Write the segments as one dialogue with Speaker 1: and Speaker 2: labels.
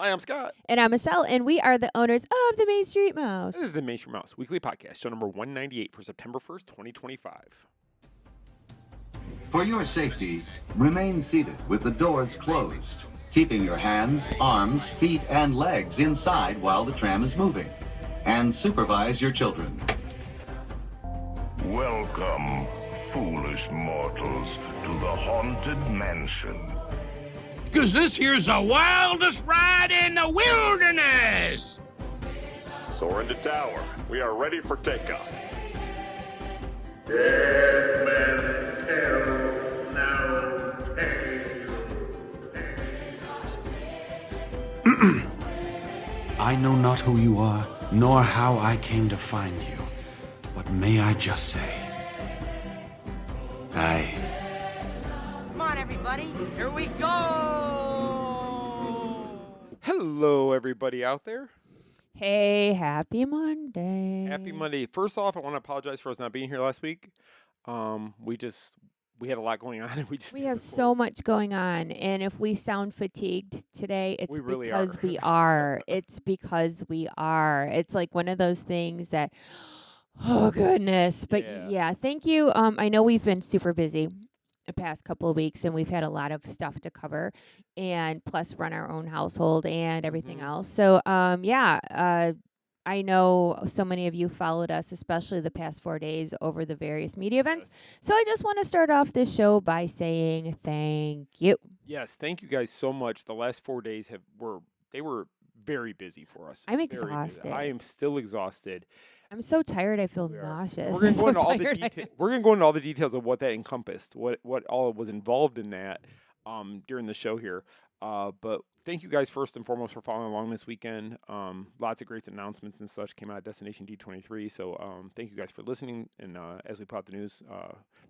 Speaker 1: Hi, I'm Scott.
Speaker 2: And I'm Michelle, and we are the owners of the Main Street Mouse.
Speaker 1: This is the Main Street Mouse Weekly Podcast, show number 198 for September 1st, 2025.
Speaker 3: For your safety, remain seated with the doors closed, keeping your hands, arms, feet, and legs inside while the tram is moving. And supervise your children.
Speaker 4: Welcome, foolish mortals, to the Haunted Mansion.
Speaker 5: 'Cause this here's the wildest ride in the wilderness!
Speaker 6: Soar into tower. We are ready for takeoff.
Speaker 7: Dead men tell no tale.
Speaker 8: I know not who you are, nor how I came to find you. But may I just say,
Speaker 9: Come on, everybody. Here we go.
Speaker 1: Hello, everybody out there.
Speaker 2: Hey, happy Monday.
Speaker 1: Happy Monday. First off, I want to apologize for us not being here last week. We had a lot going on, and
Speaker 2: We have so much going on, and if we sound fatigued today, it's
Speaker 1: really
Speaker 2: because
Speaker 1: are.
Speaker 2: we are. It's because we are. It's like one of those things that, oh goodness. But yeah, thank you. I know we've been super busy the past couple of weeks, and we've had a lot of stuff to cover, and plus run our own household and everything else. So I know so many of you followed us, especially the past 4 days over the various media events. So I just want to start off this show by saying thank you.
Speaker 1: Yes, thank you guys so much. The last 4 days were very busy for us.
Speaker 2: I'm
Speaker 1: Very busy.
Speaker 2: exhausted.
Speaker 1: I am still exhausted.
Speaker 2: I'm so tired. I feel
Speaker 1: We are.
Speaker 2: nauseous.
Speaker 1: We're going to go
Speaker 2: I'm
Speaker 1: into
Speaker 2: so
Speaker 1: all the
Speaker 2: tired.
Speaker 1: We're going to go into all the details of what that encompassed, what all was involved in that during the show here. But thank you guys first and foremost for following along this weekend. Lots of great announcements and such came out of Destination D23. So thank you guys for listening. And as we put out the news,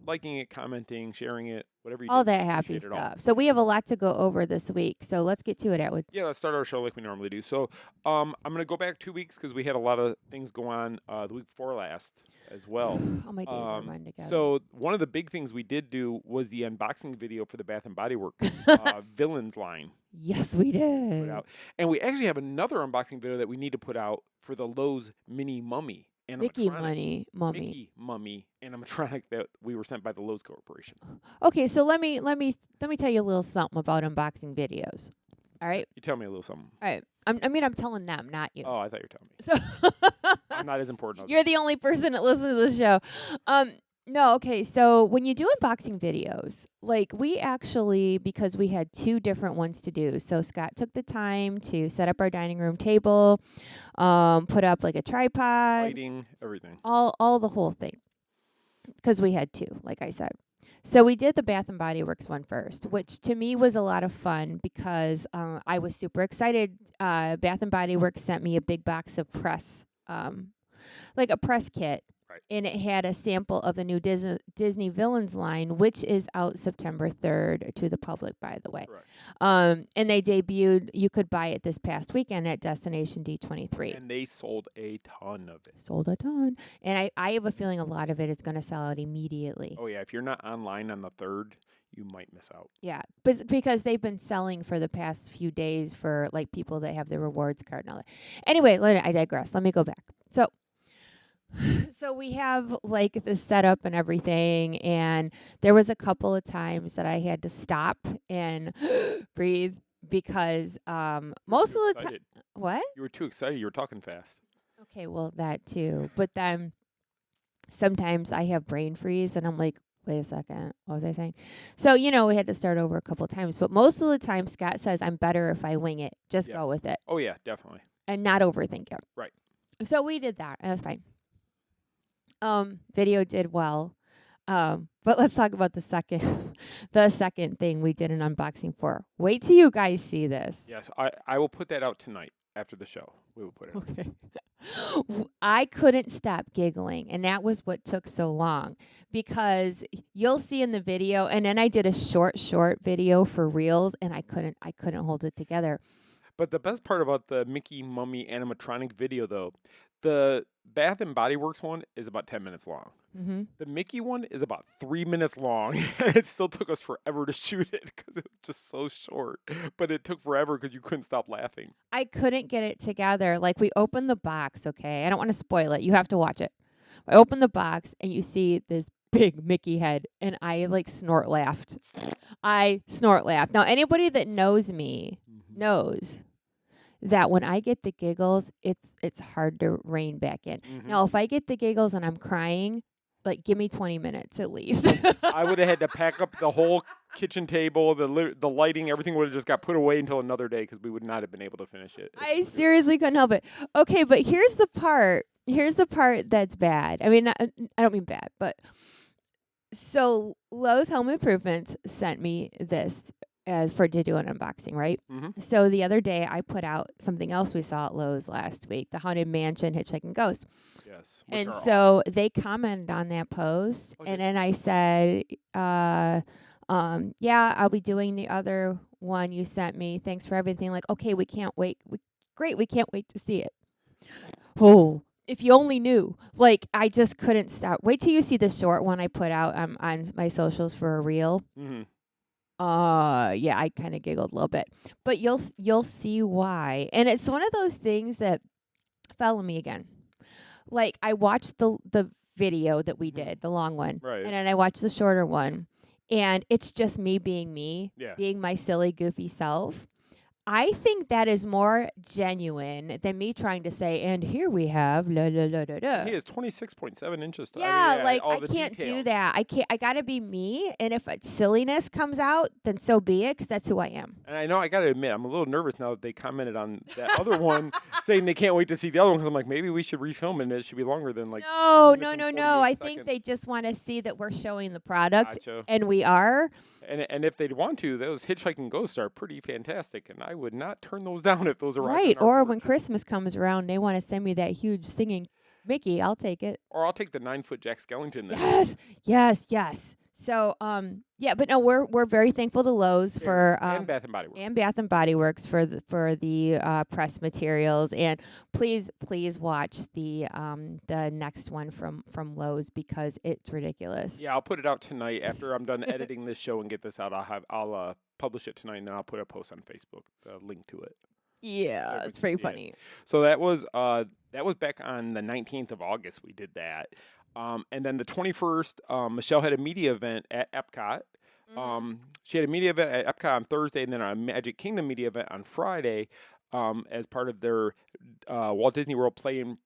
Speaker 1: liking it, commenting, sharing it, whatever you do.
Speaker 2: All that happy
Speaker 1: appreciate it all.
Speaker 2: stuff. So we have a lot to go over this week. So let's get to it, Atwood.
Speaker 1: Yeah, let's start our show like we normally do. So I'm going to go back 2 weeks because we had a lot of things go on the week before last as well.
Speaker 2: All my days are run together.
Speaker 1: So one of the big things we did do was the unboxing video for the Bath & Body Works Villains line.
Speaker 2: Yes, we
Speaker 1: Put
Speaker 2: did.
Speaker 1: out. And we actually have another unboxing video that we need to put out for the Lowe's Mini Mummy
Speaker 2: Mickey
Speaker 1: animatronic.
Speaker 2: Mummy.
Speaker 1: Mickey Mummy animatronic that we were sent by the Lowe's Corporation.
Speaker 2: Okay, so let me tell you a little something about unboxing videos. All right.
Speaker 1: You tell me a little something.
Speaker 2: All right. I'm telling them, not you.
Speaker 1: Oh, I thought you were telling me.
Speaker 2: So
Speaker 1: I'm not as important.
Speaker 2: you're the only person that listens to the show. No, okay. So when you do unboxing videos, like we actually, because we had 2 different ones to do. So Scott took the time to set up our dining room table, put up like a tripod,
Speaker 1: Lighting, everything.
Speaker 2: all the whole thing. Because we had 2, like I said. So we did the Bath & Body Works one first, which to me was a lot of fun because I was super excited. Bath & Body Works sent me a big box of press, like a press kit.
Speaker 1: Right.
Speaker 2: And it had a sample of the new Disney Villains line, which is out September 3rd to the public, by the way.
Speaker 1: Correct.
Speaker 2: And they debuted, you could buy it this past weekend at Destination D23.
Speaker 1: And they sold a ton of it.
Speaker 2: Sold a ton. And I have a feeling a lot of it is going to sell out immediately.
Speaker 1: Oh, yeah. If you're not online on the 3rd, you might miss out.
Speaker 2: Yeah, because they've been selling for the past few days for like people that have the rewards card and all that. Anyway, I digress. Let me go back. So we have like the setup and everything, and there was a couple of times that I had to stop and breathe because most of the time, what?
Speaker 1: You were too excited. You were talking fast.
Speaker 2: Okay, well that too, but then sometimes I have brain freeze, and I'm like, wait a second, what was I saying? So we had to start over a couple of times, but most of the time Scott says I'm better if I wing it. Just go with it.
Speaker 1: Oh yeah, definitely.
Speaker 2: And not overthink it.
Speaker 1: Right.
Speaker 2: So we did that, and that's fine. Video did well. But let's talk about the second thing we did an unboxing for. Wait till you guys see this.
Speaker 1: Yes, I will put that out tonight after the show. We will put it out.
Speaker 2: Okay. I couldn't stop giggling, and that was what took so long because you'll see in the video, and then I did a short video for Reels, and I couldn't hold it together.
Speaker 1: But the best part about the Mickey Mummy animatronic video, though, The Bath and Body Works one is about 10 minutes long.
Speaker 2: Mm-hmm.
Speaker 1: The Mickey one is about 3 minutes long. It still took us forever to shoot it because it was just so short. But it took forever because you couldn't stop laughing.
Speaker 2: I couldn't get it together. Like, we opened the box, okay? I don't want to spoil it. You have to watch it. I opened the box, and you see this big Mickey head, and I, like, snort laughed. I snort laughed. Now, anybody that knows me knows that when I get the giggles, it's hard to rein back in. Now, if I get the giggles and I'm crying, like, give me 20 minutes at least.
Speaker 1: I would have had to pack up the whole kitchen table, the lighting, everything would have just got put away until another day because we would not have been able to finish it.
Speaker 2: I seriously couldn't help it. Okay, but here's the part that's bad. I mean, I don't mean bad, but so Lowe's Home Improvements sent me this to do an unboxing, right? So the other day I put out something else we saw at Lowe's last week, the Haunted Mansion Hitchhiking Ghost.
Speaker 1: Yes.
Speaker 2: And so they commented on that post, and then I said, yeah, I'll be doing the other one you sent me. Thanks for everything. Like, okay, we can't wait. Great, we can't wait to see it. Oh, if you only knew. Like, I just couldn't stop. Wait till you see the short one I put out on my socials for a reel. Yeah, I kind of giggled a little bit, but you'll see why. And it's one of those things that, follow me again. Like, I watched the video that we did, the long one,
Speaker 1: right,
Speaker 2: and then I watched the shorter one, and it's just me, being my silly, goofy self. I think that is more genuine than me trying to say, and here we have la la la da da.
Speaker 1: He is 26.7 inches.
Speaker 2: Yeah, I can't do that. I gotta be me, and if silliness comes out, then so be it, because that's who I am.
Speaker 1: And I know I gotta admit, I'm a little nervous now that they commented on that other one, saying they can't wait to see the other one. Because I'm like, maybe we should refilm it, and it should be longer than like.
Speaker 2: No. I think they just want to see that we're showing the product, and we are.
Speaker 1: And if they'd want to, those hitchhiking ghosts are pretty fantastic, and I would not turn those down if those are
Speaker 2: right. Or when Christmas comes around, they want to send me that huge singing Mickey. I'll take it.
Speaker 1: Or I'll take the 9-foot Jack Skellington.
Speaker 2: Yes. So, yeah, but no, we're very thankful to Lowe's for
Speaker 1: and Bath and Body Works.
Speaker 2: And Bath and Body Works for the press materials, and please watch the next one from Lowe's, because it's ridiculous.
Speaker 1: Yeah, I'll put it out tonight after I'm done editing this show and get this out. I'll publish it tonight, and then I'll put a post on Facebook, the link to it.
Speaker 2: Yeah, it's pretty funny.
Speaker 1: So that was back on the 19th of August. We did that. And then the 21st, Michelle had a media event at Epcot. She had a media event at Epcot on Thursday, and then a Magic Kingdom media event on Friday, as part of their Walt Disney World Play and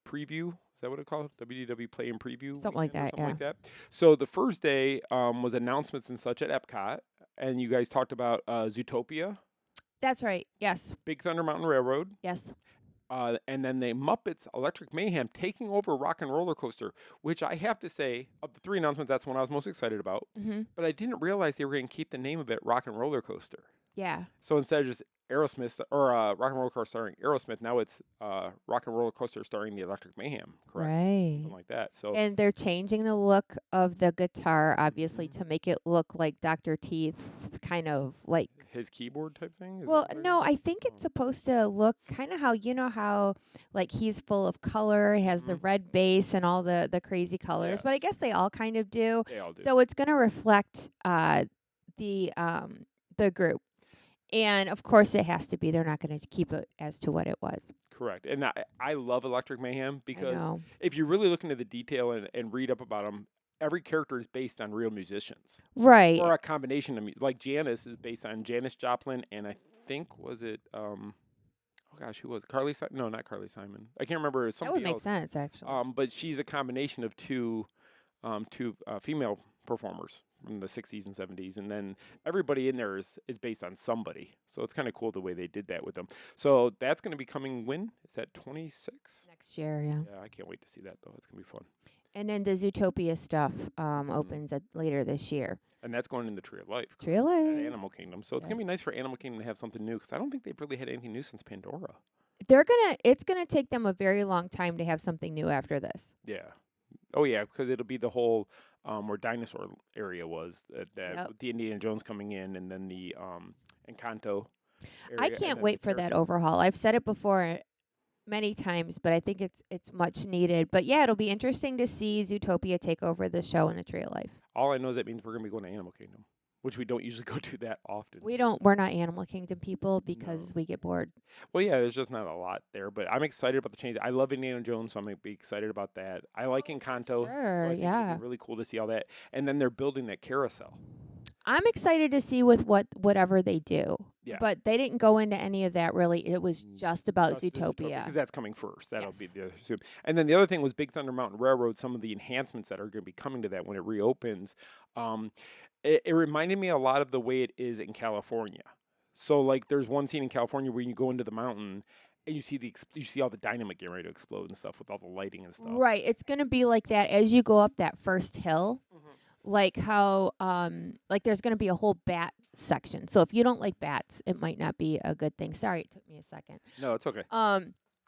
Speaker 1: Preview. Is that what it called? WDW Play and Preview?
Speaker 2: Something like that.
Speaker 1: So the first day was announcements and such at Epcot, and you guys talked about Zootopia.
Speaker 2: That's right. Yes.
Speaker 1: Big Thunder Mountain Railroad.
Speaker 2: Yes.
Speaker 1: And then the Muppets Electric Mayhem taking over Rock and Roller Coaster, which I have to say, of the three announcements, that's one I was most excited about. But I didn't realize they were going to keep the name of it Rock and Roller Coaster.
Speaker 2: Yeah.
Speaker 1: So instead of just Aerosmith or Rock and Roller Coaster starring Aerosmith, now it's Rock and Roller Coaster starring the Electric Mayhem. Correct.
Speaker 2: Right.
Speaker 1: Something like that. So.
Speaker 2: And they're changing the look of the guitar, obviously, to make it look like Dr. Teeth's kind of like
Speaker 1: his keyboard type thing?
Speaker 2: Well, no, I think it's supposed to look kind of how like he's full of color, has the red base and all the crazy colors. Yes. But I guess they all kind of do.
Speaker 1: They all do.
Speaker 2: So it's going to reflect the group. And of course it has to be. They're not going to keep it as to what it was.
Speaker 1: Correct. And I love Electric Mayhem because if you really look into the detail and read up about them, every character is based on real musicians.
Speaker 2: Right.
Speaker 1: Or a combination of like Janice is based on Janis Joplin, and I think who was it? Carly Simon? No, not Carly Simon. I can't remember. It was somebody
Speaker 2: else. That would make sense, actually.
Speaker 1: But she's a combination of two female performers from the 60s and 70s, and then everybody in there is based on somebody. So it's kind of cool the way they did that with them. So that's going to be coming when? Is that 26?
Speaker 2: Next year, yeah.
Speaker 1: Yeah, I can't wait to see that, though. It's going to be fun.
Speaker 2: And then the Zootopia stuff opens later this year.
Speaker 1: And that's going in the Tree of Life.
Speaker 2: Tree of Life.
Speaker 1: At Animal Kingdom. So it's going to be nice for Animal Kingdom to have something new, because I don't think they've really had anything new since Pandora.
Speaker 2: It's gonna take them a very long time to have something new after this.
Speaker 1: Yeah. Oh, yeah, because it'll be the whole where dinosaur area was, with the Indiana Jones coming in, and then the Encanto area.
Speaker 2: I can't wait for that overhaul. I've said it before. many times, but I think it's much needed. But yeah, it'll be interesting to see Zootopia take over the show and the Tree of Life.
Speaker 1: All I know is that means we're going to be going to Animal Kingdom, which we don't usually go to that often.
Speaker 2: We're not Animal Kingdom people because we get bored.
Speaker 1: Well, yeah, there's just not a lot there, but I'm excited about the change. I love Indiana Jones, so I'm going to be excited about that. I like Encanto.
Speaker 2: Sure,
Speaker 1: so I think it'll be really cool to see all that. And then they're building that carousel.
Speaker 2: I'm excited to see with whatever they do.
Speaker 1: Yeah.
Speaker 2: But they didn't go into any of that really. It was just about Zootopia.
Speaker 1: Because that's coming first. That'll be the other two. And then the other thing was Big Thunder Mountain Railroad, some of the enhancements that are going to be coming to that when it reopens. It reminded me a lot of the way it is in California. So, like, there's one scene in California where you go into the mountain and you see all the dynamite getting ready to explode and stuff with all the lighting and stuff.
Speaker 2: Right. It's going to be like that as you go up that first hill. Like how, like there's going to be a whole bat section. So if you don't like bats, it might not be a good thing. Sorry, it took me a second.
Speaker 1: No, it's okay.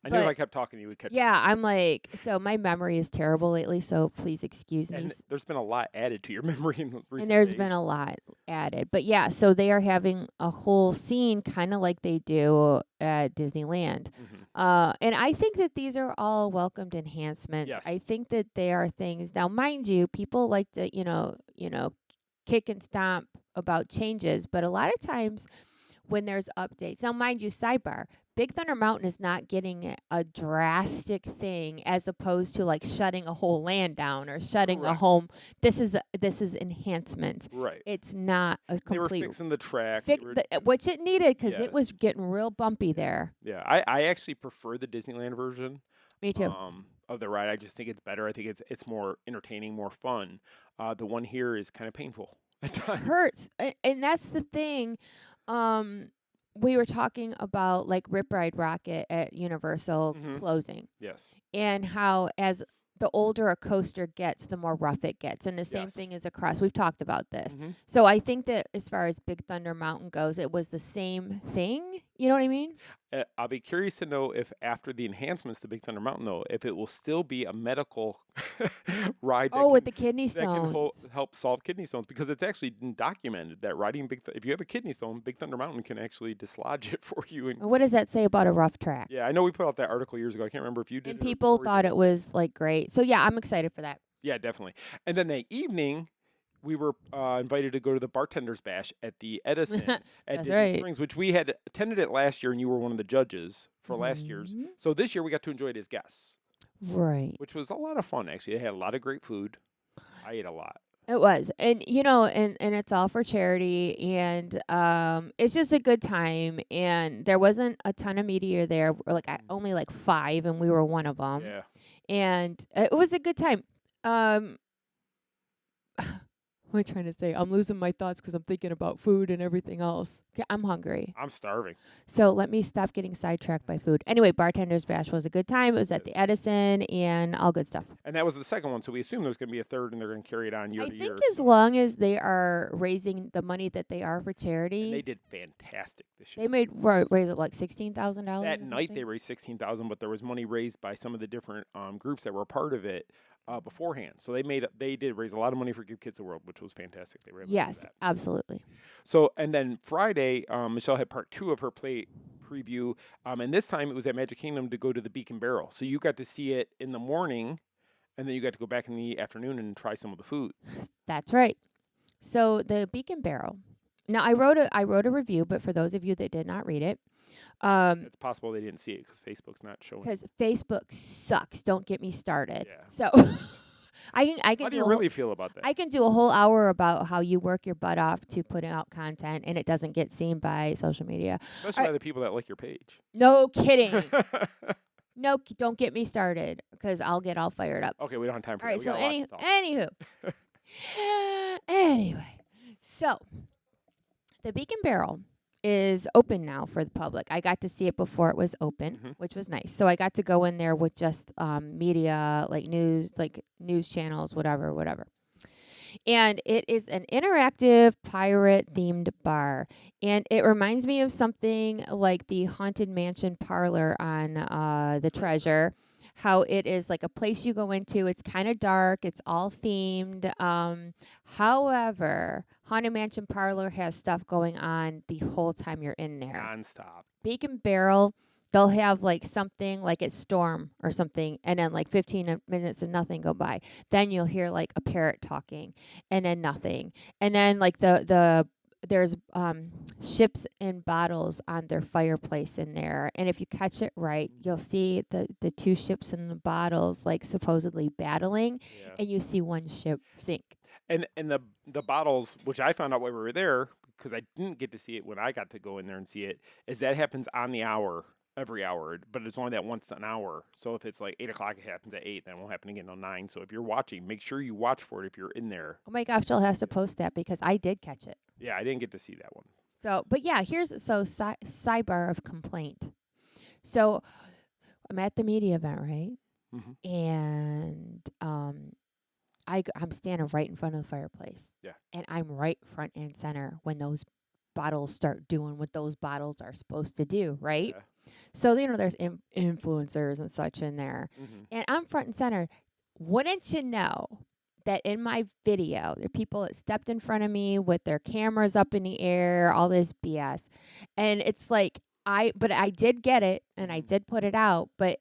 Speaker 1: I knew if I kept talking, you would catch.
Speaker 2: Yeah, I'm like, so my memory is terrible lately. So please excuse me.
Speaker 1: And there's been a lot added to your memory in recent
Speaker 2: And there's
Speaker 1: days.
Speaker 2: been a lot added, but yeah. So they are having a whole scene, kind of like they do at Disneyland. And I think that these are all welcomed enhancements.
Speaker 1: Yes.
Speaker 2: I think that they are things. Now, mind you, people like to, kick and stomp about changes, but a lot of times when there's updates. Now, mind you, sidebar, Big Thunder Mountain is not getting a drastic thing as opposed to like shutting a whole land down or shutting a home. This is enhancements.
Speaker 1: Right.
Speaker 2: It's not a complete.
Speaker 1: They were fixing the track.
Speaker 2: Which it needed because it was getting real bumpy there.
Speaker 1: Yeah, I actually prefer the Disneyland version.
Speaker 2: Me too.
Speaker 1: Of the ride, I just think it's better. I think it's more entertaining, more fun. The one here is kind of painful at times.
Speaker 2: Hurts, and that's the thing. We were talking about like Rip Ride Rocket at Universal closing.
Speaker 1: Yes.
Speaker 2: And how as the older a coaster gets, the more rough it gets. And the same thing is across. We've talked about this. So I think that as far as Big Thunder Mountain goes, it was the same thing. You know what I mean?
Speaker 1: I'll be curious to know if after the enhancements to Big Thunder Mountain, though, if it will still be a medical ride that
Speaker 2: with the kidney
Speaker 1: that can
Speaker 2: stones.
Speaker 1: help solve kidney stones, because it's actually been documented that riding if you have a kidney stone, Big Thunder Mountain can actually dislodge it for you. And
Speaker 2: What does that say about a rough track?
Speaker 1: yeah, I know we put out that article years ago. I can't remember if you did.
Speaker 2: And people thought it was like great. So yeah, I'm excited for that.
Speaker 1: Yeah, definitely. And then that evening, we were invited to go to the Bartenders Bash at the Edison at Disney Springs, which we had attended it last year, and you were one of the judges for last year's. So this year we got to enjoy it as guests.
Speaker 2: Right.
Speaker 1: Which was a lot of fun, actually. They had a lot of great food. I ate a lot.
Speaker 2: It was. And, and it's all for charity. And it's just a good time. And there wasn't a ton of media there. Only like 5, and we were one of them.
Speaker 1: Yeah.
Speaker 2: And it was a good time. What am I trying to say? I'm losing my thoughts because I'm thinking about food and everything else. Okay, I'm hungry.
Speaker 1: I'm starving.
Speaker 2: So let me stop getting sidetracked by food. Anyway, Bartender's Bash was a good time. It was at the Edison and all good stuff.
Speaker 1: And that was the second one, so we assume there's going to be a third, and they're going to carry it on year to year.
Speaker 2: I think as long as they are raising the money that they are for charity.
Speaker 1: And they did fantastic this year.
Speaker 2: They made raise it like $16,000.
Speaker 1: That night they raised $16,000, but there was money raised by some of the different groups that were a part of it beforehand. So they did raise a lot of money for Give Kids the World, which was fantastic. They were able to do that.
Speaker 2: Absolutely.
Speaker 1: So, and then Friday, Michelle had part 2 of her play preview, and this time it was at Magic Kingdom to go to the Beak and Barrel. So you got to see it in the morning, and then you got to go back in the afternoon and try some of the food.
Speaker 2: That's right. So the Beak and Barrel. Now I wrote a review, but for those of you that did not read it,
Speaker 1: it's possible they didn't see it because Facebook's not showing.
Speaker 2: Because Facebook sucks. Don't get me started.
Speaker 1: Yeah.
Speaker 2: So I can.
Speaker 1: How do you really feel about that?
Speaker 2: I can do a whole hour about how you work your butt off to put out content and it doesn't get seen by social media.
Speaker 1: Especially by the people that like your page.
Speaker 2: No kidding. No, don't get me started because I'll get all fired up.
Speaker 1: Okay, we don't have time for
Speaker 2: all
Speaker 1: that.
Speaker 2: Right, so anywho. Anyway, so the Beak and Barrel is open now for the public. I got to see it before it was open, which was nice. So I got to go in there with just media, like news channels, whatever. And it is an interactive pirate-themed bar. And it reminds me of something like the Haunted Mansion parlor on The Treasure, how it is like a place you go into. It's kind of dark. It's all themed. However, Haunted Mansion Parlor has stuff going on the whole time you're in there.
Speaker 1: Nonstop.
Speaker 2: Beak and Barrel they'll have like something like it's storm or something, and then like 15 minutes and nothing go by. Then you'll hear like a parrot talking, and then nothing, and then like there's ships and bottles on their fireplace in there, and if you catch it right, you'll see the two ships and the bottles like supposedly battling, and you see one ship sink.
Speaker 1: And the bottles, which I found out while we were there, because I didn't get to see it when I got to go in there and see it, is that happens on the hour, every hour, but it's only that once an hour. So if it's like 8 o'clock, it happens at 8, then it won't happen again until 9. So if you're watching, make sure you watch for it if you're in there.
Speaker 2: Oh my gosh, Jill has to post that because I did catch it.
Speaker 1: Yeah, I didn't get to see that one.
Speaker 2: So, but yeah, sidebar of complaint. So I'm at the media event, right?
Speaker 1: Mm-hmm.
Speaker 2: And I'm standing right in front of the fireplace.
Speaker 1: Yeah.
Speaker 2: And I'm right front and center when those bottles start doing what those bottles are supposed to do, right?
Speaker 1: Yeah.
Speaker 2: So, there's influencers and such in there.
Speaker 1: Mm-hmm.
Speaker 2: And I'm front and center. Wouldn't you know that in my video, there are people that stepped in front of me with their cameras up in the air, all this BS. And it's like, but I did get it and I did put it out, but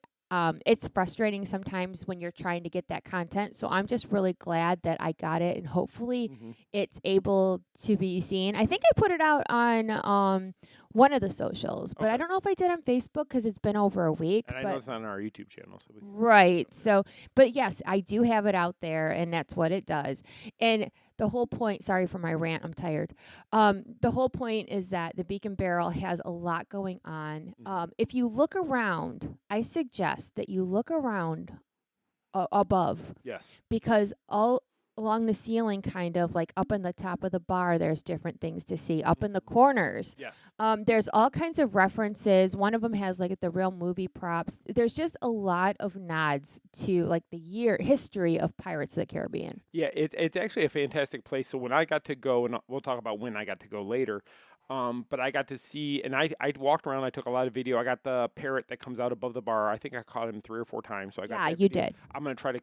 Speaker 2: it's frustrating sometimes when you're trying to get that content. So I'm just really glad that I got it, and hopefully it's able to be seen. I think I put it out on one of the socials, but I don't know if I did on Facebook because it's been over a week.
Speaker 1: And I know it's on our YouTube channel. So
Speaker 2: right. So, but yes, I do have it out there, and that's what it does. And the whole point, sorry for my rant, I'm tired. The whole point is that the Beak and Barrel has a lot going on. If you look around, I suggest that you look around above.
Speaker 1: Yes.
Speaker 2: Because all along the ceiling, kind of like up in the top of the bar, there's different things to see. Up in the corners,
Speaker 1: yes.
Speaker 2: There's all kinds of references. One of them has like the real movie props. There's just a lot of nods to like the history of Pirates of the Caribbean.
Speaker 1: Yeah, it's actually a fantastic place. So when I got to go, and we'll talk about when I got to go later, but I got to see, and I walked around. I took a lot of video. I got the parrot that comes out above the bar. I think I caught him 3 or 4 times. So I got
Speaker 2: yeah,
Speaker 1: that
Speaker 2: you
Speaker 1: video.
Speaker 2: did.
Speaker 1: I'm gonna try to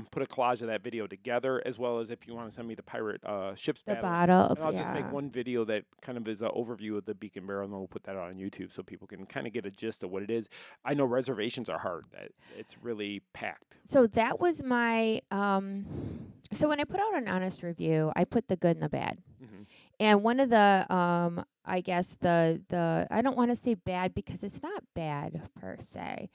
Speaker 1: put a collage of that video together, as well as if you want to send me the pirate ships
Speaker 2: The
Speaker 1: battle.
Speaker 2: bottles.
Speaker 1: And I'll just make one video that kind of is an overview of the Beak and Barrel, and then we'll put that on YouTube so people can kind of get a gist of what it is. I know reservations are hard. It's really packed.
Speaker 2: So that was my. So when I put out an honest review, I put the good and the bad.
Speaker 1: Mm-hmm.
Speaker 2: And one of the, I guess the I don't want to say bad because it's not bad per se.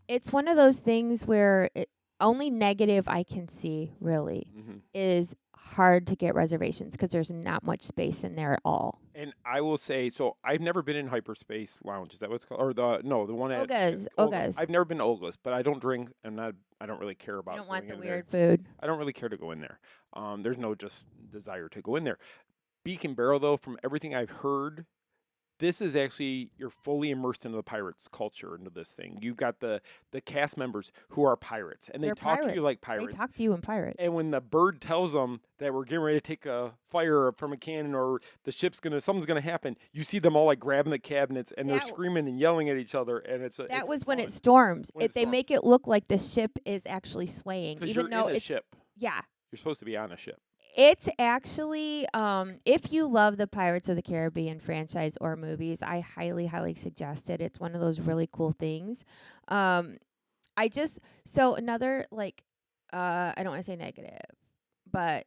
Speaker 2: It's one of those things where only negative I can see really is hard to get reservations because there's not much space in there at all.
Speaker 1: And I will say, so I've never been in Hyperspace Lounge. Is that what it's called? Or the one at
Speaker 2: Olga's.
Speaker 1: I've never been to Olga's, but I don't drink. I don't really care about.
Speaker 2: You don't want the
Speaker 1: going in
Speaker 2: weird
Speaker 1: there.
Speaker 2: food.
Speaker 1: I don't really care to go in there. There's no just desire to go in there. Beak and Barrel, though, from everything I've heard, this is actually, you're fully immersed into the Pirates culture, into this thing. You got the cast members who are pirates, and
Speaker 2: They're
Speaker 1: they talk
Speaker 2: pirates.
Speaker 1: to you like pirates.
Speaker 2: They talk to you in pirate.
Speaker 1: And when the bird tells them that we're getting ready to take a fire from a cannon, or the ship's something's gonna happen, you see them all like grabbing the cabinets and they're screaming and yelling at each other. And it's
Speaker 2: that was
Speaker 1: fun.
Speaker 2: when it storms.
Speaker 1: When it
Speaker 2: They
Speaker 1: storms.
Speaker 2: make it look like the ship is actually swaying, even
Speaker 1: you're
Speaker 2: though
Speaker 1: in a
Speaker 2: it's
Speaker 1: ship.
Speaker 2: Yeah.
Speaker 1: You're supposed to be on a ship.
Speaker 2: It's actually, if you love the Pirates of the Caribbean franchise or movies, I highly, highly suggest it. It's one of those really cool things. Another, like, I don't want to say negative, but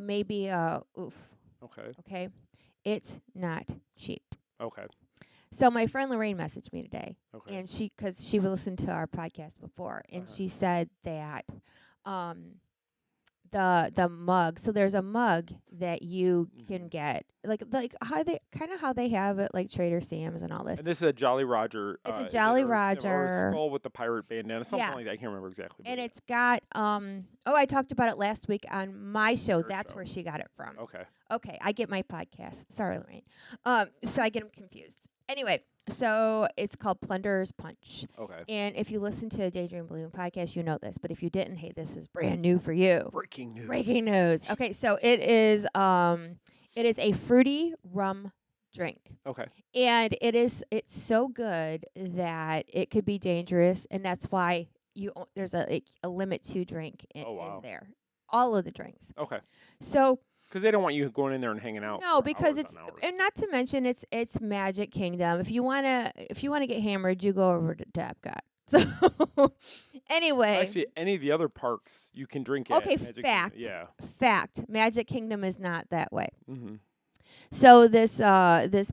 Speaker 2: maybe, oof. Okay. It's not cheap.
Speaker 1: Okay.
Speaker 2: So my friend Lorraine messaged me today,
Speaker 1: Okay.
Speaker 2: and because she listened to our podcast before, and she said that, the mug. So there's a mug that you can get, like how they have it, like Trader Sam's and all this.
Speaker 1: And this is a Jolly Roger.
Speaker 2: It's a Jolly
Speaker 1: or
Speaker 2: Roger.
Speaker 1: a skull with the pirate bandana, something
Speaker 2: Yeah.
Speaker 1: like that. I can't remember exactly.
Speaker 2: And it's got I talked about it last week on my show. That's
Speaker 1: show.
Speaker 2: where she got it from.
Speaker 1: Okay.
Speaker 2: I get my podcast. Sorry, Lorraine. So I get them confused. Anyway, so it's called Plunderer's Punch.
Speaker 1: Okay.
Speaker 2: And if you listen to a Daydream Balloon podcast, you know this. But if you didn't, hey, this is brand new for you.
Speaker 1: Breaking news.
Speaker 2: Breaking news. Okay, so it is a fruity rum drink.
Speaker 1: Okay.
Speaker 2: And it's so good that it could be dangerous, and that's why there's a limit to drink in there. All of the drinks.
Speaker 1: Okay.
Speaker 2: So
Speaker 1: Because they don't want you going in there and hanging out.
Speaker 2: No,
Speaker 1: for
Speaker 2: because
Speaker 1: hours
Speaker 2: it's
Speaker 1: on hours.
Speaker 2: and not to mention it's Magic Kingdom. If you wanna get hammered, you go over to Epcot. So anyway,
Speaker 1: Actually, any of the other parks you can drink at.
Speaker 2: okay,
Speaker 1: Magic
Speaker 2: fact.
Speaker 1: Kingdom. Yeah.
Speaker 2: Fact. Magic Kingdom is not that way.
Speaker 1: Mm-hmm.
Speaker 2: So this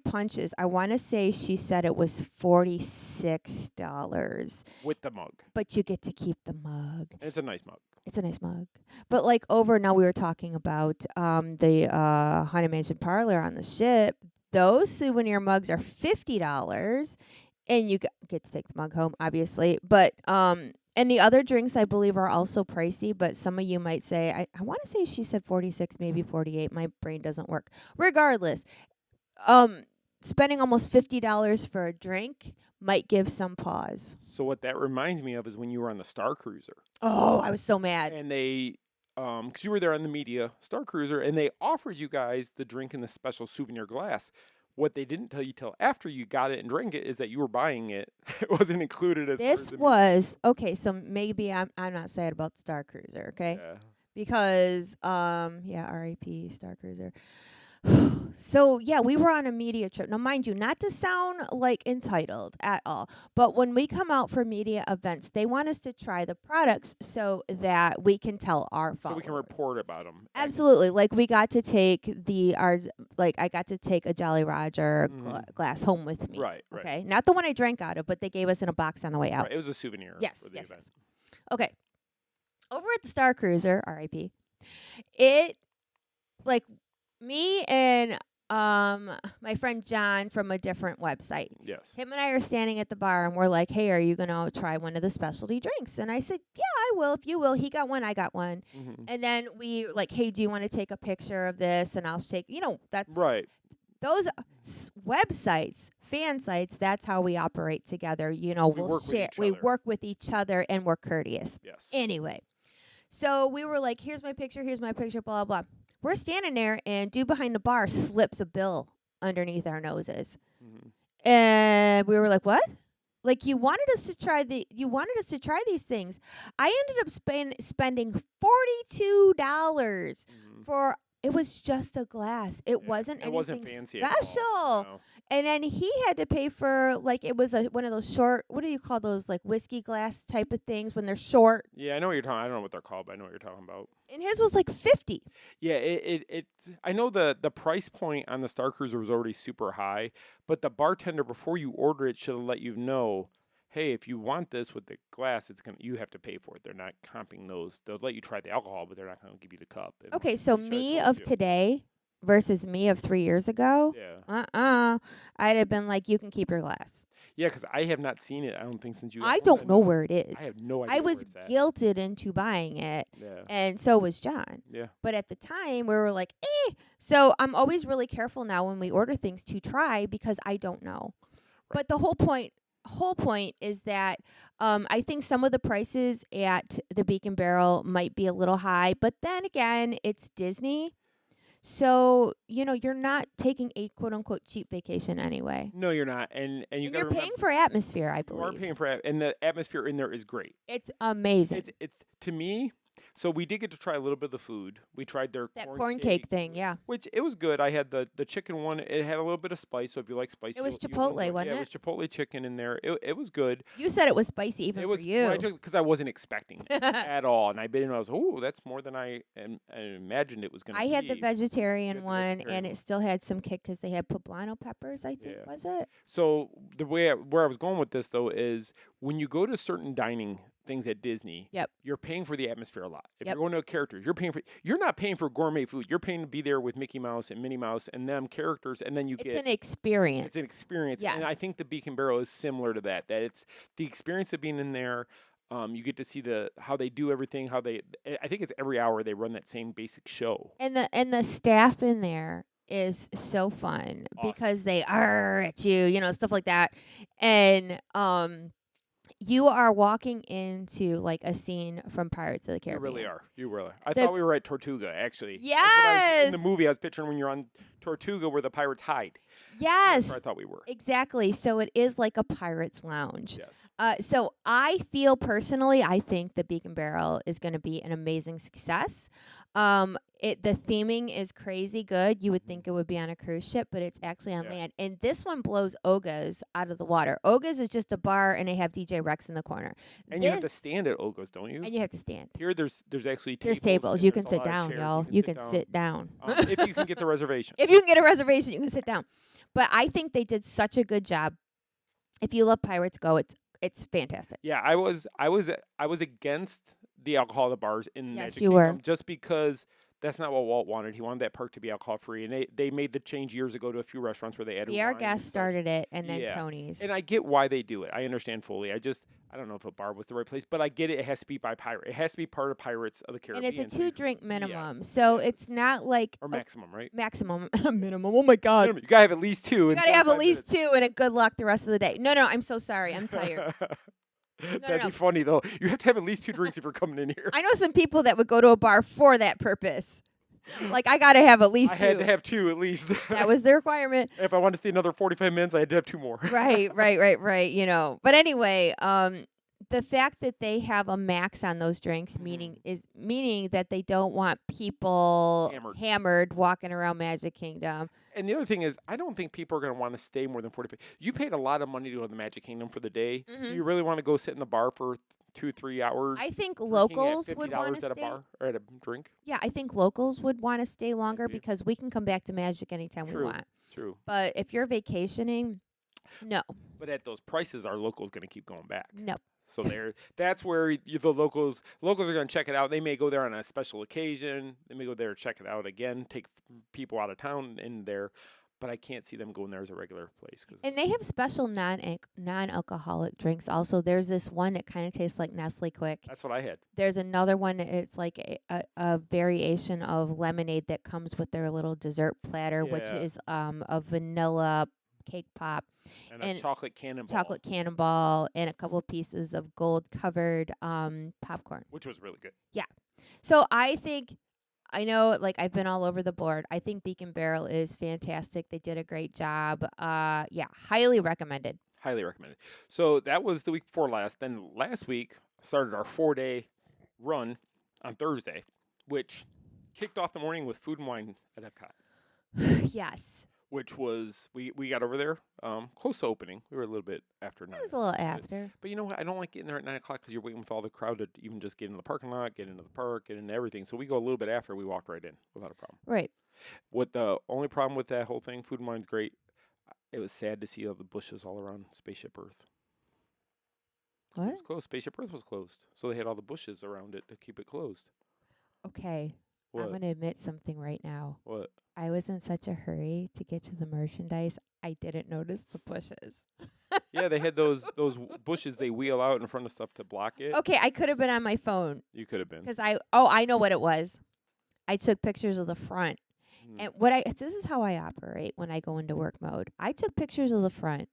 Speaker 2: punch is, I want to say she said it was $46
Speaker 1: With the mug.
Speaker 2: but you get to keep the mug.
Speaker 1: And it's a nice mug.
Speaker 2: It's a nice mug. But like over now we were talking about the Haunted Mansion parlor on the ship. Those souvenir mugs are $50 and you get to take the mug home obviously. But and the other drinks I believe are also pricey, but some of you might say I want to say she said 46, maybe 48. My brain doesn't work. Regardless, spending almost $50 for a drink might give some pause.
Speaker 1: So what that reminds me of is when you were on the Star Cruiser.
Speaker 2: Oh, I was so mad.
Speaker 1: And they, because you were there on the media Star Cruiser, and they offered you guys the drink in the special souvenir glass. What they didn't tell you till after you got it and drank it is that you were buying it. It wasn't included as.
Speaker 2: This was okay. So maybe I'm not sad about Star Cruiser, okay?
Speaker 1: Yeah.
Speaker 2: Because R.I.P. Star Cruiser. So yeah, we were on a media trip. Now, mind you, not to sound like entitled at all, but when we come out for media events, they want us to try the products so that we can tell our followers.
Speaker 1: So we can report about them.
Speaker 2: Absolutely. Like we got to take I got to take a Jolly Roger glass home with me.
Speaker 1: Right.
Speaker 2: Okay. Not the one I drank out of, but they gave us in a box on the way out.
Speaker 1: Right. It was a souvenir.
Speaker 2: Yes.
Speaker 1: For the
Speaker 2: Yes.
Speaker 1: event.
Speaker 2: Okay. Over at the Star Cruiser, R.I.P. It like me and my friend John from a different website.
Speaker 1: Yes.
Speaker 2: Him and I are standing at the bar and we're like, hey, are you going to try one of the specialty drinks? And I said, yeah, I will if you will. He got one, I got one.
Speaker 1: Mm-hmm.
Speaker 2: And then we like, hey, do you want to take a picture of this? And I'll take, that's
Speaker 1: right.
Speaker 2: Those websites, fan sites, that's how we operate together. We'll share. We work with each other and we're courteous.
Speaker 1: Yes.
Speaker 2: Anyway, so we were like, here's my picture, blah, blah. We're standing there, and dude behind the bar slips a bill underneath our noses.
Speaker 1: Mm-hmm.
Speaker 2: And we were like, what? Like, you wanted us to try these things. I ended up spending $42 for, it was just a glass. It wasn't anything
Speaker 1: wasn't fancy
Speaker 2: special.
Speaker 1: at all, no.
Speaker 2: And then he had to pay for, like, it was one of those short, what do you call those, like, whiskey glass type of things when they're short?
Speaker 1: Yeah, I know what you're talking. I don't know what they're called, but I know what you're talking about.
Speaker 2: And his was like $50.
Speaker 1: Yeah, I know the price point on the Star Cruiser was already super high, but the bartender before you order it should have let you know, hey, if you want this with the glass, you have to pay for it. They're not comping those. They'll let you try the alcohol, but they're not going to give you the cup. And
Speaker 2: Okay, so me of today versus me of 3 years ago.
Speaker 1: Yeah.
Speaker 2: I'd have been like, you can keep your glass.
Speaker 1: Yeah, because I have not seen it. I don't think since you.
Speaker 2: I don't know where it is.
Speaker 1: I have no idea.
Speaker 2: I was
Speaker 1: where it's at.
Speaker 2: guilted into buying it,
Speaker 1: Yeah.
Speaker 2: and so was John.
Speaker 1: Yeah.
Speaker 2: But at the time, we were like, eh. So I'm always really careful now when we order things to try because I don't know.
Speaker 1: Right.
Speaker 2: But the whole point is that I think some of the prices at the Beak and Barrel might be a little high, but then again, it's Disney. So, you're not taking a quote-unquote cheap vacation anyway.
Speaker 1: No, you're not. And
Speaker 2: you're paying for atmosphere, I believe.
Speaker 1: You are paying for and the atmosphere in there is great.
Speaker 2: It's amazing.
Speaker 1: It's to me. So we did get to try a little bit of the food. We tried their
Speaker 2: corn cake thing, yeah.
Speaker 1: Which it was good. I had the chicken one. It had a little bit of spice. So if you like spice,
Speaker 2: it was Chipotle, wasn't it?
Speaker 1: Yeah, it was Chipotle chicken in there. It was good.
Speaker 2: You said it was spicy even for you.
Speaker 1: Because I wasn't expecting it at all, and I bit in. I was, that's more than I imagined it was going to be.
Speaker 2: I had the vegetarian one, and it still had some kick because they had poblano peppers. I think was it.
Speaker 1: So the where I was going with this though is when you go to certain dining things at Disney, you're paying for the atmosphere a lot. If you're going to characters, you're not paying for gourmet food. You're paying to be there with Mickey Mouse and Minnie Mouse and them characters, and then
Speaker 2: it's an experience.
Speaker 1: It's an experience,
Speaker 2: yes.
Speaker 1: And I think the Beak and Barrel is similar to that. That it's the experience of being in there. You get to see how they do everything. I think it's every hour they run that same basic show.
Speaker 2: And the staff in there is so fun because they are at you, stuff like that, and you are walking into like a scene from Pirates of the Caribbean.
Speaker 1: You really are. You really are. I thought we were at Tortuga, actually.
Speaker 2: Yes.
Speaker 1: In the movie, I was picturing when you're on Tortuga where the pirates hide.
Speaker 2: Yes.
Speaker 1: That's where I thought we were.
Speaker 2: Exactly. So it is like a pirate's lounge.
Speaker 1: Yes.
Speaker 2: So I feel personally, I think the Beak and Barrel is going to be an amazing success. The theming is crazy good. You would think it would be on a cruise ship, but it's actually on land. And this one blows Oga's out of the water. Oga's is just a bar, and they have DJ Rex in the corner.
Speaker 1: And you have to stand at Oga's, don't you?
Speaker 2: And you have to stand.
Speaker 1: Here, there's actually
Speaker 2: There's
Speaker 1: tables.
Speaker 2: You
Speaker 1: and
Speaker 2: can
Speaker 1: there's a
Speaker 2: sit
Speaker 1: lot of
Speaker 2: down,
Speaker 1: chairs.
Speaker 2: y'all. You can sit down.
Speaker 1: If you can get the reservation.
Speaker 2: If you can get a reservation, you can sit down. But I think they did such a good job. If you love Pirates Go, it's fantastic.
Speaker 1: Yeah, I was against the alcohol at the bars in
Speaker 2: Yes,
Speaker 1: Magic
Speaker 2: you
Speaker 1: Kingdom
Speaker 2: were.
Speaker 1: just because that's not what Walt wanted. He wanted that park to be alcohol free, and they made the change years ago to a few restaurants where they added
Speaker 2: VR
Speaker 1: wine and
Speaker 2: Guest
Speaker 1: such.
Speaker 2: started it, and then
Speaker 1: Yeah.
Speaker 2: Tony's.
Speaker 1: And I get why they do it. I understand fully. I don't know if a bar was the right place, but I get it. It has to be by pirate. It has to be part of Pirates of the Caribbean.
Speaker 2: And it's a
Speaker 1: so you-
Speaker 2: 2-drink minimum.
Speaker 1: Yes,
Speaker 2: So
Speaker 1: yes.
Speaker 2: it's not like
Speaker 1: or maximum, right?
Speaker 2: maximum minimum. Oh my god.
Speaker 1: Minimum. You gotta have at least two.
Speaker 2: You got to have at least 2 and a good luck the rest of the day. No, I'm so sorry. I'm tired.
Speaker 1: That'd
Speaker 2: no.
Speaker 1: be funny though. You have to have at least 2 drinks if you're coming in here.
Speaker 2: I know some people that would go to a bar for that purpose. Like, I got to have at least
Speaker 1: I
Speaker 2: 2.
Speaker 1: had to have 2 at least.
Speaker 2: That was the requirement.
Speaker 1: If I wanted to stay another 45 minutes, I had to have 2 more.
Speaker 2: Right. You know. But anyway, the fact that they have a max on those drinks, meaning that they don't want people hammered walking around Magic Kingdom.
Speaker 1: And the other thing is, I don't think people are going to want to stay more than 45. You paid a lot of money to go to the Magic Kingdom for the day.
Speaker 2: Mm-hmm.
Speaker 1: Do you really want to go sit in the bar for 2-3 hours?
Speaker 2: I think
Speaker 1: drinking
Speaker 2: locals
Speaker 1: at
Speaker 2: would
Speaker 1: $50
Speaker 2: want to
Speaker 1: at a
Speaker 2: stay.
Speaker 1: bar or at a drink.
Speaker 2: Yeah, I think locals would want to stay longer
Speaker 1: Maybe.
Speaker 2: because we can come back to Magic anytime we want.
Speaker 1: True.
Speaker 2: But if you're vacationing, no.
Speaker 1: But at those prices, our locals going to keep going back.
Speaker 2: No.
Speaker 1: So that's where the locals are going to check it out. They may go there on a special occasion. They may go there, check it out again, take people out of town in there. But I can't see them going there as a regular place.
Speaker 2: And they have special non-alcoholic drinks also. There's this one that kind of tastes like Nestle Quick.
Speaker 1: That's what I had.
Speaker 2: There's another one. It's like a variation of lemonade that comes with their little dessert platter, which is a vanilla cake pop.
Speaker 1: And a chocolate cannonball.
Speaker 2: Chocolate cannonball and a couple of pieces of gold-covered popcorn.
Speaker 1: Which was really good.
Speaker 2: Yeah. So I know, like, I've been all over the board. I think Beak and Barrel is fantastic. They did a great job. Yeah, highly recommended.
Speaker 1: Highly recommended. So that was the week before last. Then last week started our 4-day run on Thursday, which kicked off the morning with food and wine at Epcot.
Speaker 2: Yes.
Speaker 1: Which was, we got over there close to opening. We were a little bit after 9.
Speaker 2: It was a little after.
Speaker 1: But you know what? I don't like getting there at 9 o'clock because you're waiting with all the crowd to even just get in the parking lot, get into the park, get into everything. So we go a little bit after. We walked right in without a problem.
Speaker 2: Right.
Speaker 1: What the only problem with that whole thing, food and wine's great. It was sad to see all the bushes all around Spaceship Earth.
Speaker 2: What?
Speaker 1: It was closed. Spaceship Earth was closed. So they had all the bushes around it to keep it closed.
Speaker 2: Okay.
Speaker 1: What?
Speaker 2: I'm going to admit something right now.
Speaker 1: What?
Speaker 2: I was in such a hurry to get to the merchandise, I didn't notice the bushes.
Speaker 1: Yeah, they had those bushes they wheel out in front of stuff to block it.
Speaker 2: Okay, I could have been on my phone.
Speaker 1: You could have been.
Speaker 2: Because I know what it was. I took pictures of the front. And this is how I operate when I go into work mode. I took pictures of the front.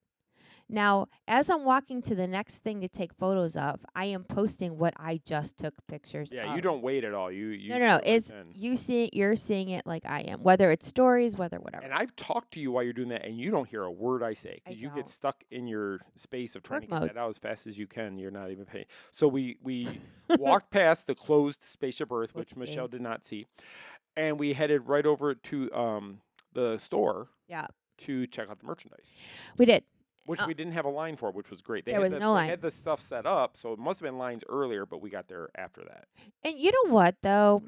Speaker 2: Now, as I'm walking to the next thing to take photos of, I am posting what I just took pictures of.
Speaker 1: Yeah, you don't wait at all. You
Speaker 2: No. It's you're seeing it like I am, whether it's stories, whether whatever.
Speaker 1: And I've talked to you while you're doing that, and you don't hear a word I say because you
Speaker 2: don't.
Speaker 1: get stuck in your space of trying
Speaker 2: Work
Speaker 1: to get
Speaker 2: mode.
Speaker 1: that out as fast as you can. You're not even paying. So we walked past the closed Spaceship Earth, which Michelle did not see, and we headed right over to the store.
Speaker 2: Yeah.
Speaker 1: To check out the merchandise.
Speaker 2: We did.
Speaker 1: Which we didn't have a line for, which was great.
Speaker 2: There was no line.
Speaker 1: They had the stuff set up, so it must have been lines earlier, but we got there after that.
Speaker 2: And you know what, though?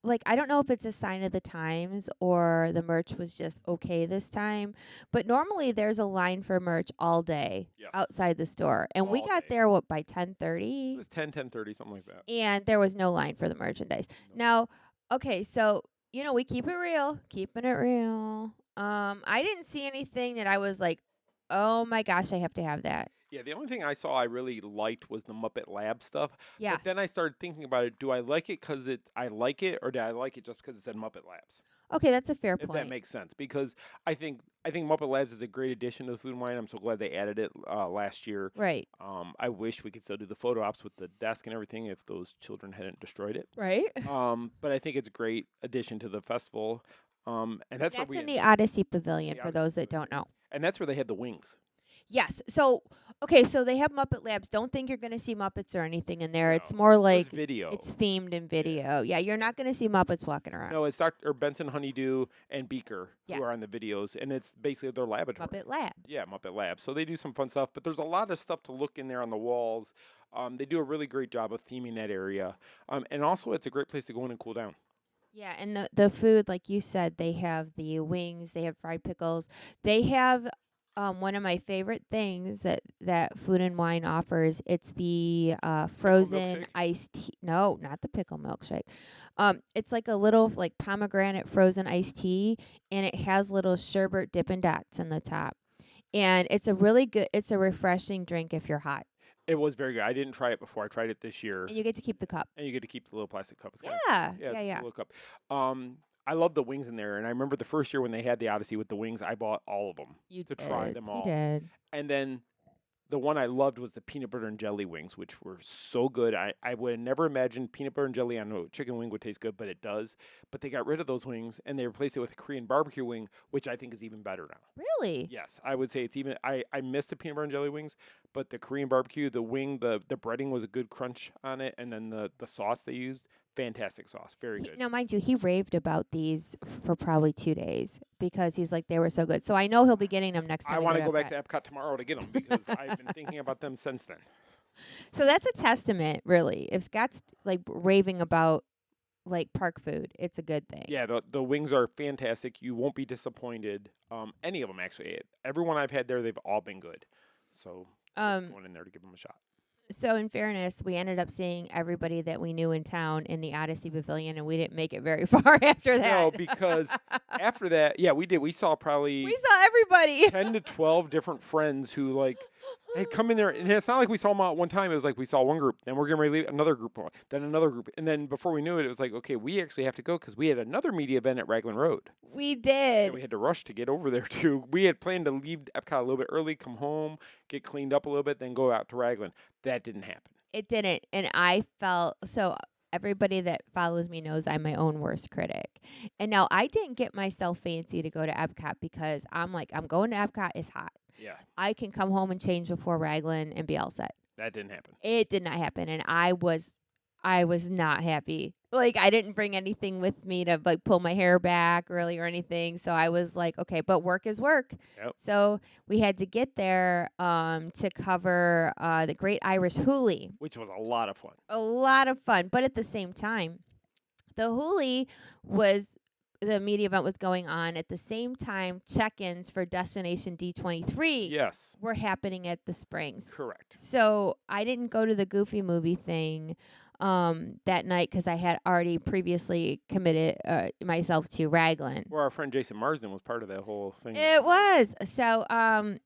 Speaker 2: Like, I don't know if it's a sign of the times or the merch was just okay this time, but normally there's a line for merch all day outside the store. And we got there, by 10:30?
Speaker 1: It was 10:30, something like that.
Speaker 2: And there was no line for the merchandise. Now, okay, so, we keep it real, keeping it real. I didn't see anything that I was like, oh my gosh, I have to have that.
Speaker 1: Yeah, the only thing I saw I really liked was the Muppet Lab stuff.
Speaker 2: Yeah.
Speaker 1: But then I started thinking about it. Do I like it because I like it, or do I like it just because it said Muppet Labs?
Speaker 2: Okay, that's a fair
Speaker 1: If
Speaker 2: point.
Speaker 1: that makes sense, because I think Muppet Labs is a great addition to the Food and Wine. I'm so glad they added it last year.
Speaker 2: Right.
Speaker 1: I wish we could still do the photo ops with the desk and everything if those children hadn't destroyed it.
Speaker 2: Right.
Speaker 1: But I think it's a great addition to the festival. And that's where
Speaker 2: in the Odyssey Pavilion for those that don't know.
Speaker 1: And that's where they had the wings.
Speaker 2: Yes. So, Okay, so they have Muppet Labs. Don't think you're going to see Muppets or anything in there.
Speaker 1: No,
Speaker 2: It's more like
Speaker 1: video.
Speaker 2: it's themed in video. Yeah, you're not going to see Muppets walking around.
Speaker 1: No, it's Dr. Benson Honeydew and Beaker
Speaker 2: Yeah.
Speaker 1: who are on the videos, and it's basically their laboratory.
Speaker 2: Muppet Labs.
Speaker 1: Yeah, Muppet Labs. So they do some fun stuff, but there's a lot of stuff to look in there on the walls. They do a really great job of theming that area, and also it's a great place to go in and cool down.
Speaker 2: Yeah, and the food, like you said, they have the wings, they have fried pickles, they have one of my favorite things that Food and Wine offers. It's the frozen
Speaker 1: milkshake?
Speaker 2: iced tea. No, not the pickle milkshake. It's like a little like pomegranate frozen iced tea, and it has little sherbet Dippin' Dots in the top. And it's a really good. It's a refreshing drink if you're hot,
Speaker 1: It was very good. I didn't try it before. I tried it this year,
Speaker 2: and you get to keep the cup.
Speaker 1: and you get to keep the little plastic cup. It's kinda
Speaker 2: Yeah,
Speaker 1: cool. It's a
Speaker 2: yeah.
Speaker 1: cool little cup. I love the wings in there, and I remember the first year when they had the Odyssey with the wings, I bought all of them
Speaker 2: You
Speaker 1: to
Speaker 2: did.
Speaker 1: try them all.
Speaker 2: You did.
Speaker 1: And then the one I loved was the peanut butter and jelly wings, which were so good. I would have never imagined peanut butter and jelly on a chicken wing would taste good, but it does. But they got rid of those wings, and they replaced it with a Korean barbecue wing, which I think is even better now.
Speaker 2: Really?
Speaker 1: Yes, I would say it's even. I miss the peanut butter and jelly wings, but the Korean barbecue, the wing, the breading was a good crunch on it, and then the sauce they used, fantastic sauce, very good.
Speaker 2: Now, mind you, he raved about these for probably 2 days because he's like, they were so good. So I know he'll be getting them next time.
Speaker 1: I want to go
Speaker 2: Epcot.
Speaker 1: back to Epcot tomorrow to get them because I've been thinking about them since then.
Speaker 2: So that's a testament, really. If Scott's like raving about like park food, it's a good thing.
Speaker 1: Yeah, the wings are fantastic. You won't be disappointed. Any of them actually. Everyone I've had there, they've all been good. So going in there to give them a shot.
Speaker 2: So in fairness, we ended up seeing everybody that we knew in town in the Odyssey Pavilion, and we didn't make it very far after that.
Speaker 1: No, because after that, yeah, we did. We saw probably
Speaker 2: we saw everybody.
Speaker 1: 10 to 12 different friends who like had come in there, and it's not like we saw them all at one time. It was like we saw one group, then we're getting ready to leave another group, then another group, and then before we knew it, it was like, okay, we actually have to go because we had another media event at Raglan Road.
Speaker 2: We did.
Speaker 1: And we had to rush to get over there too. We had planned to leave Epcot a little bit early, come home, get cleaned up a little bit, then go out to Raglan. That didn't happen.
Speaker 2: It didn't. And I felt so. Everybody that follows me knows I'm my own worst critic. And now I didn't get myself fancy to go to Epcot because I'm like, I'm going to Epcot. It's hot.
Speaker 1: Yeah,
Speaker 2: I can come home and change before Raglan and be all set.
Speaker 1: that didn't happen.
Speaker 2: It did not happen. And I was not happy. Like, I didn't bring anything with me to like pull my hair back really or anything. So I was like, okay, but work is work.
Speaker 1: Yep.
Speaker 2: So we had to get there to cover the Great Irish Hoolie.
Speaker 1: Which was a lot of fun.
Speaker 2: A lot of fun. But at the same time, the Hoolie the media event was going on. At the same time, check-ins for Destination D23
Speaker 1: Yes,
Speaker 2: were happening at the Springs.
Speaker 1: correct.
Speaker 2: So I didn't go to the Goofy movie thing that night because I had already previously committed myself to Raglan.
Speaker 1: Where our friend Jason Marsden was part of that whole thing.
Speaker 2: It was. So,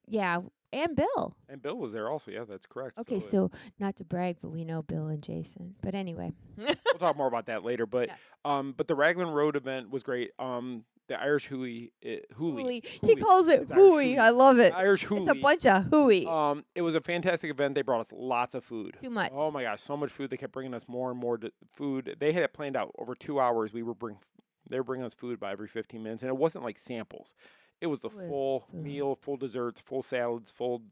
Speaker 2: yeah, and Bill.
Speaker 1: And Bill was there also. Yeah, that's correct.
Speaker 2: Okay, so not to brag, but we know Bill and Jason. But anyway.
Speaker 1: We'll talk more about that later. But but the Raglan Road event was great. The Irish Hoolie.
Speaker 2: He calls it
Speaker 1: It's Irish
Speaker 2: hooey. I love it.
Speaker 1: Irish Hoolie.
Speaker 2: It's a bunch of hooey.
Speaker 1: It was a fantastic event. They brought us lots of food.
Speaker 2: Too much.
Speaker 1: Oh my gosh, so much food. They kept bringing us more and more food. They had it planned out over 2 hours. They were bringing us food by every 15 minutes, and it wasn't like samples. It was the full meal, full desserts, full salads, full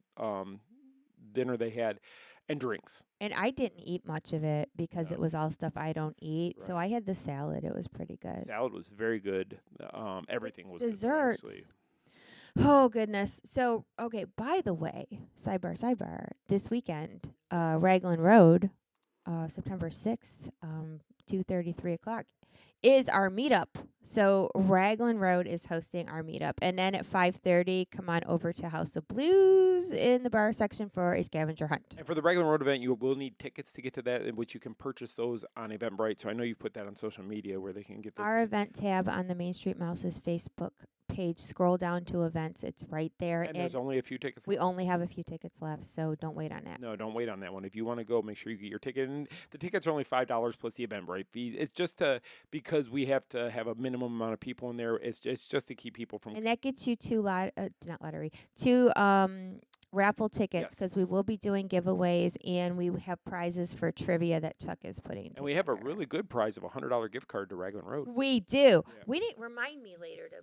Speaker 1: dinner they had, and drinks.
Speaker 2: And I didn't eat much of it because it was all stuff I don't eat. Right. So I had the salad. It was pretty good.
Speaker 1: Salad was very good. Everything was
Speaker 2: desserts.
Speaker 1: Good,
Speaker 2: oh, goodness. So, okay, by the way, sidebar, this weekend, Raglan Road, September 6th, 2:30, 3 o'clock, is our meetup. So Raglan Road is hosting our meetup. And then at 5:30, come on over to House of Blues in the bar section for a scavenger hunt.
Speaker 1: And for the Raglan Road event, you will need tickets to get to that, in which you can purchase those on Eventbrite. So I know you put that on social media where they can get those.
Speaker 2: Our event tab on the Main Street Mouse's Facebook page, scroll down to events. It's right there.
Speaker 1: And there's only a few tickets
Speaker 2: left. We only have a few tickets left, so don't wait on that.
Speaker 1: No, don't wait on that one. If you want to go, make sure you get your ticket. And the tickets are only $5 plus the Eventbrite fees. It's just because we have to have a minimum amount of people in there. It's just to keep people from.
Speaker 2: And that gets you two raffle tickets because we will be doing giveaways and we have prizes for trivia that Chuck is putting together.
Speaker 1: And we have a really good prize of a $100 gift card to Raglan Road.
Speaker 2: We do. Yeah. We didn't remind me later to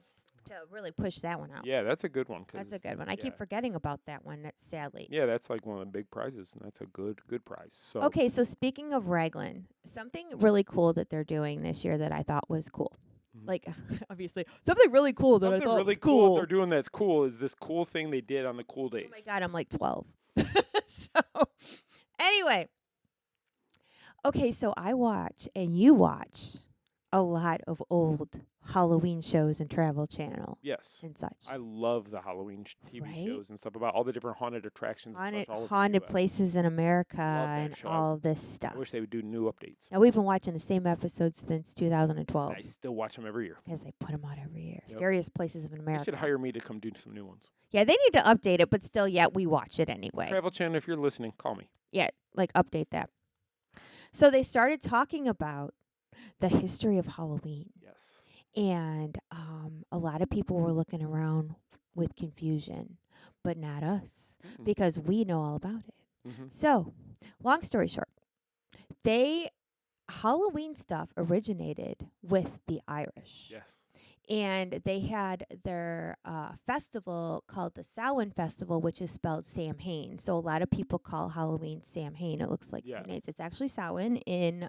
Speaker 2: to really push that one out.
Speaker 1: Yeah, that's a good one.
Speaker 2: That's a good one. I keep forgetting about that one, sadly.
Speaker 1: Yeah, that's like one of the big prizes, and that's a good prize. So
Speaker 2: Okay, so speaking of Raglan, something really cool that they're doing this year that I thought was cool. Like, obviously, something really cool that I thought
Speaker 1: really
Speaker 2: was cool.
Speaker 1: they're doing that's cool is this cool thing they did on the cool days.
Speaker 2: Oh my God, I'm like 12. So, anyway. Okay, so I watch and you watch a lot of old Halloween shows and Travel Channel.
Speaker 1: Yes.
Speaker 2: And such.
Speaker 1: I love the Halloween TV
Speaker 2: Right?
Speaker 1: shows and stuff about all the different haunted attractions and such all over the
Speaker 2: Haunted
Speaker 1: US.
Speaker 2: places in America
Speaker 1: Love that
Speaker 2: and
Speaker 1: show.
Speaker 2: all of this stuff.
Speaker 1: I wish they would do new updates.
Speaker 2: Now, we've been watching the same episodes since 2012.
Speaker 1: I still watch them every year.
Speaker 2: Because they put them out every year.
Speaker 1: Yep.
Speaker 2: Scariest places in America.
Speaker 1: They should hire me to come do some new ones.
Speaker 2: Yeah, they need to update it, but still, we watch it anyway.
Speaker 1: Travel Channel, if you're listening, call me.
Speaker 2: Yeah, like update that. So they started talking about the history of Halloween.
Speaker 1: Yes.
Speaker 2: And a lot of people were looking around with confusion, but not us, because we know all about it. So, long story short, Halloween stuff originated with the Irish.
Speaker 1: Yes.
Speaker 2: And they had their festival called the Samhain Festival, which is spelled Samhain. So a lot of people call Halloween Samhain. It looks like two names. It's actually Samhain in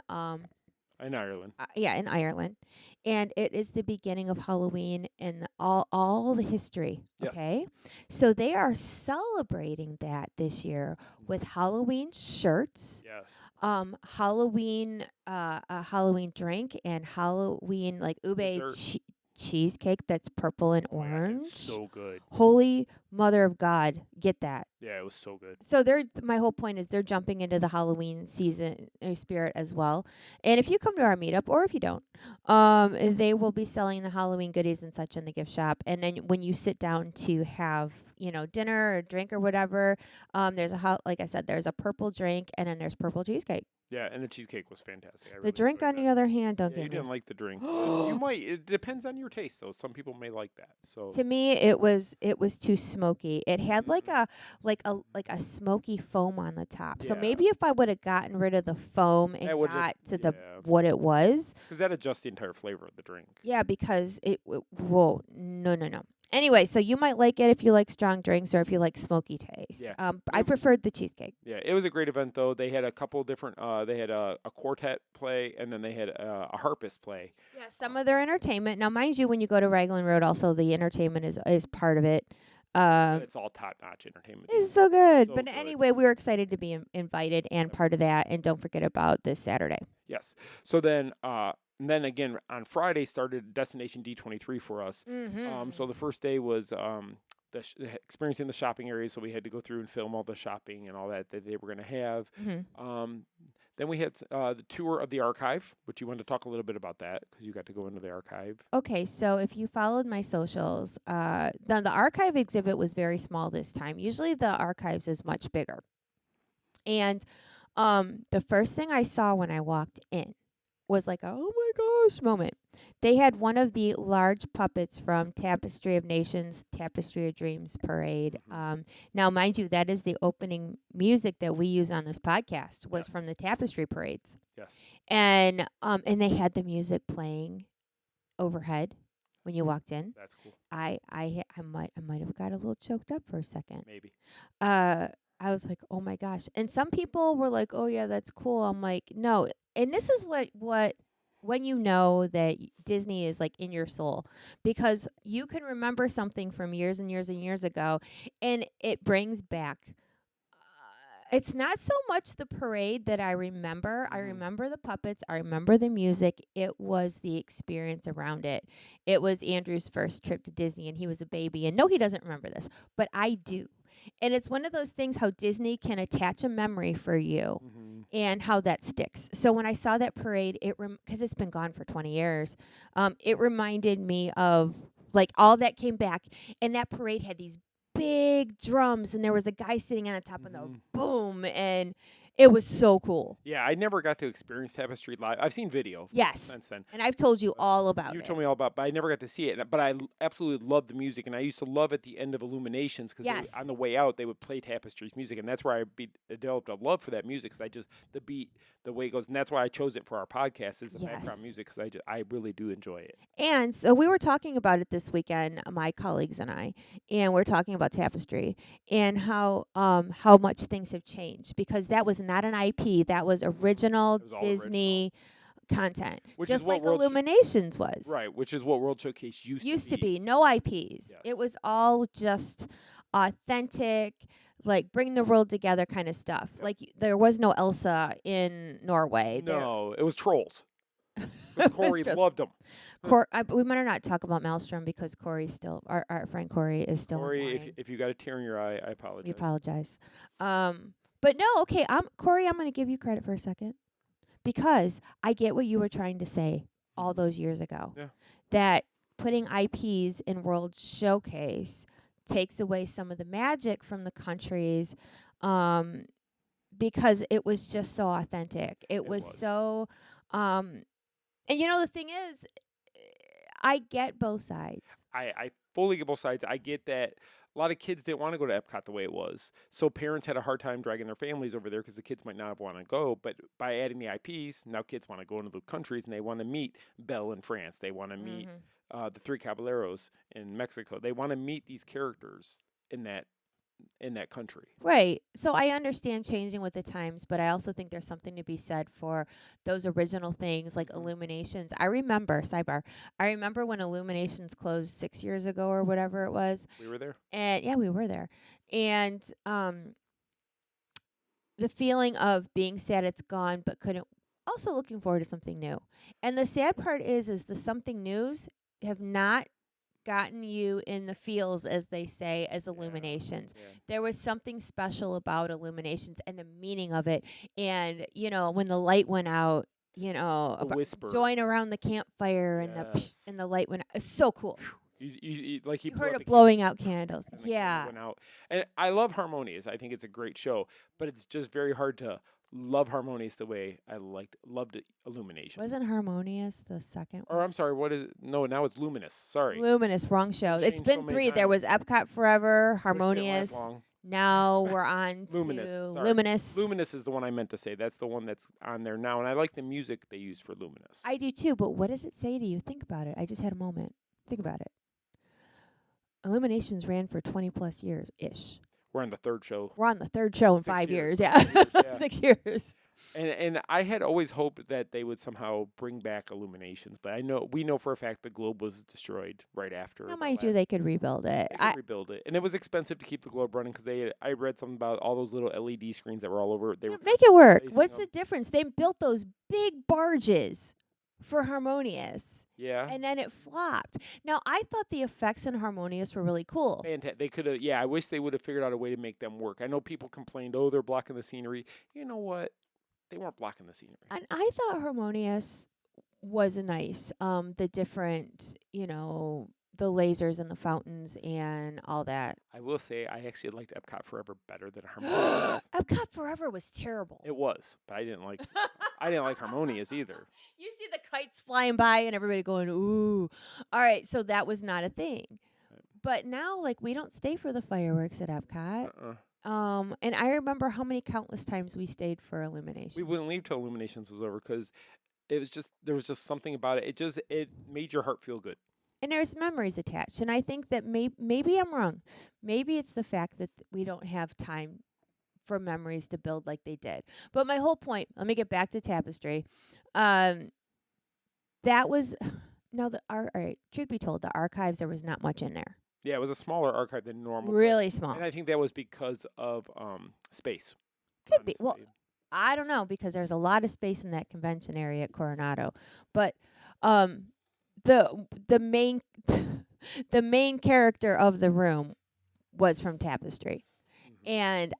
Speaker 1: Ireland.
Speaker 2: in Ireland. And it is the beginning of Halloween and all the history.
Speaker 1: Yes.
Speaker 2: Okay. So they are celebrating that this year with Halloween shirts.
Speaker 1: Yes.
Speaker 2: Halloween a Halloween drink and Halloween like ube cheesecake that's purple and orange.
Speaker 1: It's so good.
Speaker 2: Holy Mother of God, get that.
Speaker 1: Yeah, it was so good.
Speaker 2: So my whole point is they're jumping into the Halloween season spirit as well. And if you come to our meetup, or if you don't, they will be selling the Halloween goodies and such in the gift shop. And then when you sit down to have, dinner or drink or whatever, like I said, there's a purple drink and then there's purple cheesecake.
Speaker 1: Yeah, and the cheesecake was fantastic.
Speaker 2: The drink, on the other hand, don't
Speaker 1: you
Speaker 2: get
Speaker 1: didn't like the drink. You might. It depends on your taste, though. Some people may like that. So
Speaker 2: to me, it was too smoky. It had like a smoky foam on the top. So maybe if I would have gotten rid of the foam and got to what it was,
Speaker 1: because that adjusts the entire flavor of the drink.
Speaker 2: Yeah, because no. Anyway, so you might like it if you like strong drinks or if you like smoky taste.
Speaker 1: Yeah.
Speaker 2: I preferred the cheesecake.
Speaker 1: Yeah, it was a great event, though. They had a couple different, they had a quartet play, and then they had a harpist play.
Speaker 2: Yeah, some of their entertainment. Now, mind you, when you go to Raglan Road, also the entertainment is part of it.
Speaker 1: It's all top-notch entertainment.
Speaker 2: It's so good.
Speaker 1: So
Speaker 2: but
Speaker 1: good.
Speaker 2: Anyway, we were excited to be invited and part of that. And don't forget about this Saturday.
Speaker 1: Yes. So then... and then again on Friday started Destination D23 for us. So the first day was experiencing the shopping areas. So we had to go through and film all the shopping and all that they were going to have. Then we had the tour of the archive, which you wanted to talk a little bit about that because you got to go into the archive.
Speaker 2: Okay, so if you followed my socials, the archive exhibit was very small this time. Usually the archives is much bigger. And the first thing I saw when I walked in was like, oh my gosh moment. They had one of the large puppets from Tapestry of Nations, Tapestry of Dreams parade. Now, mind you, that is the opening music that we use on this podcast was from the Tapestry parades.
Speaker 1: Yes.
Speaker 2: And they had the music playing overhead when you walked in.
Speaker 1: That's cool.
Speaker 2: I might have got a little choked up for a second.
Speaker 1: Maybe.
Speaker 2: I was like, oh my gosh. And some people were like, oh yeah, that's cool. I'm like, no. And this is what when you know that Disney is like in your soul, because you can remember something from years and years and years ago, and it brings back. It's not so much the parade that I remember. I remember the puppets. I remember the music. It was the experience around it. It was Andrew's first trip to Disney, and he was a baby. And no, he doesn't remember this, but I do. And it's one of those things how Disney can attach a memory for you and how that sticks. So when I saw that parade, because it's been gone for 20 years, it reminded me of like all that came back. And that parade had these big drums, and there was a guy sitting on the top of the boom, and It was so cool.
Speaker 1: Yeah, I never got to experience Tapestry live. I've seen video
Speaker 2: Yes.
Speaker 1: since then.
Speaker 2: And I've told you all about
Speaker 1: You
Speaker 2: it.
Speaker 1: told me all about, but I never got to see it. But I absolutely loved the music, and I used to love at the end of Illuminations because
Speaker 2: Yes.
Speaker 1: on the way out they would play Tapestry's music, and that's where I developed a love for that music because I just the beat, the way it goes, and that's why I chose it for our podcast is the background music because I really do enjoy it.
Speaker 2: And so we were talking about it this weekend, my colleagues and I, and we're talking about Tapestry and how much things have changed because that was not an IP, that was original Disney content,
Speaker 1: Which
Speaker 2: just
Speaker 1: is what
Speaker 2: like
Speaker 1: World
Speaker 2: Illuminations was.
Speaker 1: Right, which is what World Showcase used
Speaker 2: to be. No IPs.
Speaker 1: Yes.
Speaker 2: It was all just authentic, like bring the world together kind of stuff. Like there was no Elsa in Norway.
Speaker 1: No, it was trolls. But Corey loved them.
Speaker 2: We better not talk about Maelstrom because Corey's still our friend Corey is still.
Speaker 1: Corey, if you got a tear in your eye, I apologize.
Speaker 2: We apologize. But no, okay. Corey, I'm going to give you credit for a second because I get what you were trying to say all those years ago.
Speaker 1: Yeah.
Speaker 2: That putting IPs in World Showcase takes away some of the magic from the countries because it was just so authentic. It was so and the thing is, I get both sides.
Speaker 1: I fully get both sides. I get that a lot of kids didn't want to go to Epcot the way it was. So parents had a hard time dragging their families over there because the kids might not want to go. But by adding the IPs, now kids want to go into the countries and they want to meet Belle in France. They want to meet the Three Caballeros in Mexico. They want to meet these characters in that country.
Speaker 2: Right. So I understand changing with the times, but I also think there's something to be said for those original things like Illuminations. I remember when Illuminations closed 6 years ago or whatever it was.
Speaker 1: We were there.
Speaker 2: And yeah, we were there. And the feeling of being sad it's gone, but also looking forward to something new. And the sad part is the something news have not gotten you in the feels, as they say, as Illuminations.
Speaker 1: Yeah.
Speaker 2: There was something special about Illuminations and the meaning of it. And, when the light went out,
Speaker 1: The whisper.
Speaker 2: join around the campfire and the light went out. It's so cool.
Speaker 1: You
Speaker 2: heard it blowing out candles.
Speaker 1: Yeah. Went out. And I love Harmonious. I think it's a great show, but it's just very hard to love Harmonious the way I loved Illumination.
Speaker 2: Wasn't Harmonious the second
Speaker 1: one? Or I'm sorry, what is it? No, now it's Luminous. Sorry.
Speaker 2: Luminous, wrong show. It's been so 3. There was Epcot Forever, Harmonious. Now we're on
Speaker 1: Luminous.
Speaker 2: To Luminous.
Speaker 1: Luminous is the one I meant to say. That's the one that's on there now, and I like the music they use for Luminous.
Speaker 2: I do too, but what does it say to you? Think about it. I just had a moment. Think about it. Illuminations ran for 20 plus years-ish.
Speaker 1: We're on the third show.
Speaker 2: We're on the third show in 5 years. Yeah. 6 years.
Speaker 1: And I had always hoped that they would somehow bring back Illuminations, but we know for a fact the globe was destroyed right after.
Speaker 2: Now, mind you, they could rebuild it.
Speaker 1: They could rebuild it, and it was expensive to keep the globe running because I read something about all those little LED screens that were all over. They would
Speaker 2: make it work. What's the difference? They built those big barges for Harmonious.
Speaker 1: Yeah.
Speaker 2: And then it flopped. Now, I thought the effects in Harmonious were really cool.
Speaker 1: Fantastic. They could have, I wish they would have figured out a way to make them work. I know people complained, they're blocking the scenery. You know what? They weren't blocking the scenery.
Speaker 2: And I thought Harmonious was nice. The different, the lasers and the fountains and all that.
Speaker 1: I will say I actually liked Epcot Forever better than Harmonious.
Speaker 2: Epcot Forever was terrible.
Speaker 1: It was, but I didn't like Harmonious either.
Speaker 2: You see the kites flying by and everybody going, ooh. All right, so that was not a thing. Right. But now, we don't stay for the fireworks at Epcot. And I remember how many countless times we stayed for Illuminations.
Speaker 1: We wouldn't leave till Illuminations was over because there was just something about it. It made your heart feel good.
Speaker 2: And there's memories attached. And I think that maybe I'm wrong. Maybe it's the fact that we don't have time for memories to build like they did. But my whole point, let me get back to Tapestry. That was, all right, truth be told, the archives, there was not much in there.
Speaker 1: Yeah, it was a smaller archive than normal.
Speaker 2: Really small.
Speaker 1: And I think that was because of space.
Speaker 2: Could be. Well, I don't know, because there's a lot of space in that convention area at Coronado. But the main the main character of the room was from Tapestry. Mm-hmm. And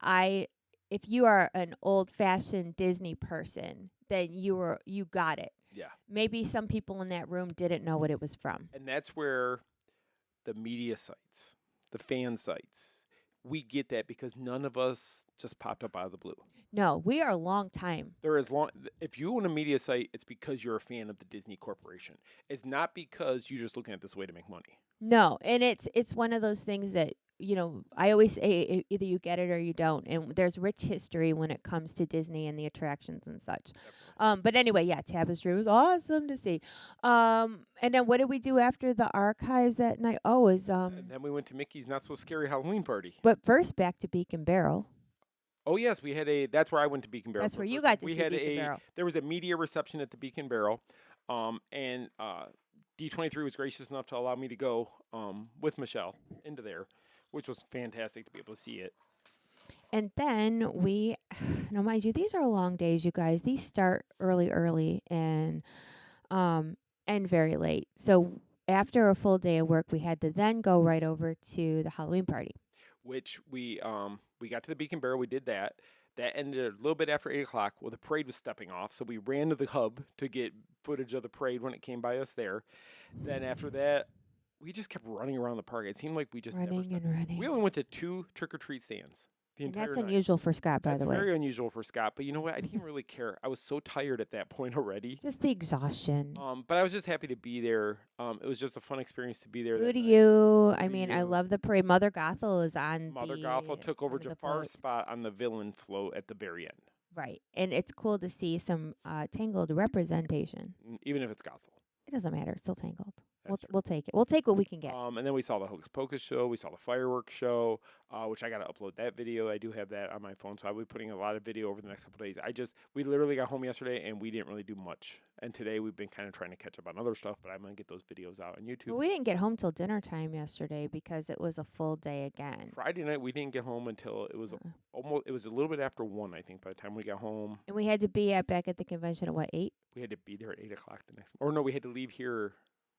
Speaker 2: if you are an old-fashioned Disney person, then you got it.
Speaker 1: Yeah.
Speaker 2: Maybe some people in that room didn't know what it was from.
Speaker 1: And that's where the media sites, the fan sites, we get that because none of us just popped up out of the blue.
Speaker 2: No, we are a long time.
Speaker 1: If you own a media site, it's because you're a fan of the Disney Corporation. It's not because you're just looking at this way to make money.
Speaker 2: No, and it's one of those things that, I always say either you get it or you don't. And there's rich history when it comes to Disney and the attractions and such. But anyway, yeah, Tapestry was awesome to see. And then what did we do after the archives that night? Oh,
Speaker 1: And then we went to Mickey's Not So Scary Halloween Party.
Speaker 2: But first back to Beak and Barrel.
Speaker 1: Oh yes, we had that's where I went to Beak and Barrel.
Speaker 2: That's where you got to
Speaker 1: we
Speaker 2: see
Speaker 1: had
Speaker 2: Beak and Barrel.
Speaker 1: There was a media reception at the Beak and Barrel, and D23 was gracious enough to allow me to go with Michelle into there, which was fantastic to be able to see it.
Speaker 2: And then now mind you, these are long days, you guys. These start early and end very late. So after a full day of work, we had to then go right over to the Halloween party.
Speaker 1: Which we got to the Beak and Barrel. We did that. That ended a little bit after 8 o'clock. Well, the parade was stepping off, so we ran to the hub to get footage of the parade when it came by us there. Then after that, we just kept running around the park. It seemed like we just
Speaker 2: running.
Speaker 1: We only went to 2 trick-or-treat stands.
Speaker 2: And that's unusual for Scott, by the way.
Speaker 1: That's very unusual for Scott. But you know what? I didn't really care. I was so tired at that point already.
Speaker 2: Just the exhaustion.
Speaker 1: But I was just happy to be there. It was just a fun experience to be there.
Speaker 2: Who do you? I mean, I love the parade. Mother Gothel is on.
Speaker 1: Mother Gothel took over Jafar's spot on the villain float at the very end.
Speaker 2: Right, and it's cool to see some Tangled representation.
Speaker 1: Even if it's Gothel.
Speaker 2: It doesn't matter. It's still Tangled. We'll take it. We'll take what we can get.
Speaker 1: And then we saw the Hocus Pocus show. We saw the fireworks show, which I got to upload that video. I do have that on my phone, so I'll be putting a lot of video over the next couple of days. We literally got home yesterday, and we didn't really do much. And today we've been kind of trying to catch up on other stuff, but I'm going to get those videos out on YouTube.
Speaker 2: Well, we didn't get home till dinner time yesterday because it was a full day again.
Speaker 1: Friday night, we didn't get home until it was it was a little bit after 1, I think, by the time we got home.
Speaker 2: And we had to be back at the convention at, 8?
Speaker 1: We had to be there at 8 o'clock the next morning. Or no, we had to leave here.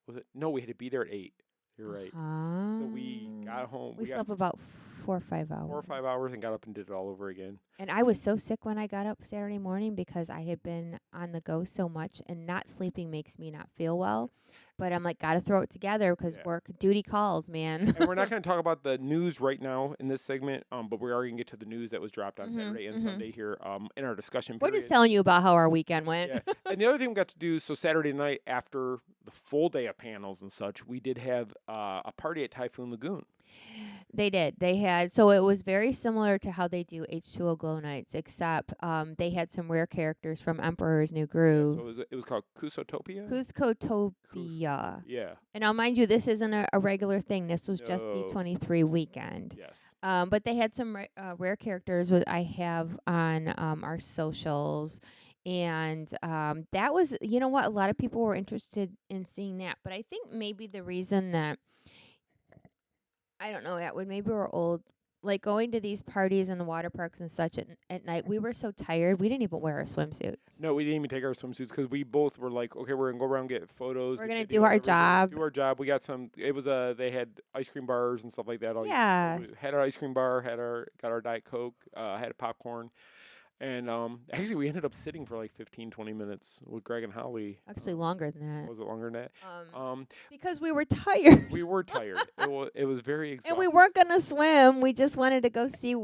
Speaker 1: Was it? No, we had to be there at 8. You're right. So we got home.
Speaker 2: We slept about 4 or 5 hours.
Speaker 1: 4 or 5 hours and got up and did it all over again.
Speaker 2: And I was so sick when I got up Saturday morning because I had been on the go so much, and not sleeping makes me not feel well. But I'm like, got to throw it together because work duty calls, man.
Speaker 1: And we're not going to talk about the news right now in this segment, but we are going to get to the news that was dropped on Saturday and Sunday here in our discussion period.
Speaker 2: We're just telling you about how our weekend went.
Speaker 1: Yeah. And the other thing we got to do, so Saturday night after the full day of panels and such, we did have a party at Typhoon Lagoon.
Speaker 2: They did. They had, so it was very similar to how they do H2O Glow Nights, except they had some rare characters from Emperor's New Groove.
Speaker 1: Yeah, so it was called Kuzcotopia?
Speaker 2: Kuzcotopia.
Speaker 1: Yeah.
Speaker 2: And now, mind you, this isn't a regular thing. This was just the 23 weekend.
Speaker 1: Yes.
Speaker 2: But they had some rare characters that I have on our socials. And that was, you know what, a lot of people were interested in seeing that. But I think maybe the reason that, I don't know, Atwood, maybe we're old. Like going to these parties in the water parks and such at night, we were so tired, we didn't even wear our swimsuits.
Speaker 1: No, we didn't even take our swimsuits because we both were like, okay, we're going to go around and get photos.
Speaker 2: We're going to do our job.
Speaker 1: Do our job. We got some, it was, they had ice cream bars and stuff like that.
Speaker 2: Yeah.
Speaker 1: So we had our ice cream bar, got our Diet Coke, had a popcorn. And actually, we ended up sitting for like 15, 20 minutes with Greg and Holly.
Speaker 2: Actually, longer than that.
Speaker 1: Was it longer than that?
Speaker 2: Because we were tired.
Speaker 1: We were tired. It was very exhausting.
Speaker 2: And we weren't going to swim. We just wanted to go see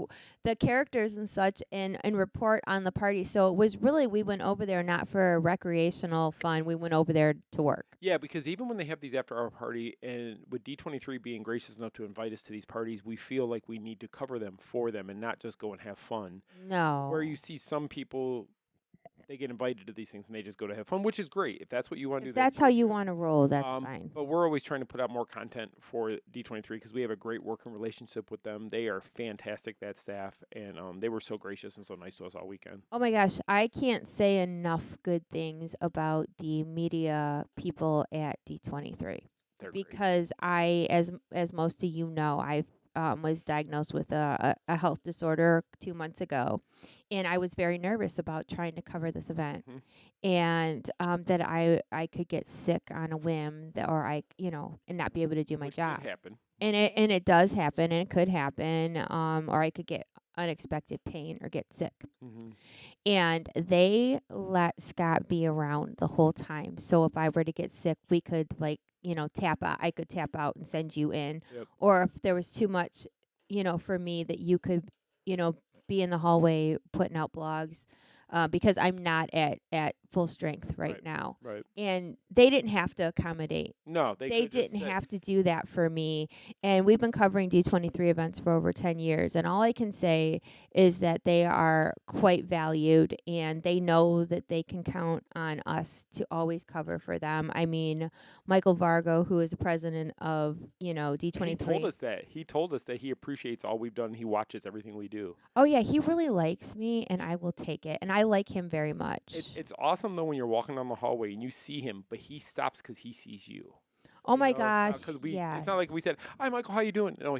Speaker 2: the characters and such and report on the party. So it was really, we went over there not for recreational fun. We went over there to work.
Speaker 1: Yeah, because even when they have these after-hour party, and with D23 being gracious enough to invite us to these parties, we feel like we need to cover them for them and not just go and have fun.
Speaker 2: No.
Speaker 1: Where you see some people, they get invited to these things and they just go to have fun, which is great. If that's what you want to do,
Speaker 2: that's how you want to roll, that's fine.
Speaker 1: But we're always trying to put out more content for D23 because we have a great working relationship with them. They are fantastic, that staff, and they were so gracious and so nice to us all weekend.
Speaker 2: Oh my gosh, I can't say enough good things about the media people at D23.
Speaker 1: They're
Speaker 2: because
Speaker 1: great.
Speaker 2: as most of you know, I was diagnosed with a health disorder 2 months ago, and I was very nervous about trying to cover this event, and that I could get sick on a whim, and not be able to do my job.
Speaker 1: Could happen.
Speaker 2: And it does happen, and it could happen, or I could get unexpected pain or get sick. And they let Scott be around the whole time. So if I were to get sick, we could tap out. I could tap out and send you in.
Speaker 1: Yep.
Speaker 2: Or if there was too much for me that you could, be in the hallway putting out blogs. Because I'm not at full strength right now.
Speaker 1: Right.
Speaker 2: And they didn't have to accommodate.
Speaker 1: No,
Speaker 2: They didn't have to do that for me. And we've been covering D23 events for over 10 years. And all I can say is that they are quite valued, and they know that they can count on us to always cover for them. I mean, Michael Vargo, who is the president of, D23.
Speaker 1: He told us that he appreciates all we've done. He watches everything we do.
Speaker 2: Oh, yeah. He really likes me, and I will take it. And I like him very much.
Speaker 1: It's awesome, though, when you're walking down the hallway and you see him, but he stops because he sees you.
Speaker 2: Oh, my gosh.
Speaker 1: Yes. It's not like we said, "Hi, Michael, how you doing?" No,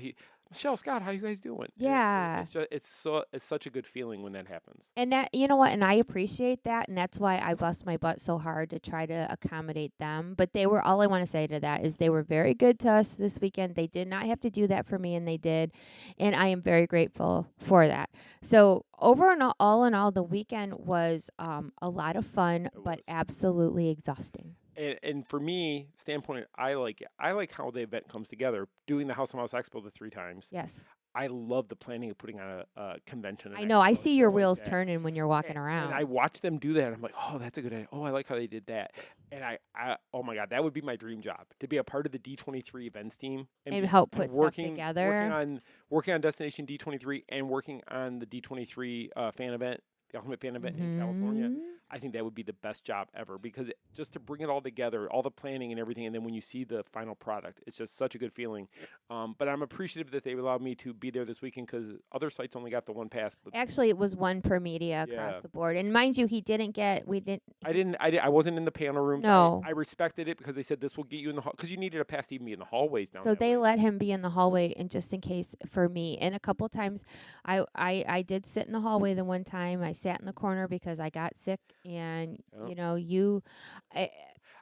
Speaker 1: Michelle, Scott, how you guys doing?
Speaker 2: Yeah.
Speaker 1: It's such a good feeling when that happens.
Speaker 2: And that, you know what? And I appreciate that. And that's why I bust my butt so hard to try to accommodate them. But all I want to say to that is they were very good to us this weekend. They did not have to do that for me, and they did. And I am very grateful for that. So all in all, the weekend was a lot of fun, but absolutely exhausting.
Speaker 1: And for me, standpoint, I like how the event comes together. Doing the House of Mouse Expo the 3 times.
Speaker 2: Yes.
Speaker 1: I love the planning of putting on a convention.
Speaker 2: I know. I see your wheels turning when you're walking around.
Speaker 1: And I watch them do that. And I'm like, oh, that's a good idea. Oh, I like how they did that. And I oh my God, that would be my dream job, to be a part of the D23 events team
Speaker 2: and help put stuff together.
Speaker 1: Working on Destination D23 and working on the D23 fan event, the Ultimate Fan event in California. I think that would be the best job ever, because just to bring it all together, all the planning and everything, and then when you see the final product, it's just such a good feeling. But I'm appreciative that they allowed me to be there this weekend, because other sites only got the one pass. But
Speaker 2: actually, it was one per media across the board. And mind you, I
Speaker 1: wasn't in the panel room.
Speaker 2: No.
Speaker 1: I respected it, because they said this will get you in the hall, because you needed a pass to even be in the hallways down there.
Speaker 2: So they let him be in the hallway, and just in case for me. And a couple times, I did sit in the hallway the one time. I sat in the corner because I got sick, and